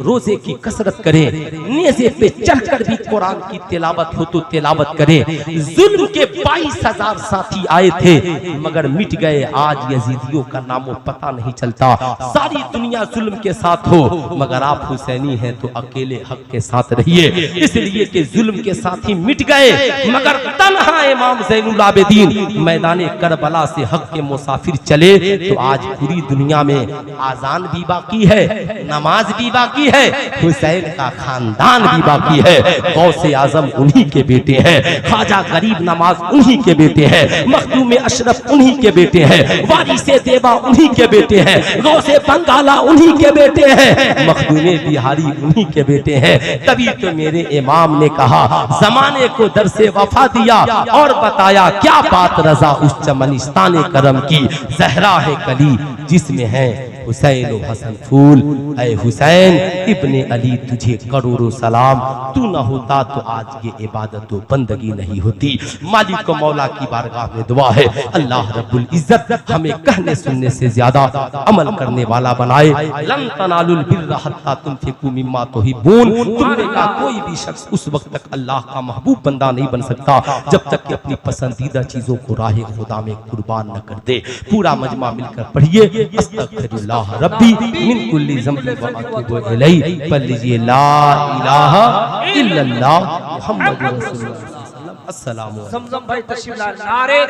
रोजे की कसरत करें, नेज़े पे चलकर भी कुरान की तिलावत हो तो तिलावत करें। जुल्म के 22,000 साथी आए थे मगर मिट गए, आज यजीदियों का नामो पता नहीं चलता। सारी दुनिया जुल्म के साथ हो मगर आप हुसैनी हैं तो अकेले हक के साथ रहिए, इसलिए कि जुल्म के साथी मिट गए मगर तन्हा इमाम ज़ैनुल आबिदीन मैदाने करबला से हक के मुसाफिर चले। तो आज पूरी दुनिया में आजान भी बाकी है, नमाज भी बाकी है, हुसैन का खानदान भी बाकी है, गौसे आजम उन्हीं के बेटे हैं, ख्वाजा गरीब नवाज उन्हीं के बेटे हैं, मखदूम अशरफ उन्हीं के बेटे हैं, वारिसे देवा उन्हीं के बेटे हैं, गौसे बंगाला उन्हीं के बेटे हैं, मखदूम बिहारी उन्हीं के बेटे हैं। तभी तो मेरे इमाम ने कहा जमाने को दर से वफा दिया और बताया क्या बात रजा उस चमनिस्तान करम की, जहरा है कली जिसमें है हुसैन हसन फूल। ऐ हुसैन इब्ने अली तुझे करोड़ों सलाम, तू न होता तो आज ये इबादत व बंदगी नहीं होती। मालिक को मौला की बारगाह में दुआ है अल्लाह रब्बुल इज्जत हमें कहने सुनने से ज्यादा अमल करने वाला बनाए। लन तनालुल बिर्रा हत्ता तुनफिकू मिम्मा तुहिब्बून, तुमने का कोई भी शख्स उस वक्त तक अल्लाह का महबूब बंदा नहीं बन सकता जब तक कि अपनी पसंदीदा चीजों को राह खुदा में कुर्बान न कर दे। पूरा मजमा मिलकर पढ़िए अस्तगफिरुल्लाह रब्बी मिन कुल्ली ज़ंबि व अतूबु इलैहि। पढ़ लीजिए ला इलाहा इल्लल्लाह मुहम्मदुर रसूलुल्लाह। अस्सलाम वालेकुम। ज़मज़म भाई तशरीफ ला, नारे